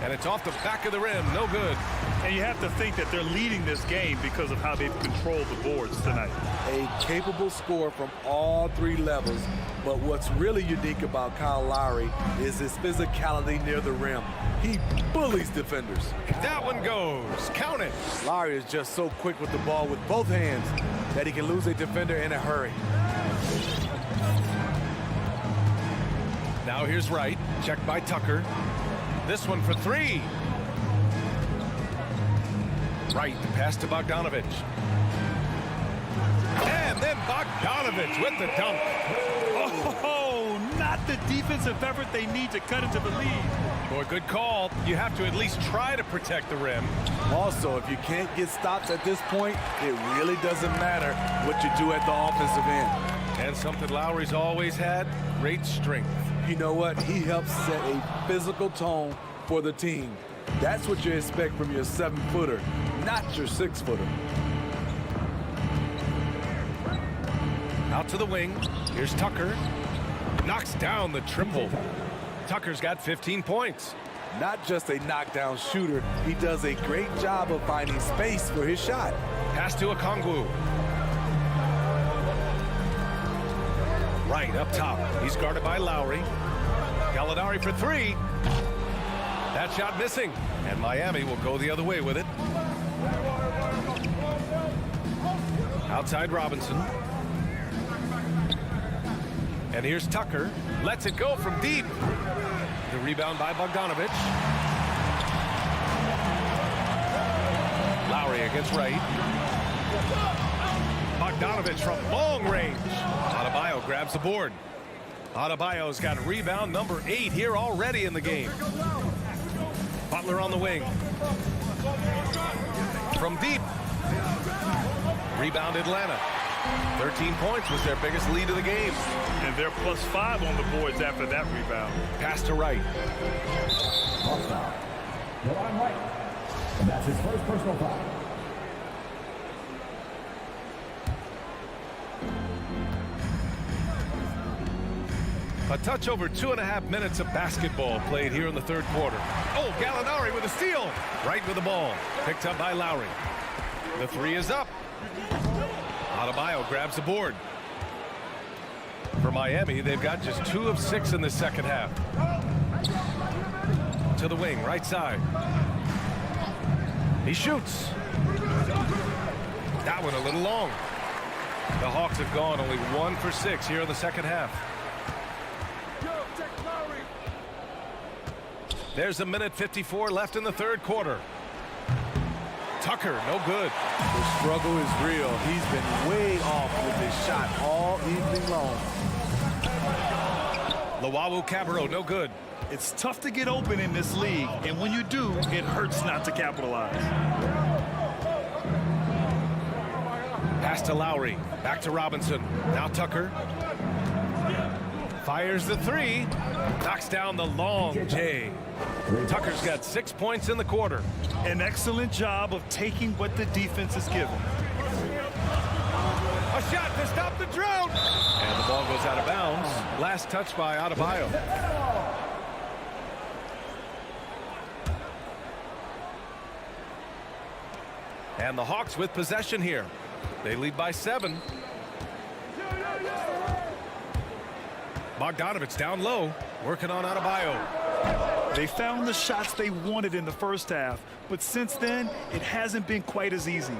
Speaker 1: and it's off the back of the rim, no good.
Speaker 2: And you have to think that they're leading this game because of how they've controlled the boards tonight.
Speaker 6: A capable scorer from all 3 levels, but what's really unique about Kyle Lowry is his physicality near the rim. He bullies defenders.
Speaker 1: That one goes. Count it.
Speaker 6: Lowry is just so quick with the ball with both hands that he can lose a defender in a hurry.
Speaker 1: Now here's Wright. Checked by Tucker. This one for 3. Right, the pass to Bogdanovic. And then Bogdanovic with the dunk.
Speaker 2: Oh, not the defensive effort they need to cut into the lead.
Speaker 1: Boy, good call. You have to at least try to protect the rim.
Speaker 6: Also, if you can't get stops at this point, it really doesn't matter what you do at the offensive end.
Speaker 1: And something Lowry's always had, great strength.
Speaker 6: You know what? He helps set a physical tone for the team. That's what you expect from your 7-footer, not your 6-footer.
Speaker 1: Out to the wing. Here's Tucker. Knocks down the triple. Tucker's got 15 points.
Speaker 6: Not just a knockdown shooter, he does a great job of finding space for his shot.
Speaker 1: Pass to Okongwu. Right up top. He's guarded by Lowry. Gallinari for 3. That shot missing. And Miami will go the other way with it. Outside Robinson. And here's Tucker. Lets it go from deep. The rebound by Bogdanovic. Lowry against Wright. Bogdanovic from long range. Adebayo grabs the board. Adebayo's got rebound number 8 here already in the game. Butler on the wing. From deep. Rebound Atlanta. 13 points was their biggest lead of the game.
Speaker 2: And they're +5 on the boards after that rebound.
Speaker 1: Pass to Wright.
Speaker 3: Delon Wright. And that's his first personal foul.
Speaker 1: A touch over 2.5 minutes of basketball played here in the third quarter. Oh, Gallinari with a steal. Right with the ball. Picked up by Lowry. The three is up. Adebayo grabs the board. For Miami, they've got just 2 of 6 in the second half. To the wing, right side. He shoots. That one a little long. The Hawks have gone only 1 for 6 here in the second half. There's 1:54 left in the third quarter. Tucker, no good.
Speaker 6: The struggle is real. He's been way off with his shot all evening long.
Speaker 1: Luwawu-Cabarrot, no good.
Speaker 2: It's tough to get open in this league, and when you do, it hurts not to capitalize.
Speaker 1: Pass to Lowry. Back to Robinson. Now Tucker. Fires the three. Knocks down the long J. Tucker's got 6 points in the quarter.
Speaker 2: An excellent job of taking what the defense is given.
Speaker 1: A shot to stop the drought. And the ball goes out of bounds. Last touch by Adebayo. And the Hawks with possession here. They lead by 7. Bogdanovich down low, working on Adebayo.
Speaker 2: They found the shots they wanted in the first half, but since then, it hasn't been quite as easy.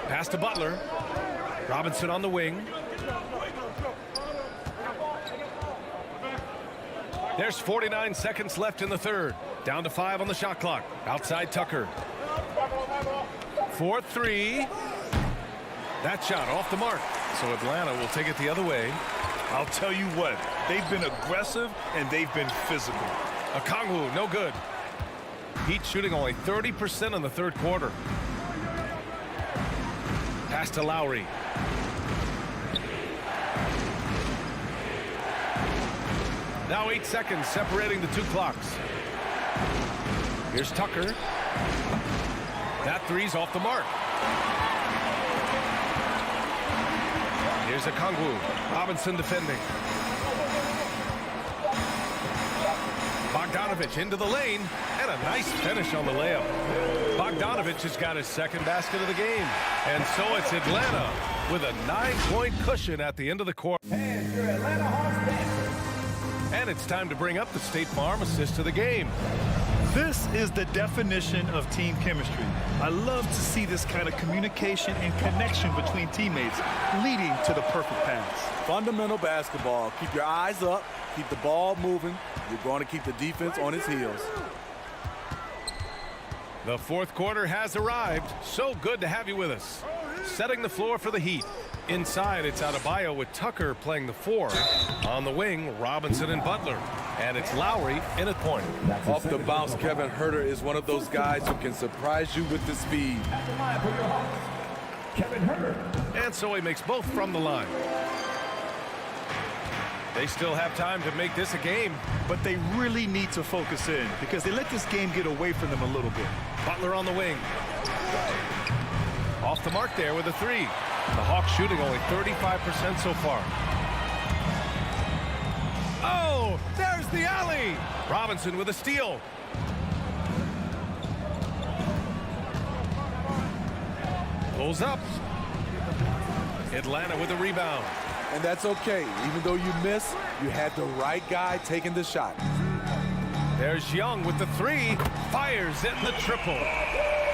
Speaker 1: Pass to Butler. Robinson on the wing. There's 49 seconds left in the third. Down to 5 on the shot clock. Outside Tucker. 4-3. That shot off the mark. So Atlanta will take it the other way.
Speaker 2: I'll tell you what, they've been aggressive and they've been physical.
Speaker 1: Okongwu, no good. Heat shooting only 30% in the third quarter. Pass to Lowry. Now 8 seconds separating the two clocks. Here's Tucker. That three's off the mark. Here's Okongwu. Robinson defending. Bogdanovich into the lane, and a nice finish on the layup. Bogdanovich has got his second basket of the game. And so it's Atlanta with a 9-point cushion at the end of the quarter.
Speaker 3: And your Atlanta Hawks Dancers.
Speaker 1: And it's time to bring up the State Farm assist to the game.
Speaker 2: This is the definition of team chemistry. I love to see this kind of communication and connection between teammates leading to the perfect pass.
Speaker 6: Fundamental basketball. Keep your eyes up. Keep the ball moving. You're going to keep the defense on its heels.
Speaker 1: The fourth quarter has arrived. So good to have you with us. Setting the floor for the Heat. Inside, it's Adebayo with Tucker playing the 4. On the wing, Robinson and Butler. And it's Lowry in at point.
Speaker 6: Off the bounce, Kevin Huerter is one of those guys who can surprise you with the speed.
Speaker 3: At the line for your Hawks, Kevin Huerter.
Speaker 1: And so he makes both from the line. They still have time to make this a game.
Speaker 2: But they really need to focus in because they let this game get away from them a little bit.
Speaker 1: Butler on the wing. Off the mark there with a 3. The Hawks shooting only 35% so far. Oh, there's the alley. Robinson with a steal. Pulls up. Atlanta with a rebound.
Speaker 6: And that's okay. Even though you miss, you had the right guy taking the shot.
Speaker 1: There's Young with the 3. Fires in the triple.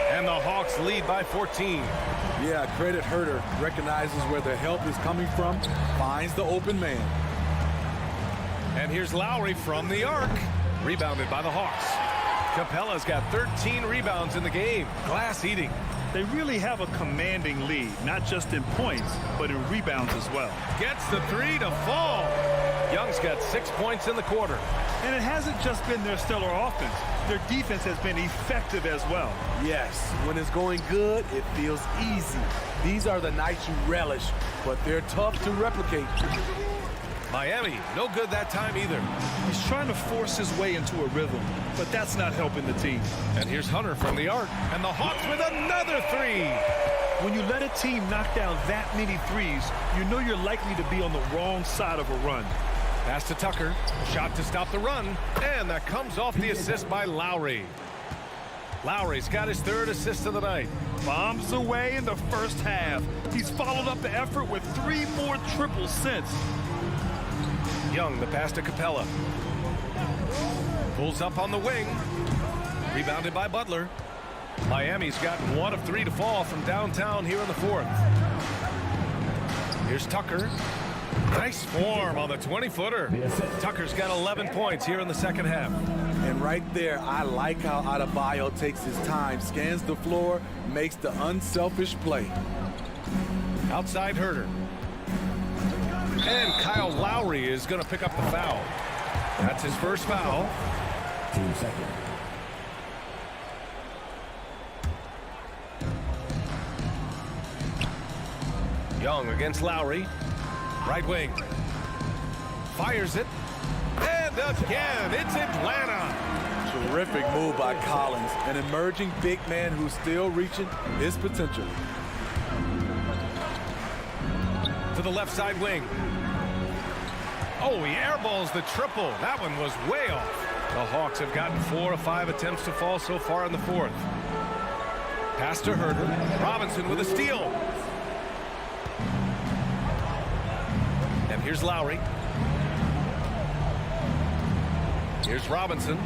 Speaker 1: And the Hawks lead by 14.
Speaker 6: Yeah, credit Huerter. Recognizes where the help is coming from. Finds the open man.
Speaker 1: And here's Lowry from the arc. Rebounded by the Hawks. Capella's got 13 rebounds in the game. Glass eating.
Speaker 2: They really have a commanding lead, not just in points, but in rebounds as well.
Speaker 1: Gets the 3 to fall. Young's got 6 points in the quarter.
Speaker 2: And it hasn't just been their stellar offense. Their defense has been effective as well.
Speaker 6: Yes, when it's going good, it feels easy. These are the nights you relish, but they're tough to replicate.
Speaker 1: Miami, no good that time either.
Speaker 2: He's trying to force his way into a rhythm, but that's not helping the team.
Speaker 1: And here's Hunter from the arc, and the Hawks with another 3.
Speaker 2: When you let a team knock down that many threes, you know you're likely to be on the wrong side of a run.
Speaker 1: Pass to Tucker. Shot to stop the run. And that comes off the assist by Lowry. Lowry's got his 3rd assist of the night.
Speaker 2: Bombs away in the first half. He's followed up the effort with 3 more triples since.
Speaker 1: Young, the pass to Capella. Pulls up on the wing. Rebounded by Butler. Miami's gotten 1 of 3 to fall from downtown here in the 4th. Here's Tucker. Nice form on the 20-footer. Tucker's got 11 points here in the second half.
Speaker 6: And right there, I like how Adebayo takes his time, scans the floor, makes the unselfish play.
Speaker 1: Outside Herter. And Kyle Lowry is going to pick up the foul. That's his first foul.
Speaker 3: 2 seconds.
Speaker 1: Young against Lowry. Right wing. Fires it. And again, it's Atlanta.
Speaker 6: Terrific move by Collins, an emerging big man who's still reaching his potential.
Speaker 1: To the left side wing. Oh, he airballs the triple. That one was way off. The Hawks have gotten 4 of 5 attempts to fall so far in the 4th. Pass to Herter. Robinson with a steal. And here's Lowry. Here's Robinson.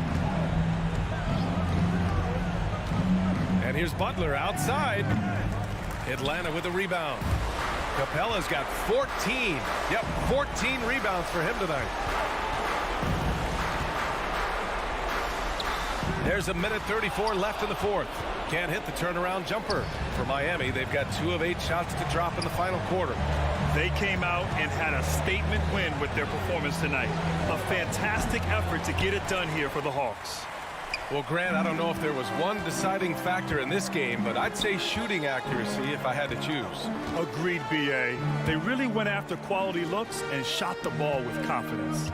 Speaker 1: And here's Butler outside. Atlanta with a rebound. Capella's got 14. Yep, 14 rebounds for him tonight. There's a minute 34 left in the 4th. Can't hit the turnaround jumper. For Miami, they've got 2 of 8 shots to drop in the final quarter.
Speaker 2: They came out and had a statement win with their performance tonight. A fantastic effort to get it done here for the Hawks.
Speaker 1: Well, Grant, I don't know if there was one deciding factor in this game, but I'd say shooting accuracy if I had to choose.
Speaker 2: Agreed, B.A. They really went after quality looks and shot the ball with confidence.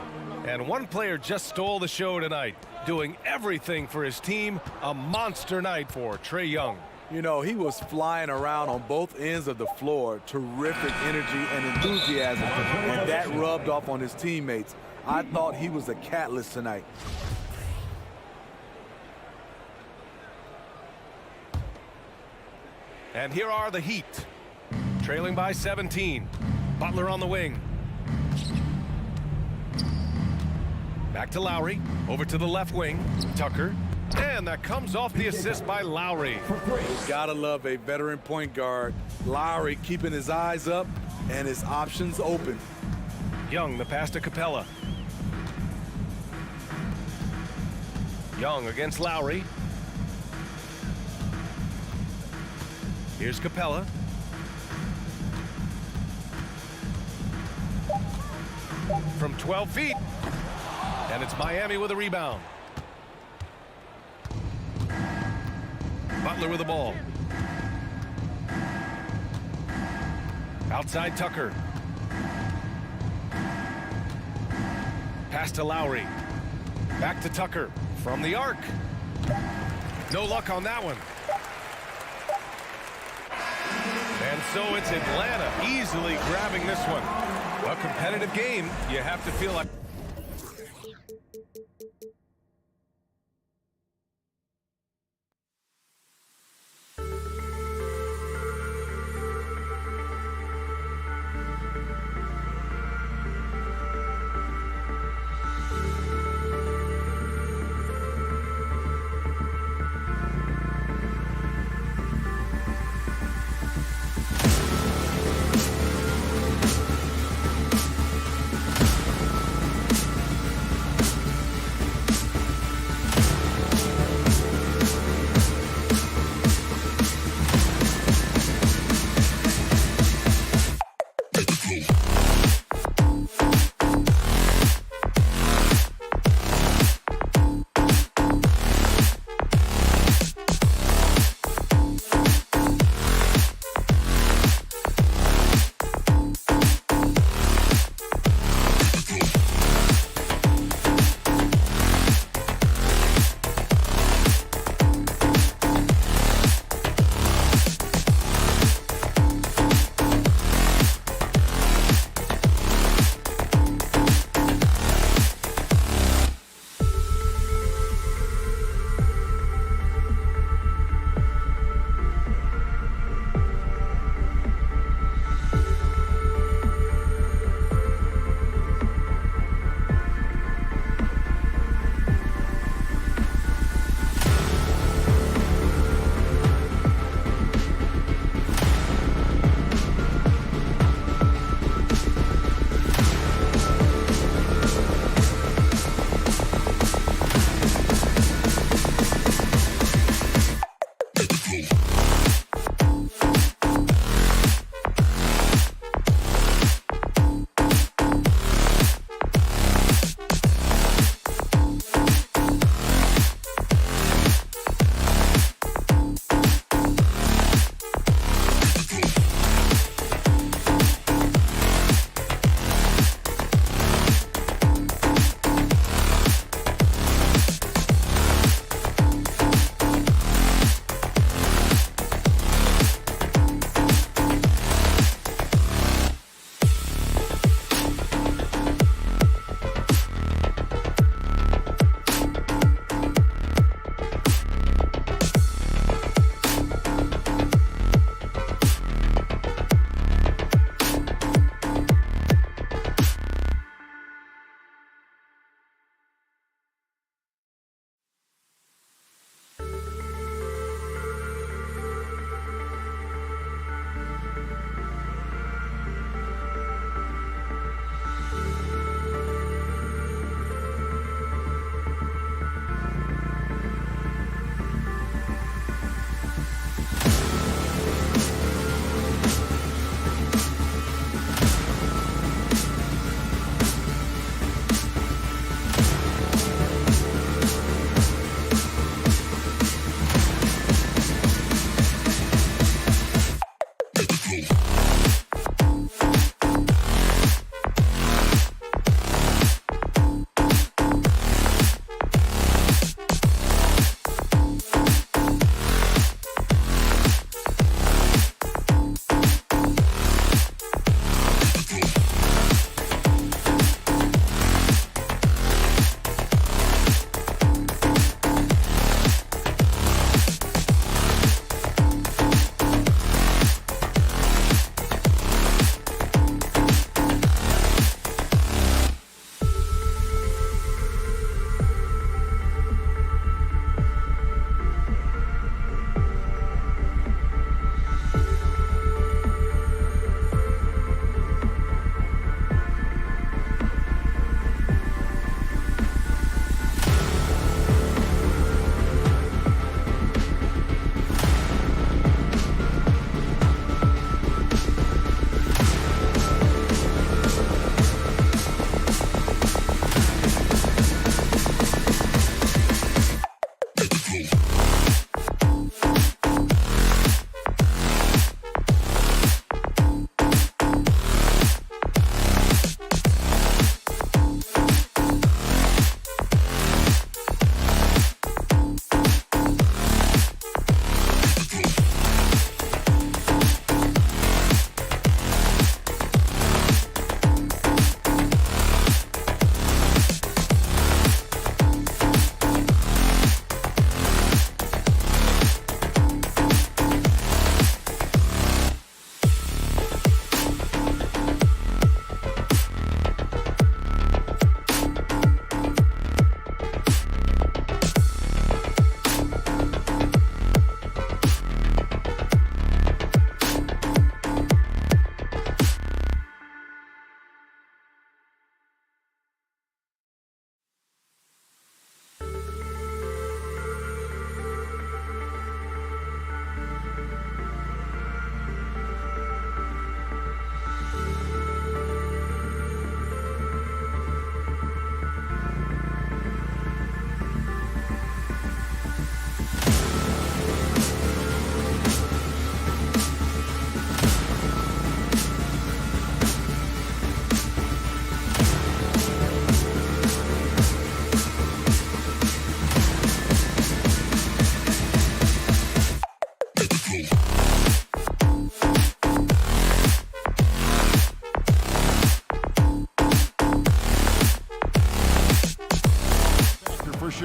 Speaker 1: And one player just stole the show tonight, doing everything for his team. A monster night for Trae Young.
Speaker 6: You know, he was flying around on both ends of the floor. Terrific energy and enthusiasm, and that rubbed off on his teammates. I thought he was a catalyst tonight.
Speaker 1: And here are the Heat, trailing by 17. Butler on the wing. Back to Lowry, over to the left wing. Tucker, and that comes off the assist by Lowry.
Speaker 6: Gotta love a veteran point guard. Lowry keeping his eyes up and his options open.
Speaker 1: Young, the pass to Capella. Young against Lowry. Here's Capella. From 12 feet. And it's Miami with a rebound. Butler with the ball. Outside Tucker. Pass to Lowry. Back to Tucker. From the arc. No luck on that one. And so it's Atlanta easily grabbing this one. A competitive game, you have to feel like...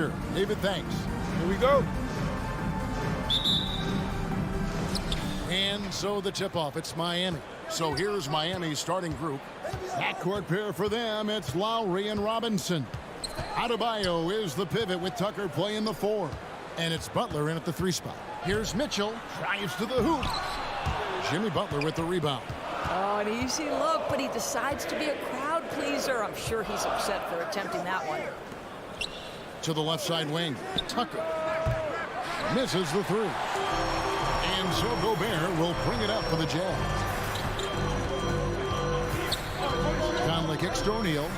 Speaker 5: Fisher. David, thanks.
Speaker 10: Here we go.
Speaker 5: And so the tip-off, it's Miami. So here's Miami's starting group. Backcourt pair for them, it's Lowry and Robinson. Adebayo is the pivot with Tucker playing the 4. And it's Butler in at the 3 spot. Here's Mitchell, drives to the hoop. Jimmy Butler with the rebound.
Speaker 9: Oh, an easy look, but he decides to be a crowd pleaser. I'm sure he's upset for attempting that one.
Speaker 5: To the left side wing, Tucker misses the 3. And so Gobert will bring it up for the Jazz. Conley kicks to O'Neal.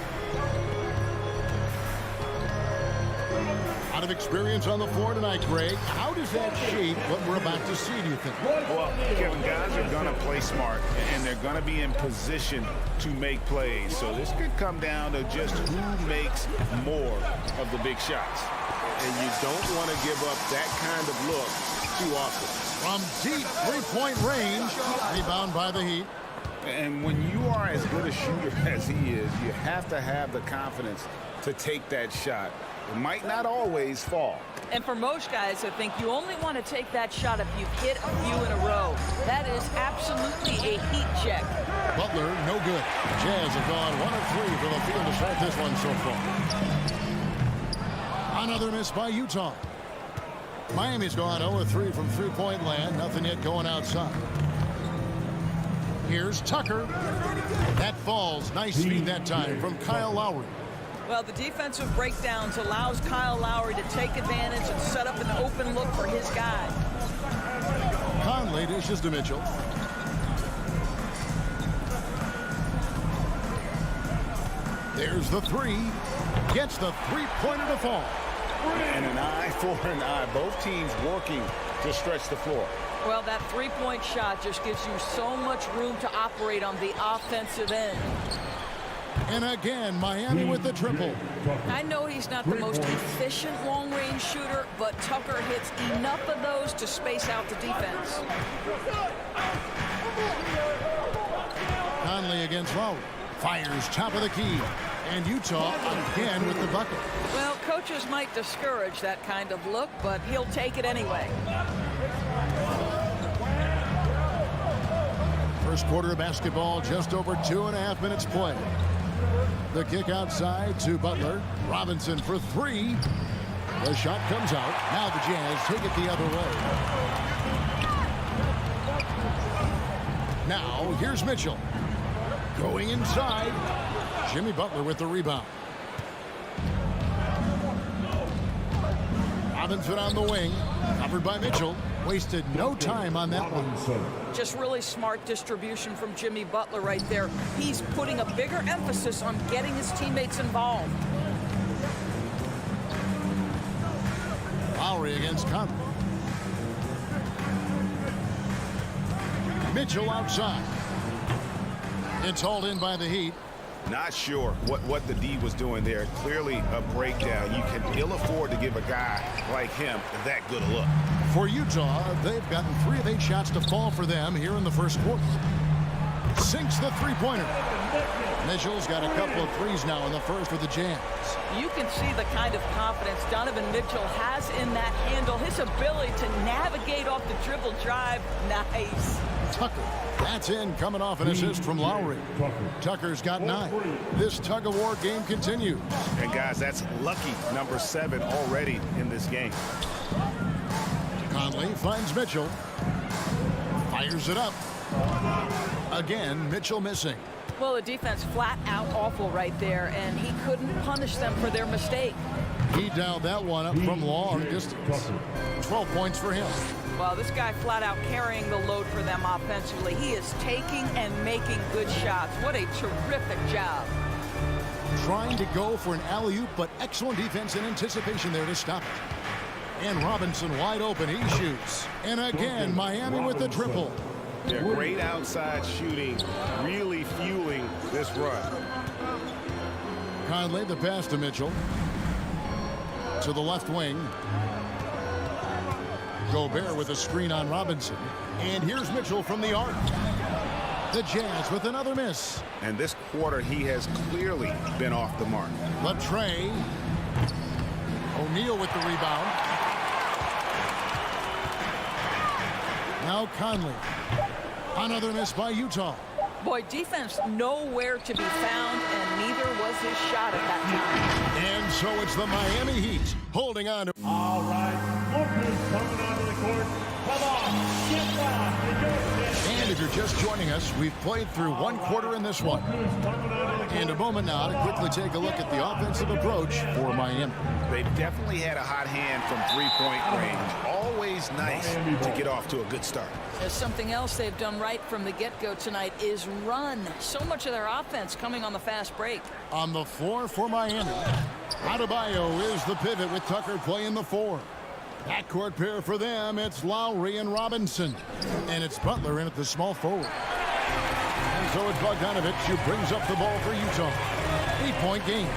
Speaker 5: Out of experience on the floor tonight, Greg. How does that shape what we're about to see, do you think?
Speaker 7: Well, Kevin, guys are going to play smart, and they're going to be in position to make plays. So this could come down to just who makes more of the big shots.
Speaker 10: And you don't want to give up that kind of look too often.
Speaker 5: From deep three-point range, rebound by the Heat.
Speaker 7: And when you are as good a shooter as he is, you have to have the confidence to take that shot. It might not always fall.
Speaker 9: And for most guys, I think you only want to take that shot if you've hit a few in a row. That is absolutely a heat check.
Speaker 5: Butler, no good. Jazz have gone 1 of 3 from the field to start this one so far. Another miss by Utah. Miami's gone 0 of 3 from three-point land. Nothing yet going outside. Here's Tucker. That falls. Nice feed that time from Kyle Lowry.
Speaker 9: Well, the defensive breakdowns allows Kyle Lowry to take advantage and set up an open look for his guy.
Speaker 5: Conley dishes to Mitchell. There's the 3. Gets the three-pointer to fall.
Speaker 7: And an eye for an eye. Both teams working to stretch the floor.
Speaker 9: Well, that three-point shot just gives you so much room to operate on the offensive end.
Speaker 5: And again, Miami with the triple.
Speaker 9: I know he's not the most efficient long-range shooter, but Tucker hits enough of those to space out the defense.
Speaker 5: Conley against Lowry. Fires top of the key. And Utah again with the bucket.
Speaker 9: Well, coaches might discourage that kind of look, but he'll take it anyway.
Speaker 5: First quarter of basketball, just over 2.5 minutes play. The kick outside to Butler. Robinson for 3. The shot comes out. Now the Jazz take it the other way. Now here's Mitchell. Going inside. Jimmy Butler with the rebound. Robinson on the wing. Covered by Mitchell. Wasted no time on that one.
Speaker 9: Just really smart distribution from Jimmy Butler right there. He's putting a bigger emphasis on getting his teammates involved.
Speaker 5: Lowry against Conley. Mitchell outside. It's hauled in by the Heat.
Speaker 7: Not sure what the D was doing there. Clearly a breakdown. You can ill afford to give a guy like him that good a look.
Speaker 5: For Utah, they've gotten 3 of 8 shots to fall for them here in the first quarter. Sinks the three-pointer. Mitchell's got a couple of threes now in the first with the Jazz.
Speaker 9: You can see the kind of confidence Donovan Mitchell has in that handle. His ability to navigate off the dribble drive. Nice.
Speaker 5: Tucker. That's in, coming off an assist from Lowry. Tucker's got 9. This tug-of-war game continues.
Speaker 7: And guys, that's lucky number 7 already in this game.
Speaker 5: Conley finds Mitchell. Fires it up. Again, Mitchell missing.
Speaker 9: Well, the defense flat out awful right there, and he couldn't punish them for their mistake.
Speaker 5: He dialed that one up from long distance. 12 points for him.
Speaker 9: Well, this guy flat out carrying the load for them offensively. He is taking and making good shots. What a terrific job.
Speaker 5: Trying to go for an alley-oop, but excellent defense and anticipation there to stop it. And Robinson wide open. He shoots. And again, Miami with the triple.
Speaker 10: They're great outside shooting, really fueling this run.
Speaker 5: Conley, the pass to Mitchell. To the left wing. Gobert with a screen on Robinson. And here's Mitchell from the arc. The Jazz with another miss.
Speaker 7: And this quarter, he has clearly been off the mark.
Speaker 5: Latrey. O'Neal with the rebound. Now Conley. Another miss by Utah.
Speaker 9: Boy, defense nowhere to be found, and neither was his shot at that time.
Speaker 5: And so it's the Miami Heat holding on to.
Speaker 3: All right, Booker's coming onto the court. Come on, get down.
Speaker 5: And if you're just joining us, we've played through one quarter in this one. And a moment now to quickly take a look at the offensive approach for Miami.
Speaker 7: They've definitely had a hot hand from three-point range. Always nice to get off to a good start.
Speaker 9: Something else they've done right from the get-go tonight is run. So much of their offense coming on the fast break.
Speaker 5: On the floor for Miami, Adebayo is the pivot with Tucker playing the 4. Backcourt pair for them, it's Lowry and Robinson. And it's Butler in at the small forward. And so it's Bogdanovich who brings up the ball for Utah. 8-point game.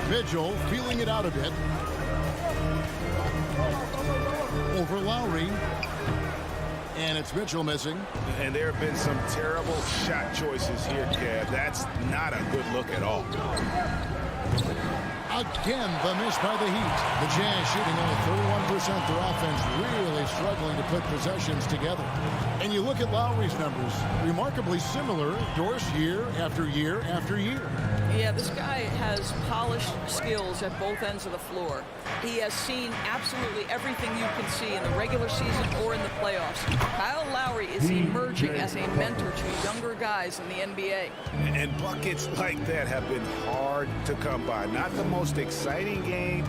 Speaker 5: Mitchell feeling it out a bit. Over Lowry. And it's Mitchell missing.
Speaker 7: And there have been some terrible shot choices here, Kev. That's not a good look at all.
Speaker 5: Again, the miss by the Heat. The Jazz shooting only 31%. Their offense really struggling to put possessions together. And you look at Lowry's numbers, remarkably similar, Doris, year after year after year.
Speaker 9: Yeah, this guy has polished skills at both ends of the floor. He has seen absolutely everything you can see in the regular season or in the playoffs. Kyle Lowry is emerging as a mentor to younger guys in the NBA.
Speaker 7: And buckets like that have been hard to come by. Not the most exciting game.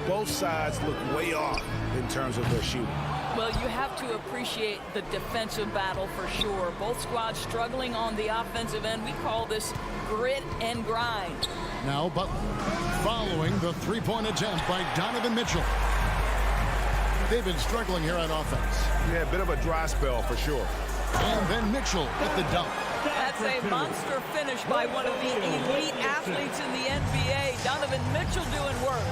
Speaker 7: Both sides look way off in terms of their shooting.
Speaker 9: Well, you have to appreciate the defensive battle for sure. Both squads struggling on the offensive end. We call this grit and grind.
Speaker 5: Now Butler following the three-point attempt by Donovan Mitchell. They've been struggling here on offense.
Speaker 10: Yeah, a bit of a dry spell for sure.
Speaker 5: And then Mitchell with the dunk.
Speaker 9: That's a monster finish by one of the elite athletes in the NBA. Donovan Mitchell doing work.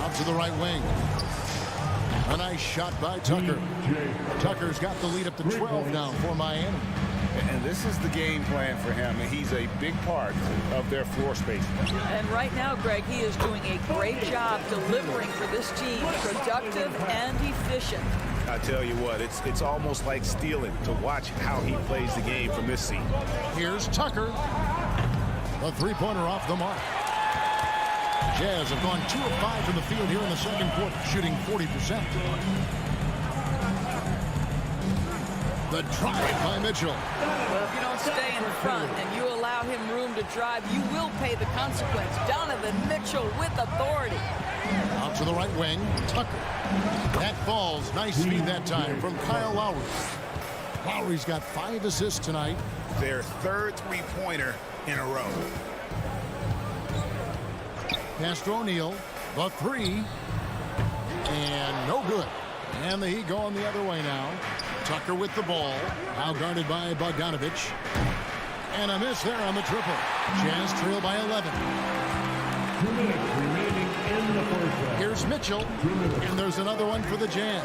Speaker 5: Out to the right wing. A nice shot by Tucker. Tucker's got the lead up to 12 now for Miami.
Speaker 7: And this is the game plan for him. He's a big part of their floor space.
Speaker 9: And right now, Greg, he is doing a great job delivering for this team. Productive and efficient.
Speaker 7: I tell you what, it's almost like stealing to watch how he plays the game from this seat.
Speaker 5: Here's Tucker. A three-pointer off the mark. Jazz have gone 2 of 5 from the field here in the second quarter, shooting 40%. The drive by Mitchell.
Speaker 9: Well, if you don't stay in front and you allow him room to drive, you will pay the consequence. Donovan Mitchell with authority.
Speaker 5: Out to the right wing, Tucker. That falls. Nice feed that time from Kyle Lowry. Lowry's got 5 assists tonight.
Speaker 7: Their third three-pointer in a row.
Speaker 5: Pass to O'Neal. The 3. And no good. And the Heat going the other way now. Tucker with the ball. Now guarded by Bogdanovich. And a miss there on the triple. Jazz trail by 11.
Speaker 3: 2 minutes remaining in the first half.
Speaker 5: Here's Mitchell. And there's another one for the Jazz.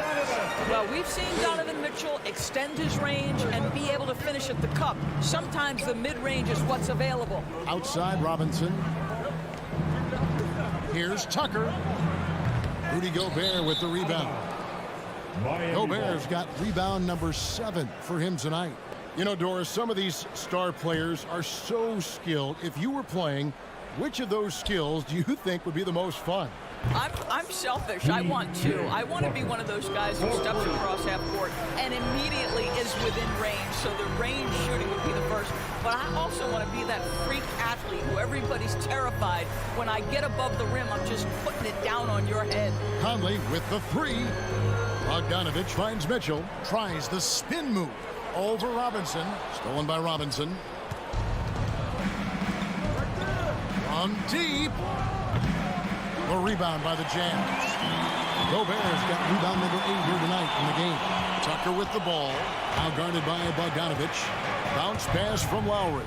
Speaker 9: Well, we've seen Donovan Mitchell extend his range and be able to finish at the cup. Sometimes the mid-range is what's available.
Speaker 5: Outside Robinson. Here's Tucker. Rudy Gobert with the rebound. Gobert's got rebound number 7 for him tonight. You know, Doris, some of these star players are so skilled. If you were playing, which of those skills do you think would be the most fun?
Speaker 9: I'm selfish. I want to. I want to be one of those guys who steps across half court and immediately is within range. So the range shooting would be the first. But I also want to be that freak athlete who everybody's terrified. When I get above the rim, I'm just putting it down on your head.
Speaker 5: Conley with the 3. Bogdanovich finds Mitchell. Tries the spin move over Robinson. Stolen by Robinson. From deep. The rebound by the Jazz. Gobert's got rebound number 8 here tonight in the game. Tucker with the ball. Now guarded by Bogdanovich. Bounce pass from Lowry.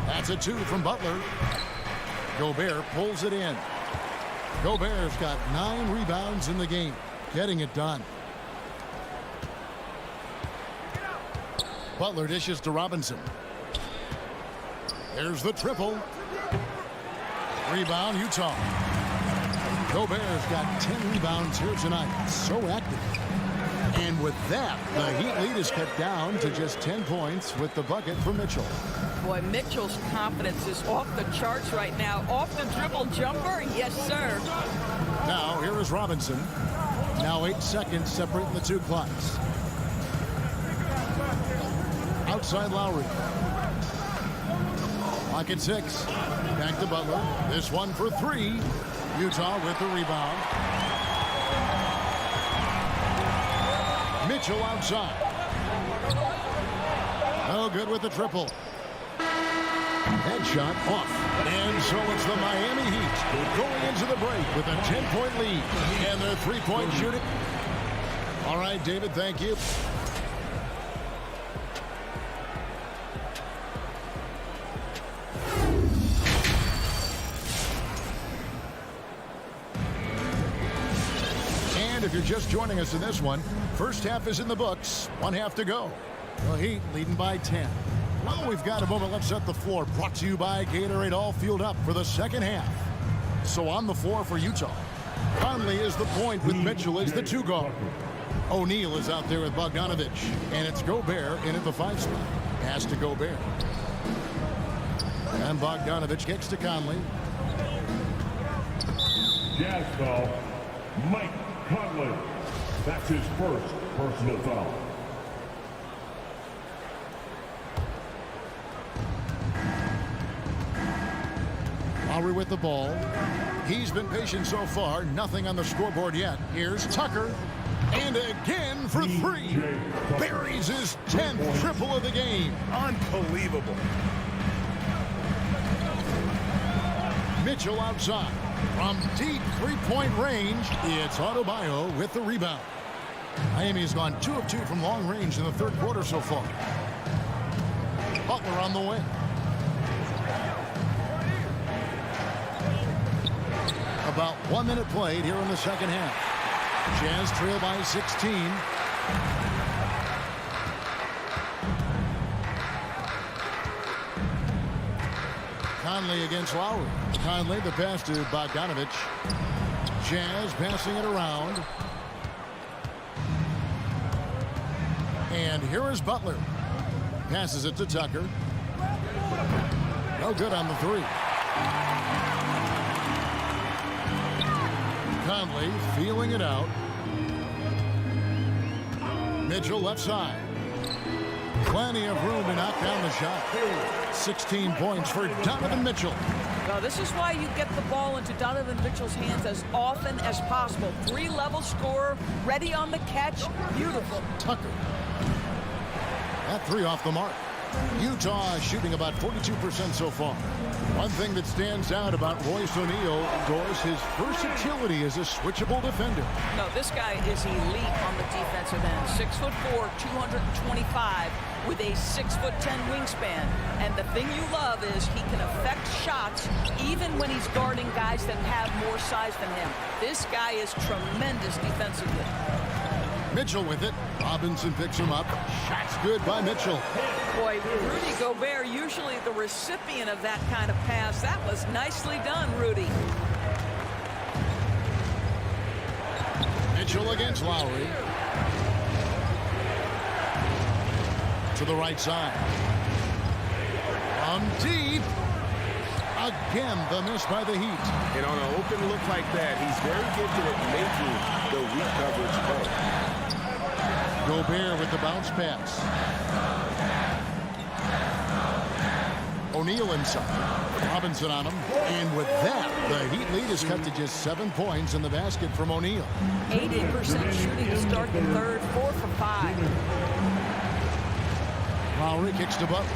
Speaker 5: That's a 2 from Butler. Gobert pulls it in. Gobert's got 9 rebounds in the game. Getting it done. Butler dishes to Robinson. There's the triple. Rebound, Utah. Gobert's got 10 rebounds here tonight. So active. And with that, the Heat lead is cut down to just 10 points with the bucket for Mitchell.
Speaker 9: Boy, Mitchell's confidence is off the charts right now. Off the dribble jumper, yes, sir.
Speaker 5: Now, here is Robinson. Now 8 seconds separating the two clocks. Outside Lowry. Clock at 6. Back to Butler. This one for 3. Utah with the rebound. Mitchell outside. No good with the triple. Headshot off. And so it's the Miami Heat going into the break with a 10-point lead. And their three-point shooting. All right, David, thank you. And if you're just joining us in this one, first half is in the books. 1 half to go. The Heat leading by 10. Well, we've got a moment. Let's set the floor. Brought to you by Gatorade, all fueled up for the second half. So on the floor for Utah. Conley is the point with Mitchell as the 2 guard. O'Neal is out there with Bogdanovich. And it's Gobert in at the 5 spot. Pass to Gobert. And Bogdanovich kicks to Conley.
Speaker 11: Jazz foul, Mike Conley. That's his first personal foul.
Speaker 5: Lowry with the ball. He's been patient so far. Nothing on the scoreboard yet. Here's Tucker. And again for 3. Buries his 10th triple of the game.
Speaker 2: Unbelievable.
Speaker 5: Mitchell outside. From deep three-point range, it's Adebayo with the rebound. Miami has gone 2 of 2 from long range in the third quarter so far. Butler on the wing. About 1 minute played here in the second half. Jazz trail by 16. Conley against Lowry. Conley, the pass to Bogdanovich. Jazz passing it around. And here is Butler. Passes it to Tucker. No good on the 3. Conley feeling it out. Mitchell left side. Plenty of room to knock down the shot. 16 points for Donovan Mitchell.
Speaker 9: Now, this is why you get the ball into Donovan Mitchell's hands as often as possible. 3-level scorer, ready on the catch. Beautiful.
Speaker 5: Tucker. That 3 off the mark. Utah shooting about 42% so far. One thing that stands out about Royce O'Neal, Doris, his versatility as a switchable defender.
Speaker 9: No, this guy is elite on the defensive end. 6'4", 225, with a 6'10" wingspan. And the thing you love is he can affect shots even when he's guarding guys that have more size than him. This guy is tremendous defensively.
Speaker 5: Mitchell with it. Robinson picks him up. Shot's good by Mitchell.
Speaker 9: Boy, Rudy Gobert, usually the recipient of that kind of pass. That was nicely done, Rudy.
Speaker 5: Mitchell against Lowry. To the right side. From deep. Again, the miss by the Heat.
Speaker 10: And on an open look like that, he's very gifted at making the weak coverage go.
Speaker 5: Gobert with the bounce pass. O'Neal inside. Robinson on him. And with that, the Heat lead is cut to just 7 points in the basket from O'Neal.
Speaker 9: 80% shooting to start the third. 4 for 5.
Speaker 5: Lowry kicks to Butler.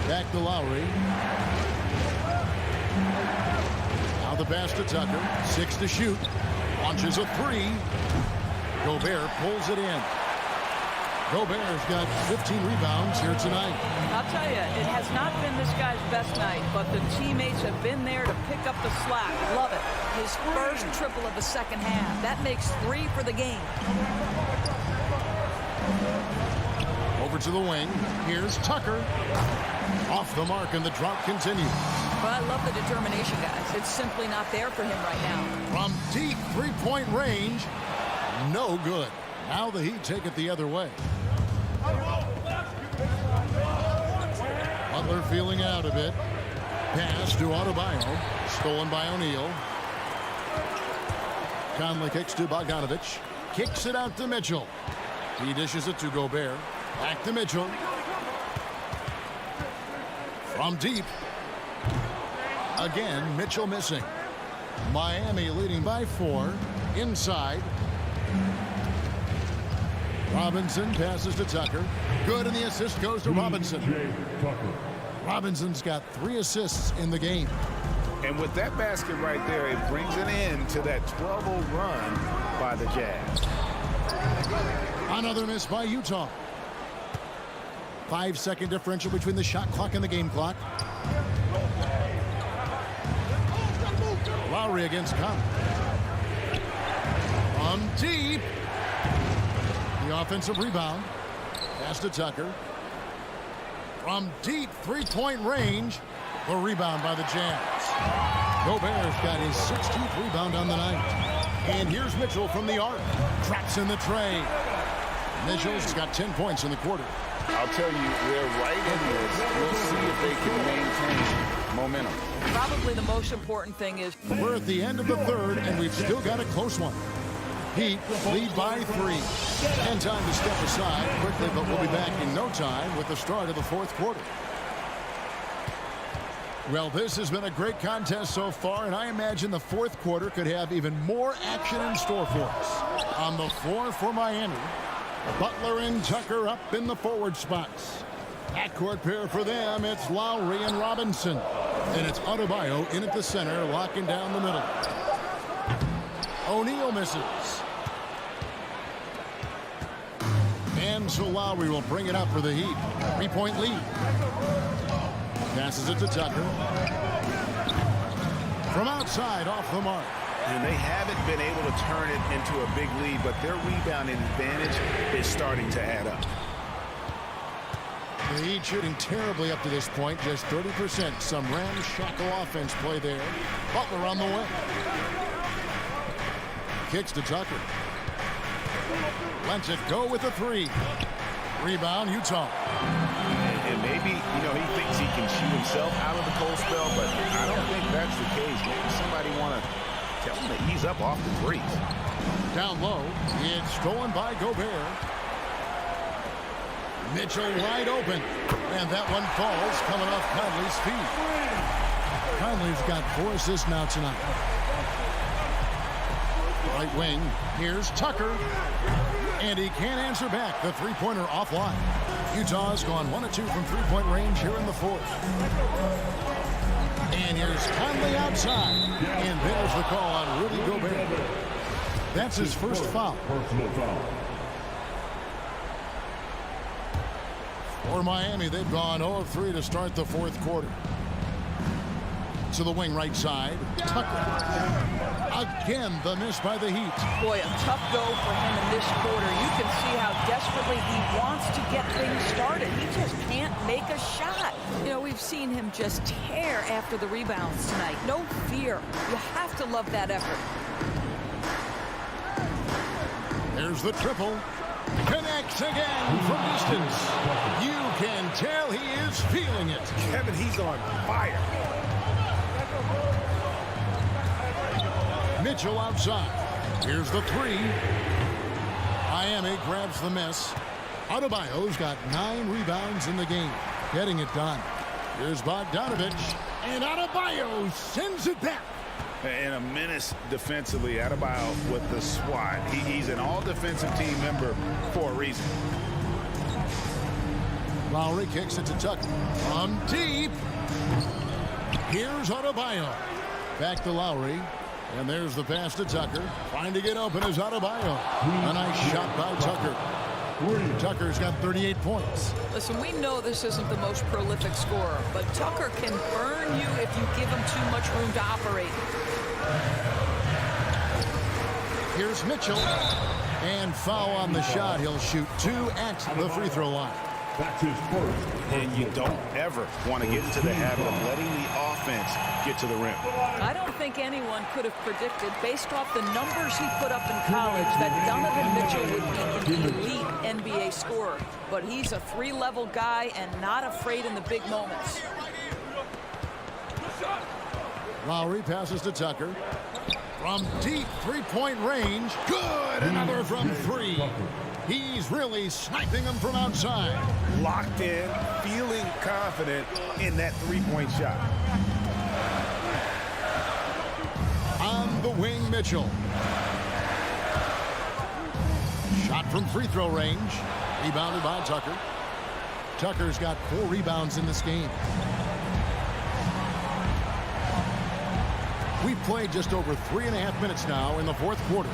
Speaker 5: Back to Lowry. Now the pass to Tucker. 6 to shoot. Launches a 3. Gobert pulls it in. Gobert's got 15 rebounds here tonight.
Speaker 9: I'll tell you, it has not been this guy's best night, but the teammates have been there to pick up the slack. Love it. His first triple of the second half. That makes 3 for the game.
Speaker 5: Over to the wing. Here's Tucker. Off the mark, and the drought continues.
Speaker 9: But I love the determination, guys. It's simply not there for him right now.
Speaker 5: From deep three-point range, no good. Now the Heat take it the other way. Butler feeling out a bit. Pass to Adebayo. Stolen by O'Neal. Conley kicks to Bogdanovich. Kicks it out to Mitchell. He dishes it to Gobert. Back to Mitchell. From deep. Again, Mitchell missing. Miami leading by 4. Inside. Robinson passes to Tucker. Good, and the assist goes to Robinson. Robinson's got 3 assists in the game.
Speaker 7: And with that basket right there, it brings an end to that 12-0 run by the Jazz.
Speaker 5: Another miss by Utah. 5-second differential between the shot clock and the game clock. Lowry against Conley. From deep. The offensive rebound. Pass to Tucker. From deep three-point range. The rebound by the Jazz. Gobert's got his 16th rebound on the night. And here's Mitchell from the arc. Traps in the tray. Mitchell's got 10 points in the quarter.
Speaker 7: I'll tell you, we're right in this. We'll see if they can maintain momentum.
Speaker 9: Probably the most important thing is
Speaker 5: we're at the end of the third, and we've still got a close one. Heat lead by 3. And time to step aside quickly, but we'll be back in no time with the start of the fourth quarter. Well, this has been a great contest so far, and I imagine the fourth quarter could have even more action in store for us. On the floor for Miami, Butler and Tucker up in the forward spots. Backcourt pair for them, it's Lowry and Robinson. And it's Adebayo in at the center, locking down the middle. O'Neal misses. And so Lowry will bring it up for the Heat. 3-point lead. Passes it to Tucker. From outside, off the mark.
Speaker 7: And they haven't been able to turn it into a big lead, but their rebounding advantage is starting to add up.
Speaker 5: The Heat shooting terribly up to this point, just 30%. Some ramshackle offense play there. Butler on the way. Kicks to Tucker. Lets it go with a 3. Rebound, Utah.
Speaker 7: And maybe, he thinks he can shoot himself out of the cold spell, but I don't think that's the case. Maybe somebody want to tell him that he's up off the threes.
Speaker 5: Down low, it's stolen by Gobert. Mitchell wide open, and that one falls coming off Conley's feet. Conley's got 4 assists now tonight. Right wing, here's Tucker. And he can't answer back. The three-pointer offline. Utah's gone 1 of 2 from three-point range here in the fourth. And here's Conley outside. And there's the call on Rudy Gobert. That's his first foul. For Miami, they've gone 0 of 3 to start the fourth quarter. To the wing right side, Tucker. Again, the miss by the Heat.
Speaker 9: Boy, a tough go for him in this quarter. You can see how desperately he wants to get things started. He just can't make a shot. We've seen him just tear after the rebounds tonight. No fear. You have to love that effort.
Speaker 5: There's the triple. Connects again from distance. You can tell he is feeling it.
Speaker 1: Kevin, he's on fire.
Speaker 5: Mitchell outside. Here's the 3. Miami grabs the miss. Adebayo's got 9 rebounds in the game. Getting it done. Here's Bogdanovich. And Adebayo sends it back.
Speaker 7: And a menace defensively. Adebayo with the swat. He's an all-defensive team member for a reason.
Speaker 5: Lowry kicks it to Tucker. From deep. Here's Adebayo. Back to Lowry. And there's the pass to Tucker. Trying to get open is Adebayo. A nice shot by Tucker. Tucker's got 38 points.
Speaker 9: Listen, we know this isn't the most prolific scorer, but Tucker can burn you if you give him too much room to operate.
Speaker 5: Here's Mitchell. And foul on the shot. He'll shoot 2 at the free throw line.
Speaker 11: That's his first.
Speaker 7: And you don't ever want to get into the habit of letting the offense get to the rim.
Speaker 9: I don't think anyone could have predicted, based off the numbers he put up in college, that Donovan Mitchell would be an elite NBA scorer. But he's a three-level guy and not afraid in the big moments.
Speaker 5: Lowry passes to Tucker. From deep three-point range. Good! Another from three. He's really sniping them from outside.
Speaker 7: Locked in, feeling confident in that three-point shot.
Speaker 5: On the wing, Mitchell. Shot from free throw range. Rebounded by Tucker. Tucker's got 4 rebounds in this game. We've played just over 3.5 minutes now in the fourth quarter.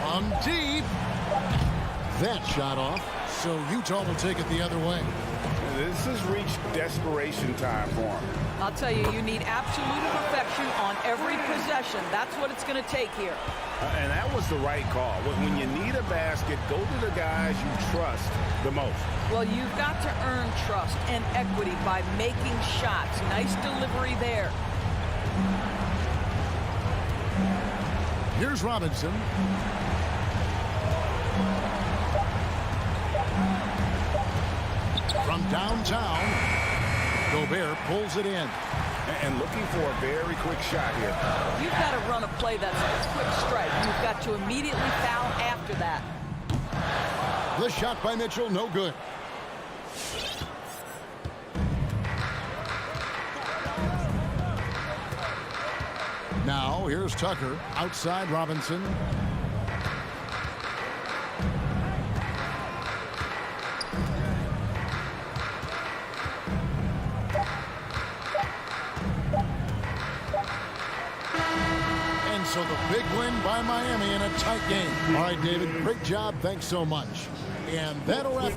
Speaker 5: From deep. That shot off, so Utah will take it the other way.
Speaker 7: This has reached desperation time for him.
Speaker 9: I'll tell you, you need absolute perfection on every possession. That's what it's going to take here.
Speaker 7: And that was the right call. When you need a basket, go to the guys you trust the most.
Speaker 9: Well, you've got to earn trust and equity by making shots. Nice delivery there.
Speaker 5: Here's Robinson. From downtown, Gobert pulls it in.
Speaker 7: And looking for a very quick shot here.
Speaker 9: You've got to run a play that's a quick strike. You've got to immediately foul after that.
Speaker 5: The shot by Mitchell, no good. Now, here's Tucker, outside Robinson. And so the big win by Miami in a tight game. All right, David, great job. Thanks so much. And that'll wrap